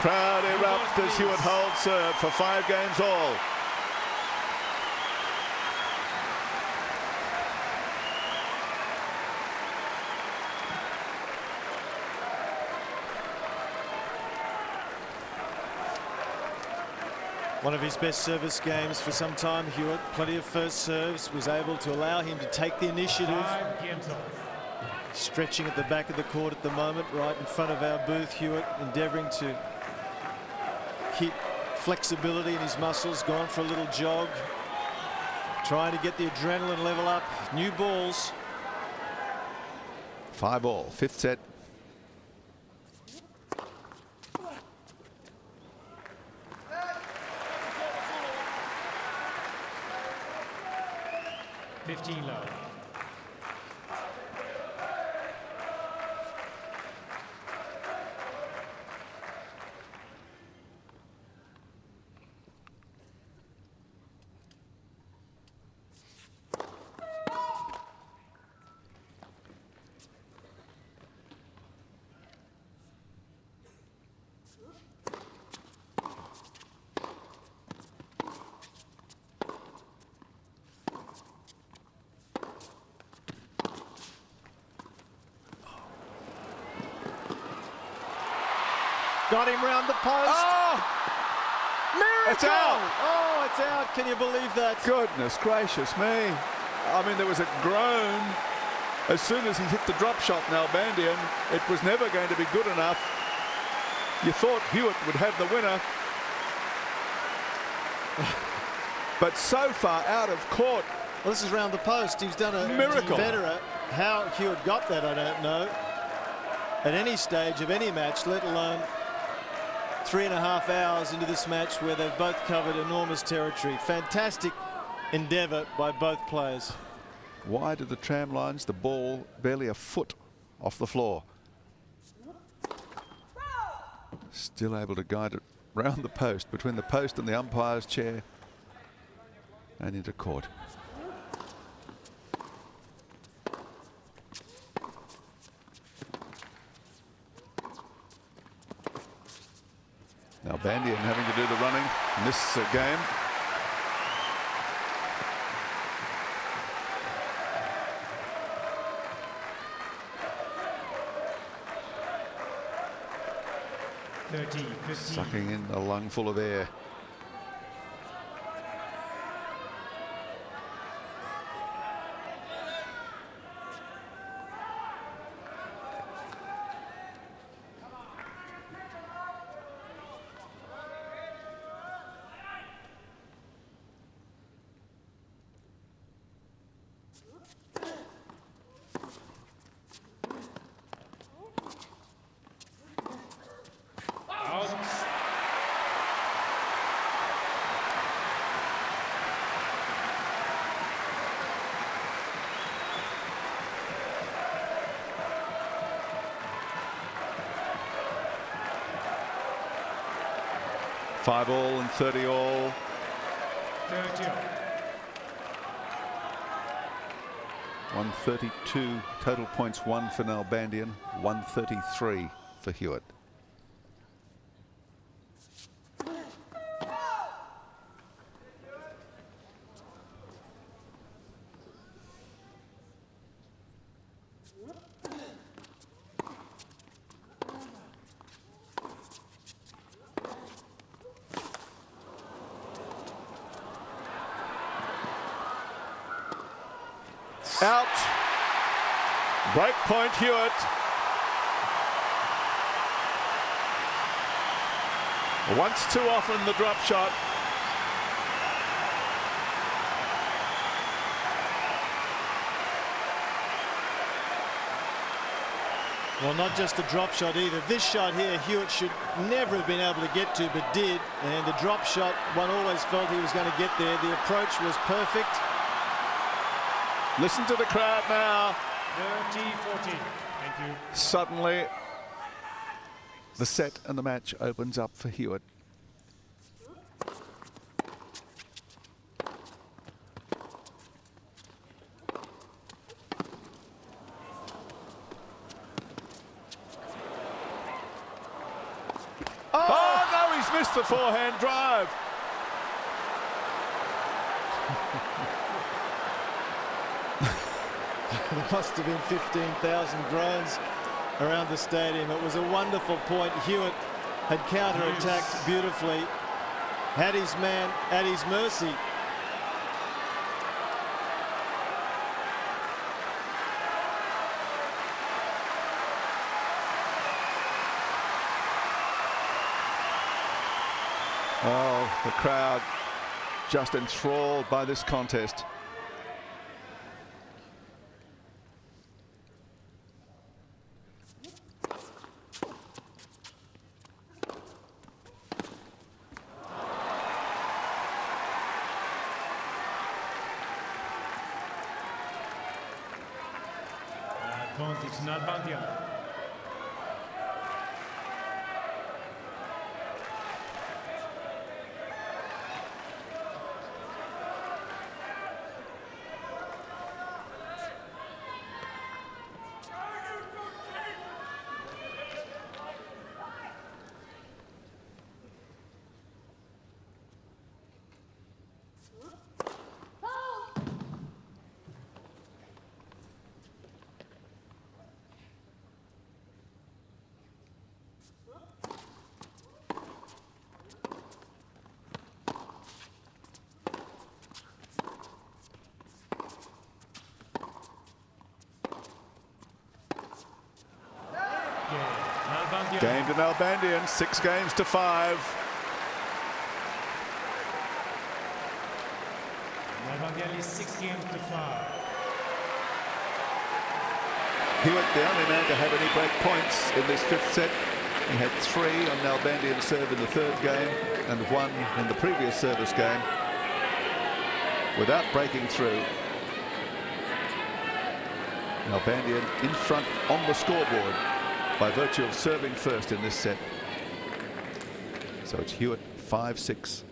Crowd erupts as Hewitt holds serve for 5 games all. One of his best service games for some time, Hewitt. Plenty of first serves, was able to allow him to take the initiative. 5 games all. Stretching at the back of the court at the moment, right in front of our booth, Hewitt, endeavouring to keep flexibility in his muscles, gone for a little jog, trying to get the adrenaline level up. New balls. 5 all, 5th set. Low. Got him round the post. Oh! Miracle! It's out! Oh, it's out. Can you believe that? Goodness gracious me. I mean, there was a groan as soon as he hit the drop shot, Nalbandian. It was never going to be good enough. You thought Hewitt would have the winner. But so far out of court. Well, this is round the post. He's done a Miracle. Federer. How Hewitt got that, I don't know. At any stage of any match, let alone 3.5 hours into this match where they've both covered enormous territory. Fantastic endeavour by both players. Wide of the tram lines, the ball barely a foot off the floor. Still able to guide it round the post, between the post and the umpire's chair, and into court. Nalbandian having to do the running in this game. Sucking in a lungful of air. 5 all and 30 all. 30. 132 total points won for Nalbandian, 133 for Hewitt. Out. Break point, Hewitt. Once too often the drop shot. Well, not just the drop shot either. This shot here, Hewitt should never have been able to get to, but did. And the drop shot, one always felt he was going to get there. The approach was perfect. Listen to the crowd now. 30-14. Thank you. Suddenly, the set and the match opens up for Hewitt. Oh, no, he's missed the forehand drive. There must have been 15,000 groans around the stadium. It was a wonderful point. Hewitt had counter-attacked beautifully, had his man at his mercy. Oh, the crowd just enthralled by this contest. Advantage Nalbandian. Game to Nalbandian, 6 games to 5. Nalbandian is 6 games to 5. Hewitt, the only man to have any break points in this 5th set. He had 3 on Nalbandian serve in the 3rd game and 1 in the previous service game without breaking through. Nalbandian in front on the scoreboard by virtue of serving first in this set. So it's Hewitt 5-6.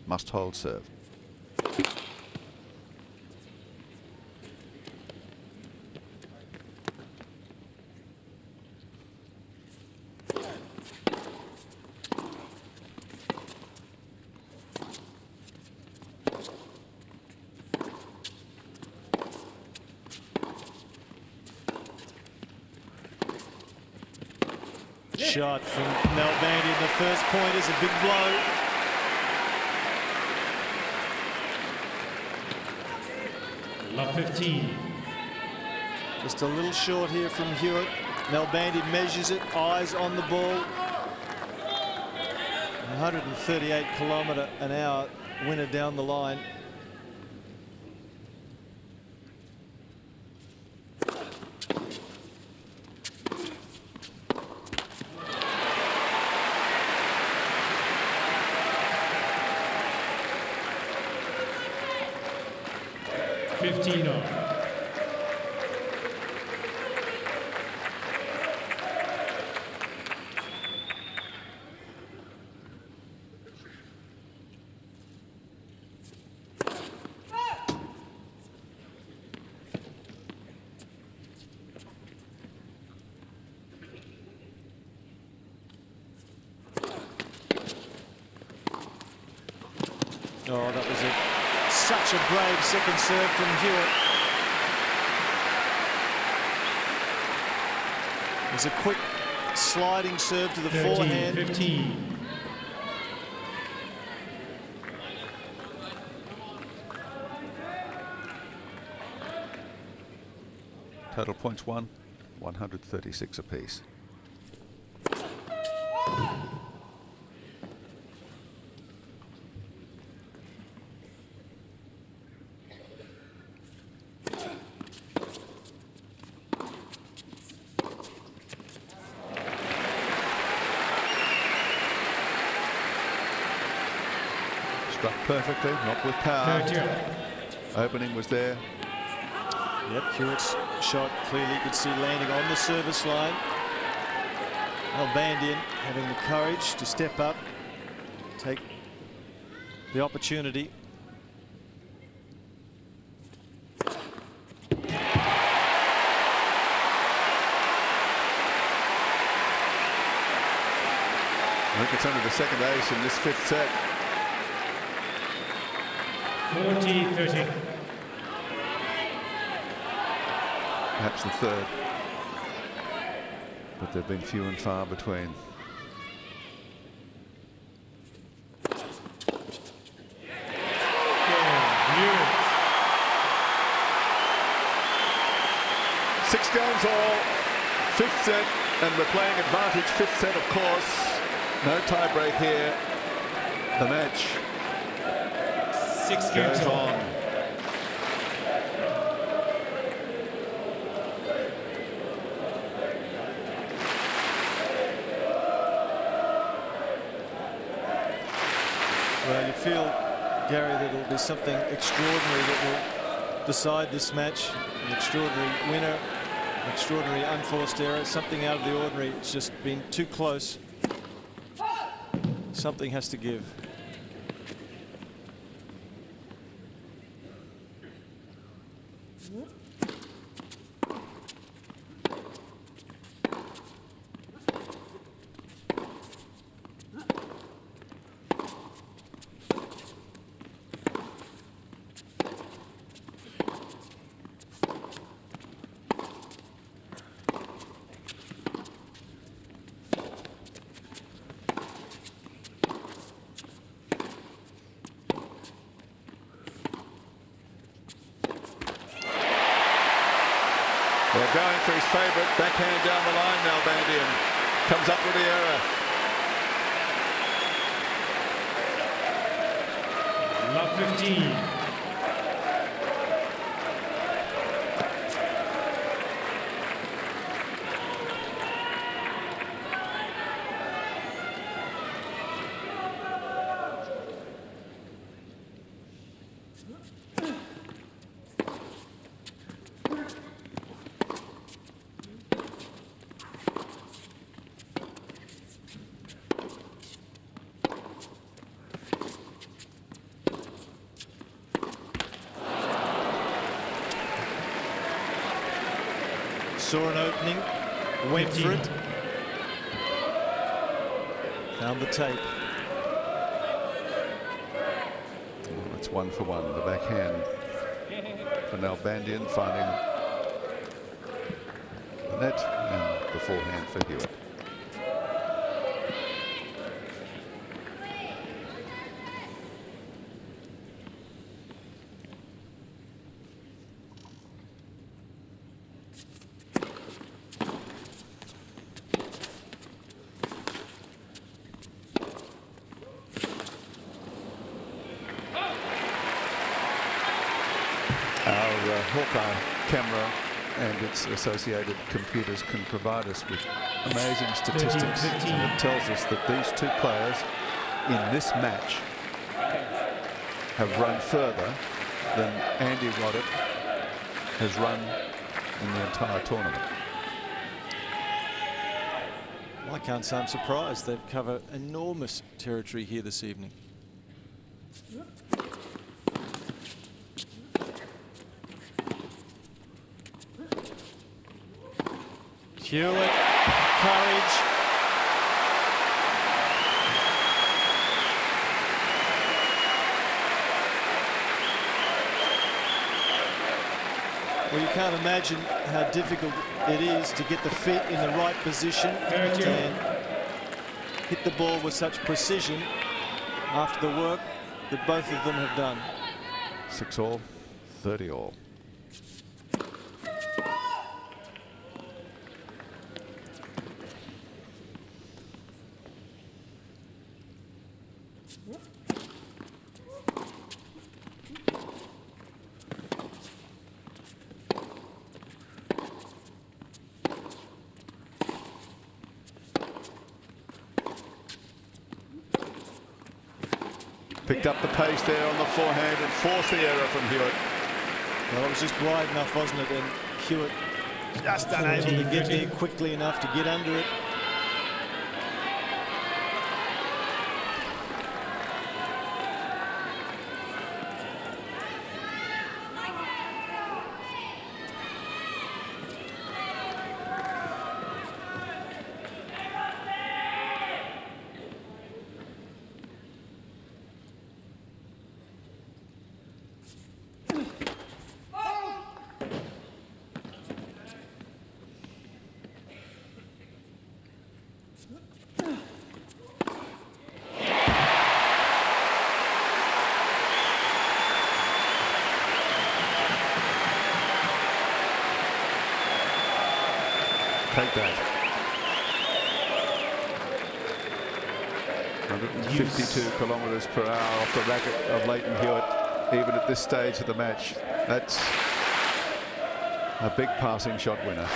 Must hold serve. Shot from Nalbandian. The first point is a big blow. Love 15. Just a little short here from Hewitt. Nalbandian measures it, eyes on the ball. 138 km/h winner down the line. Oh, that was such a brave second serve from Hewitt. It was a quick sliding serve to the 13, forehand. 15. Total points won, 136 apiece. Struck perfectly, not with power. 30. Opening was there. Yep, Hewitt's shot clearly you could see landing on the service line. Nalbandian having the courage to step up, take the opportunity. I think it's only the second ace in this fifth set. 40-30. Perhaps the third, but they've been few and far between. Six games all, fifth set, and we're playing advantage fifth set, of course. No tie break here. The match 6 games goes on. on. Well, you feel, Gary, that it'll be something extraordinary that will decide this match. An extraordinary winner, an extraordinary unforced error, something out of the ordinary. It's just been too close. Something has to give. Well, going for his favourite backhand down the line, Nalbandian comes up with the error. Love 15. Saw an opening, went for it, found the tape. Oh, it's 1 for 1. The backhand for Nalbandian finding the net, and the forehand for Hewitt. Hawkeye camera and its associated computers can provide us with amazing statistics, 13, and it tells us that these two players in this match have run further than Andy Roddick has run in the entire tournament. I can't say I'm surprised. They've covered enormous territory here this evening. Hewitt, courage. Well, you can't imagine how difficult it is to get the feet in the right position and hit the ball with such precision after the work that both of them have done. 6-all, 30-all. Picked up the pace there on the forehand and forced the error from Hewitt. Well, it was just wide enough, wasn't it? And Hewitt just unable to get there quickly enough to get under it. Take that. 152 kilometres per hour off the racket of Lleyton Hewitt, even at this stage of the match. That's a big passing shot winner.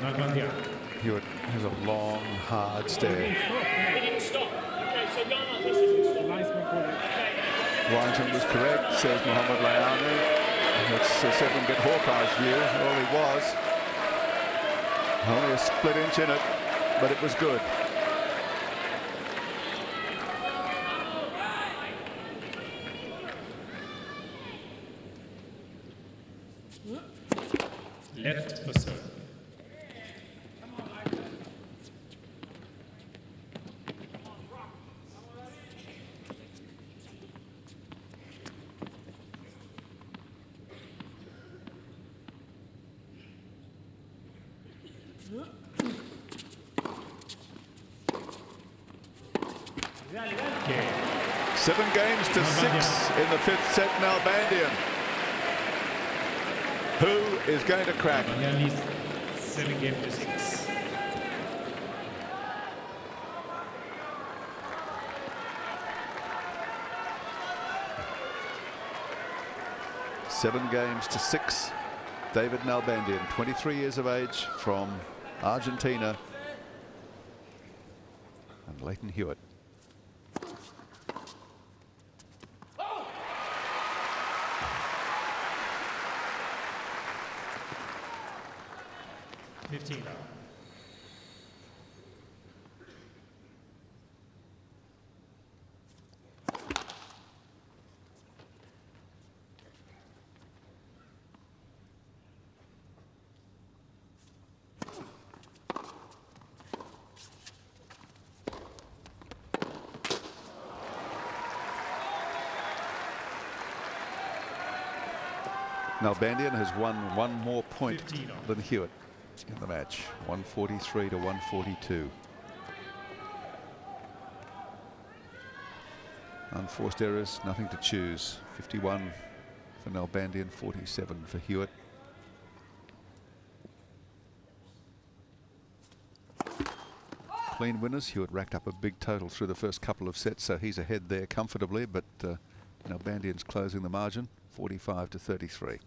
Nalbandian. Hewitt has a long, hard stare. Warrington was correct, says Mohamed Layani. That's a 7-bit Hawkeye's view. All he was. Only a split inch in it, but it was good. Left for serve. Okay. 7 games to 6 in the 5th set. Nalbandian. Who is going to crack? Nalbandian leads 7 games to 6. Seven games to 6. David Nalbandian, 23 years of age, from Argentina. And Lleyton Hewitt. Nalbandian has won 1 more point than Hewitt in the match, 143 to 142. Unforced errors, nothing to choose. 51 for Nalbandian, 47 for Hewitt. Clean winners. Hewitt racked up a big total through the first couple of sets, so he's ahead there comfortably, but Nalbandian's closing the margin, 45 to 33.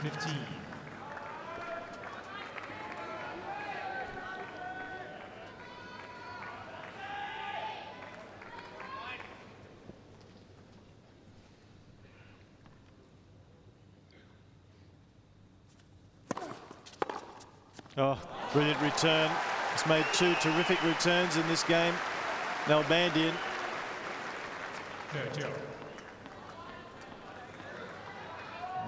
15. Oh, brilliant return. He's made 2 terrific returns in this game. Nalbandian. 30. Well,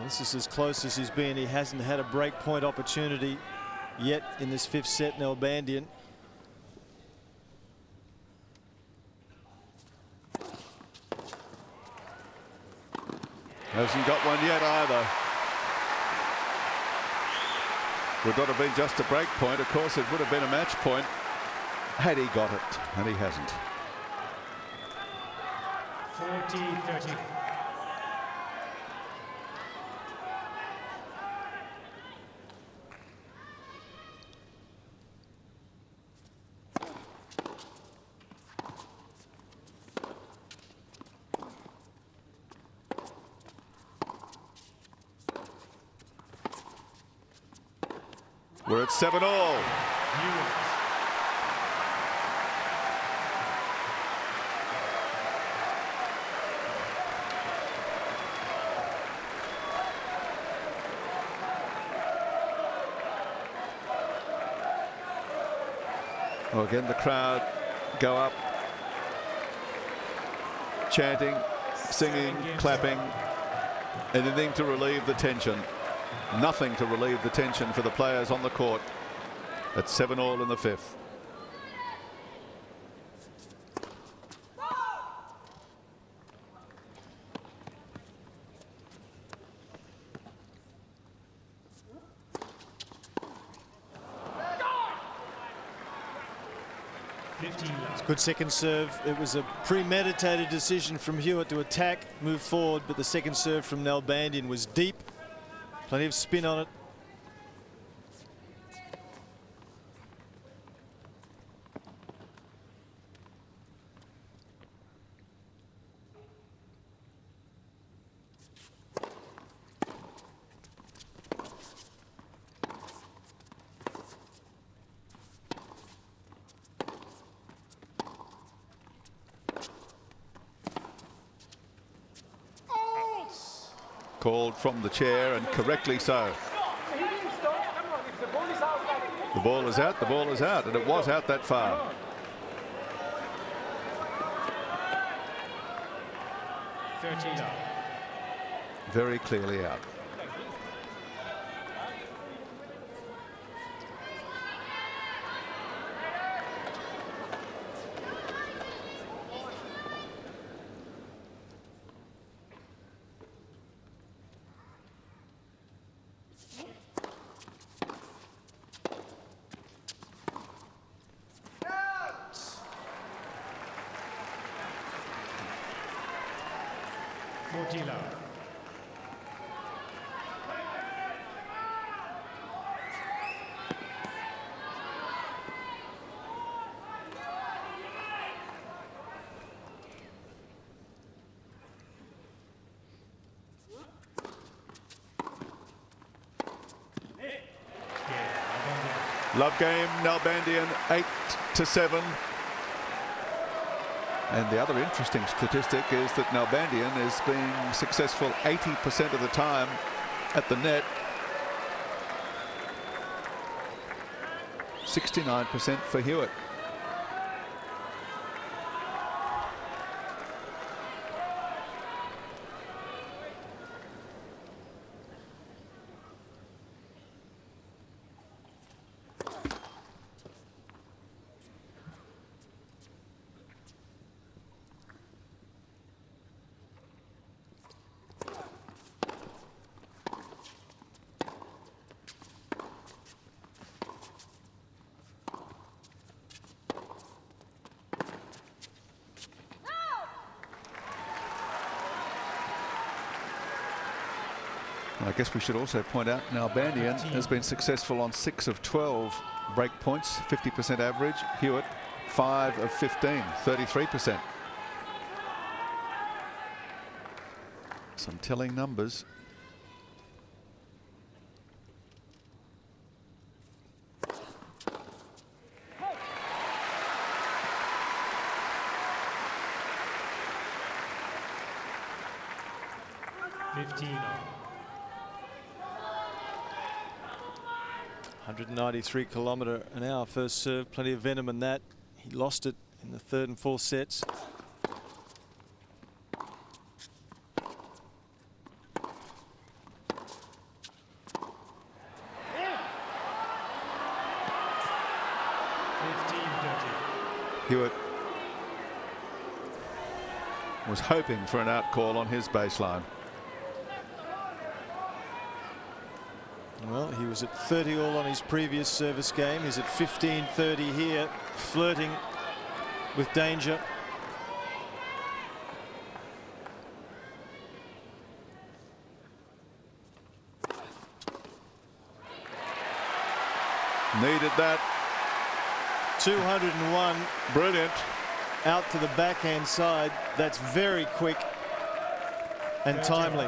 this is as close as he's been. He hasn't had a break point opportunity yet in this 5th set, Nalbandian. Hasn't got one yet either. Would not have been just a break point. Of course, it would have been a match point had he got it, and he hasn't. 40-30. We're at 7-all. Hewitt. Well, again, the crowd go up, chanting, singing, clapping, anything to relieve the tension. Nothing to relieve the tension for the players on the court. At 7-all in the 5th. Good second serve. It was a premeditated decision from Hewitt to attack, move forward, but the second serve from Nalbandian was deep. Plenty of spin on it. Called from the chair, and correctly so. The ball is out, the ball is out, and it was out that far. Very clearly out. Love game, Nalbandian 8-7. And the other interesting statistic is that Nalbandian is being successful 80% of the time at the net. 69% for Hewitt. I guess we should also point out Nalbandian has been successful on 6 of 12 break points, 50% average. Hewitt 5 of 15, 33%. Some telling numbers. 193km/h first serve, plenty of venom in that. He lost it in the third and fourth sets. Hewitt was hoping for an out call on his baseline. Well, he was at 30 all on his previous service game. He's at 15-30 here, flirting with danger. Needed that. 201. Brilliant. Out to the backhand side. That's very quick and timely.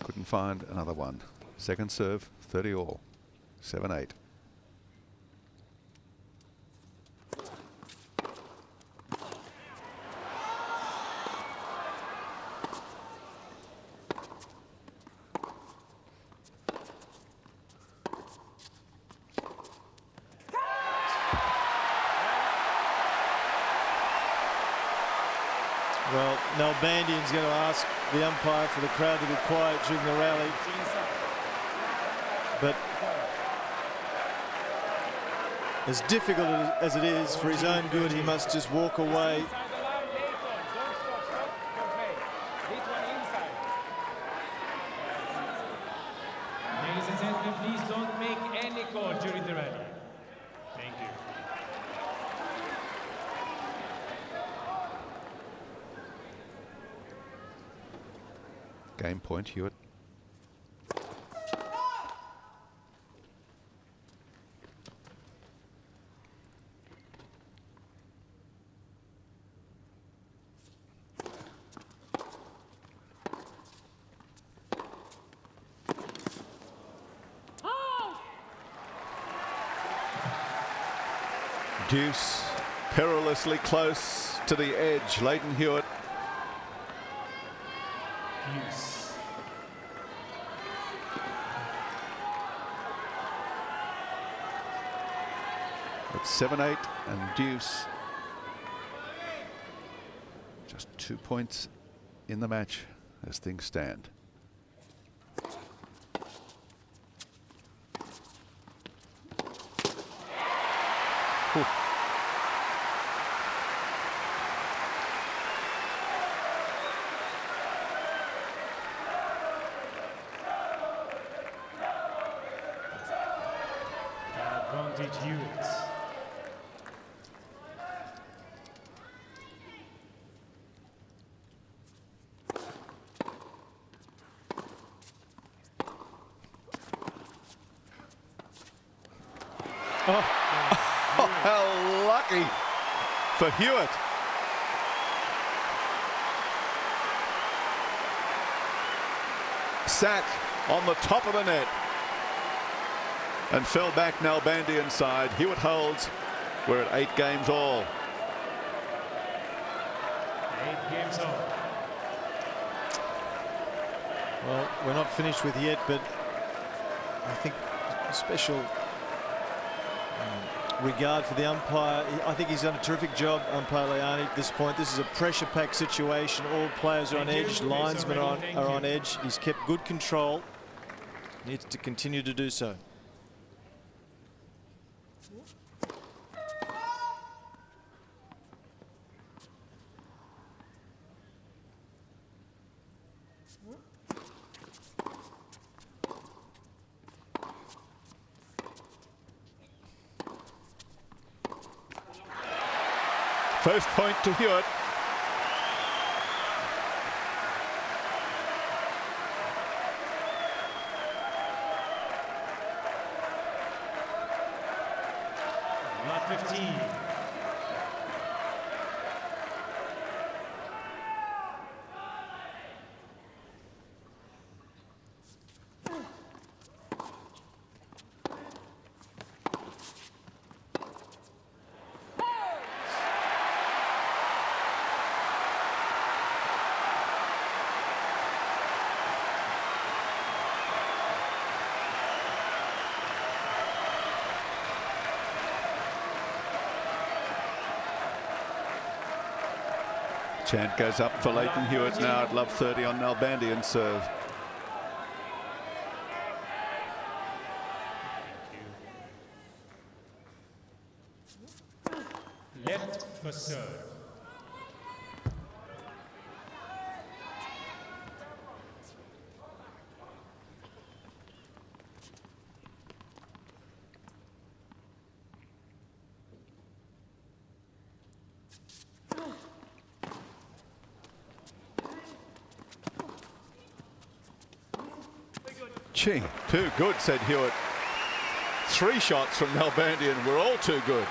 Couldn't find another one. Second serve, 30 all. 7-8. Well, Nalbandian's going to ask the umpire for the crowd to be quiet during the rally. But as difficult as it is, for his own good, he must just walk away. Ladies and gentlemen, please don't make any call during the rally. Thank you. Game point, Hewitt. Deuce, perilously close to the edge. Lleyton Hewitt. Hughes. It's 7-8 and deuce. Just 2 points in the match as things stand. Whew. Advantage Hewitt. Oh, how lucky for Hewitt. Sat on the top of the net and fell back Nalbandian side. Hewitt holds. We're at 8 games all. 8 games all. Well, we're not finished with yet, but I think a special regard for the umpire. I think he's done a terrific job, umpire Leani, at this point. This is a pressure-packed situation. All players are on edge. Linesmen are on edge. He's kept good control. Needs to continue to do so. First point to Hewitt. Lot 15. Chant goes up for Lleyton Hewitt now at love 30 on Nalbandian serve. Left for serve. Gee, too good, said Hewitt. 3 shots from Nalbandian were all too good.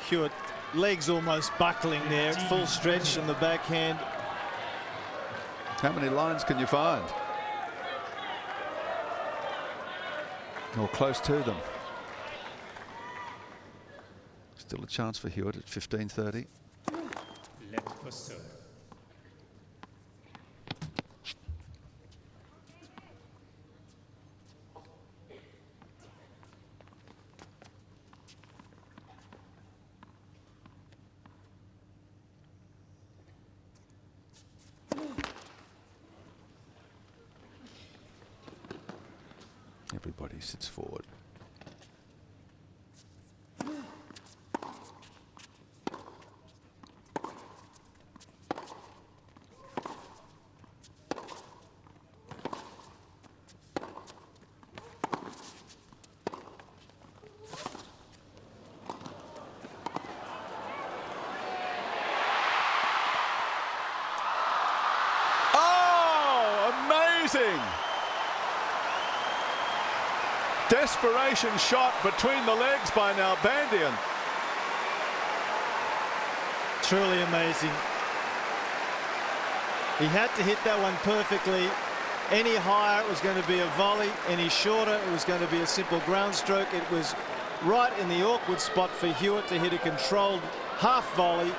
Hewitt, legs almost buckling there, full stretch on the backhand. How many lines can you find? Or close to them. Still a chance for Hewitt at 15:30. Left for serve. Everybody sits forward. Oh, amazing! Desperation shot between the legs by Nalbandian. Truly amazing. He had to hit that one perfectly. Any higher, it was going to be a volley. Any shorter, it was going to be a simple ground stroke. It was right in the awkward spot for Hewitt to hit a controlled half volley.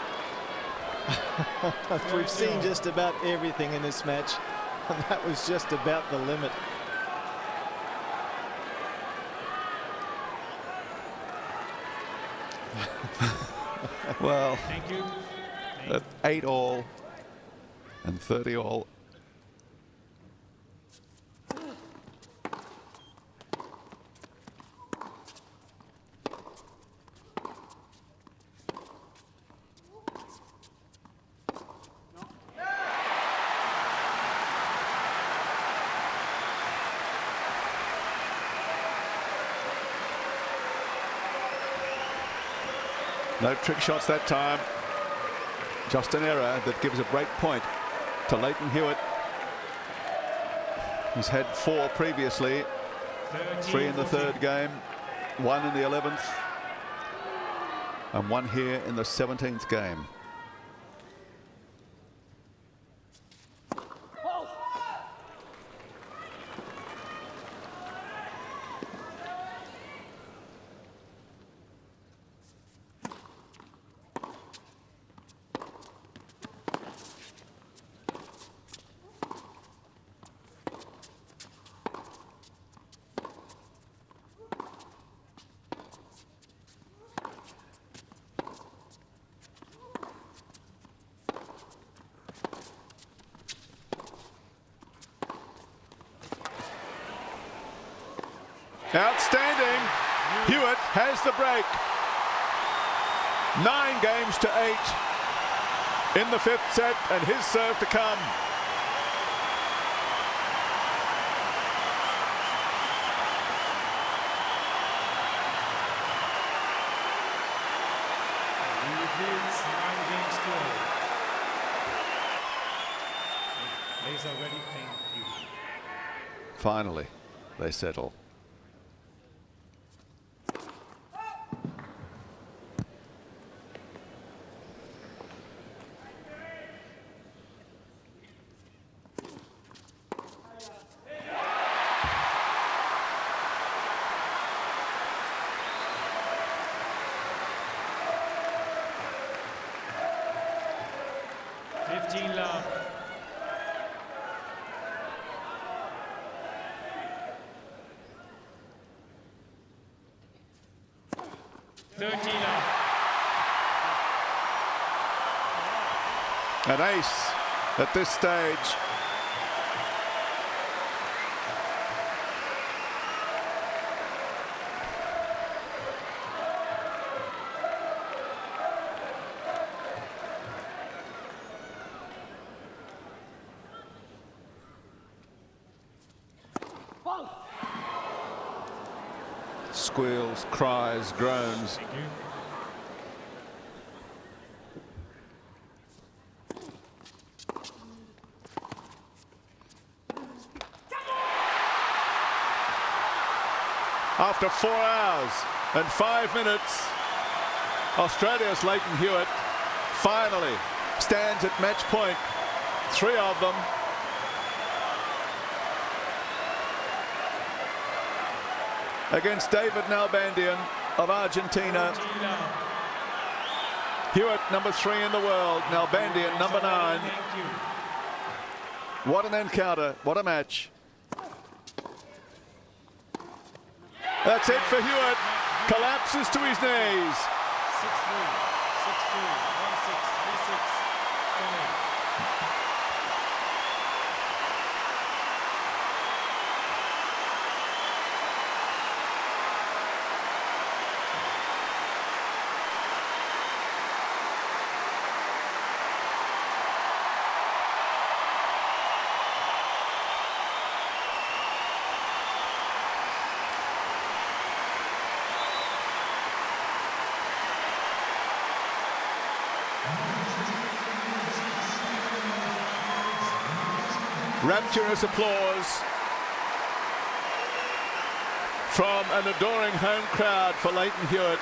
We've seen just about everything in this match, and that was just about the limit. Well, Thank you. at 8 all and 30 all. No trick shots that time. Just an error that gives a break point to Lleyton Hewitt. He's had 4 previously. 3 in the 3rd game, 1 in the 11th, and 1 here in the 17th game. Outstanding. Hewitt has the break. 9 games to 8 in the 5th set, and his serve to come. It's 9 games to 8. Players are ready. Thank you. Finally, they settle. Love. 13 love. An ace at this stage. Squeals, cries, groans. Thank you. After 4 hours and 5 minutes, Australia's Lleyton Hewitt finally stands at match point. 3 of them. Against David Nalbandian of Argentina. Hewitt, number 3 in the world. Nalbandian, number 9. Thank you. What an encounter. What a match. That's it for Hewitt. Collapses to his knees. 6-3, 6-2, 1-6, 3-6, 10-8. Rapturous applause from an adoring home crowd for Lleyton Hewitt.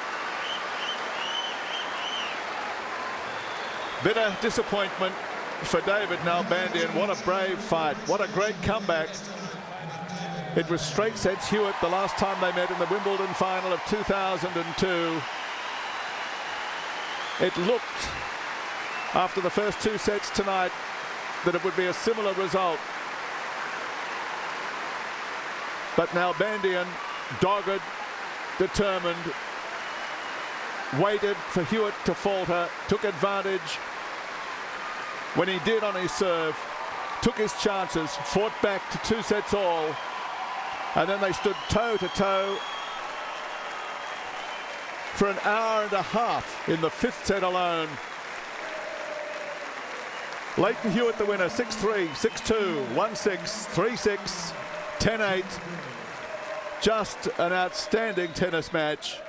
Bitter disappointment for David Nalbandian. What a brave fight. What a great comeback. It was straight sets Hewitt the last time they met in the Wimbledon final of 2002. It looked, after the first 2 sets tonight, that it would be a similar result. But Nalbandian, dogged, determined, waited for Hewitt to falter, took advantage when he did on his serve, took his chances, fought back to 2 sets all, and then they stood toe to toe for an hour and a half in the 5th set alone. Lleyton Hewitt the winner, 6-3, 6-2, 1-6, 3-6, 10-8. Just an outstanding tennis match.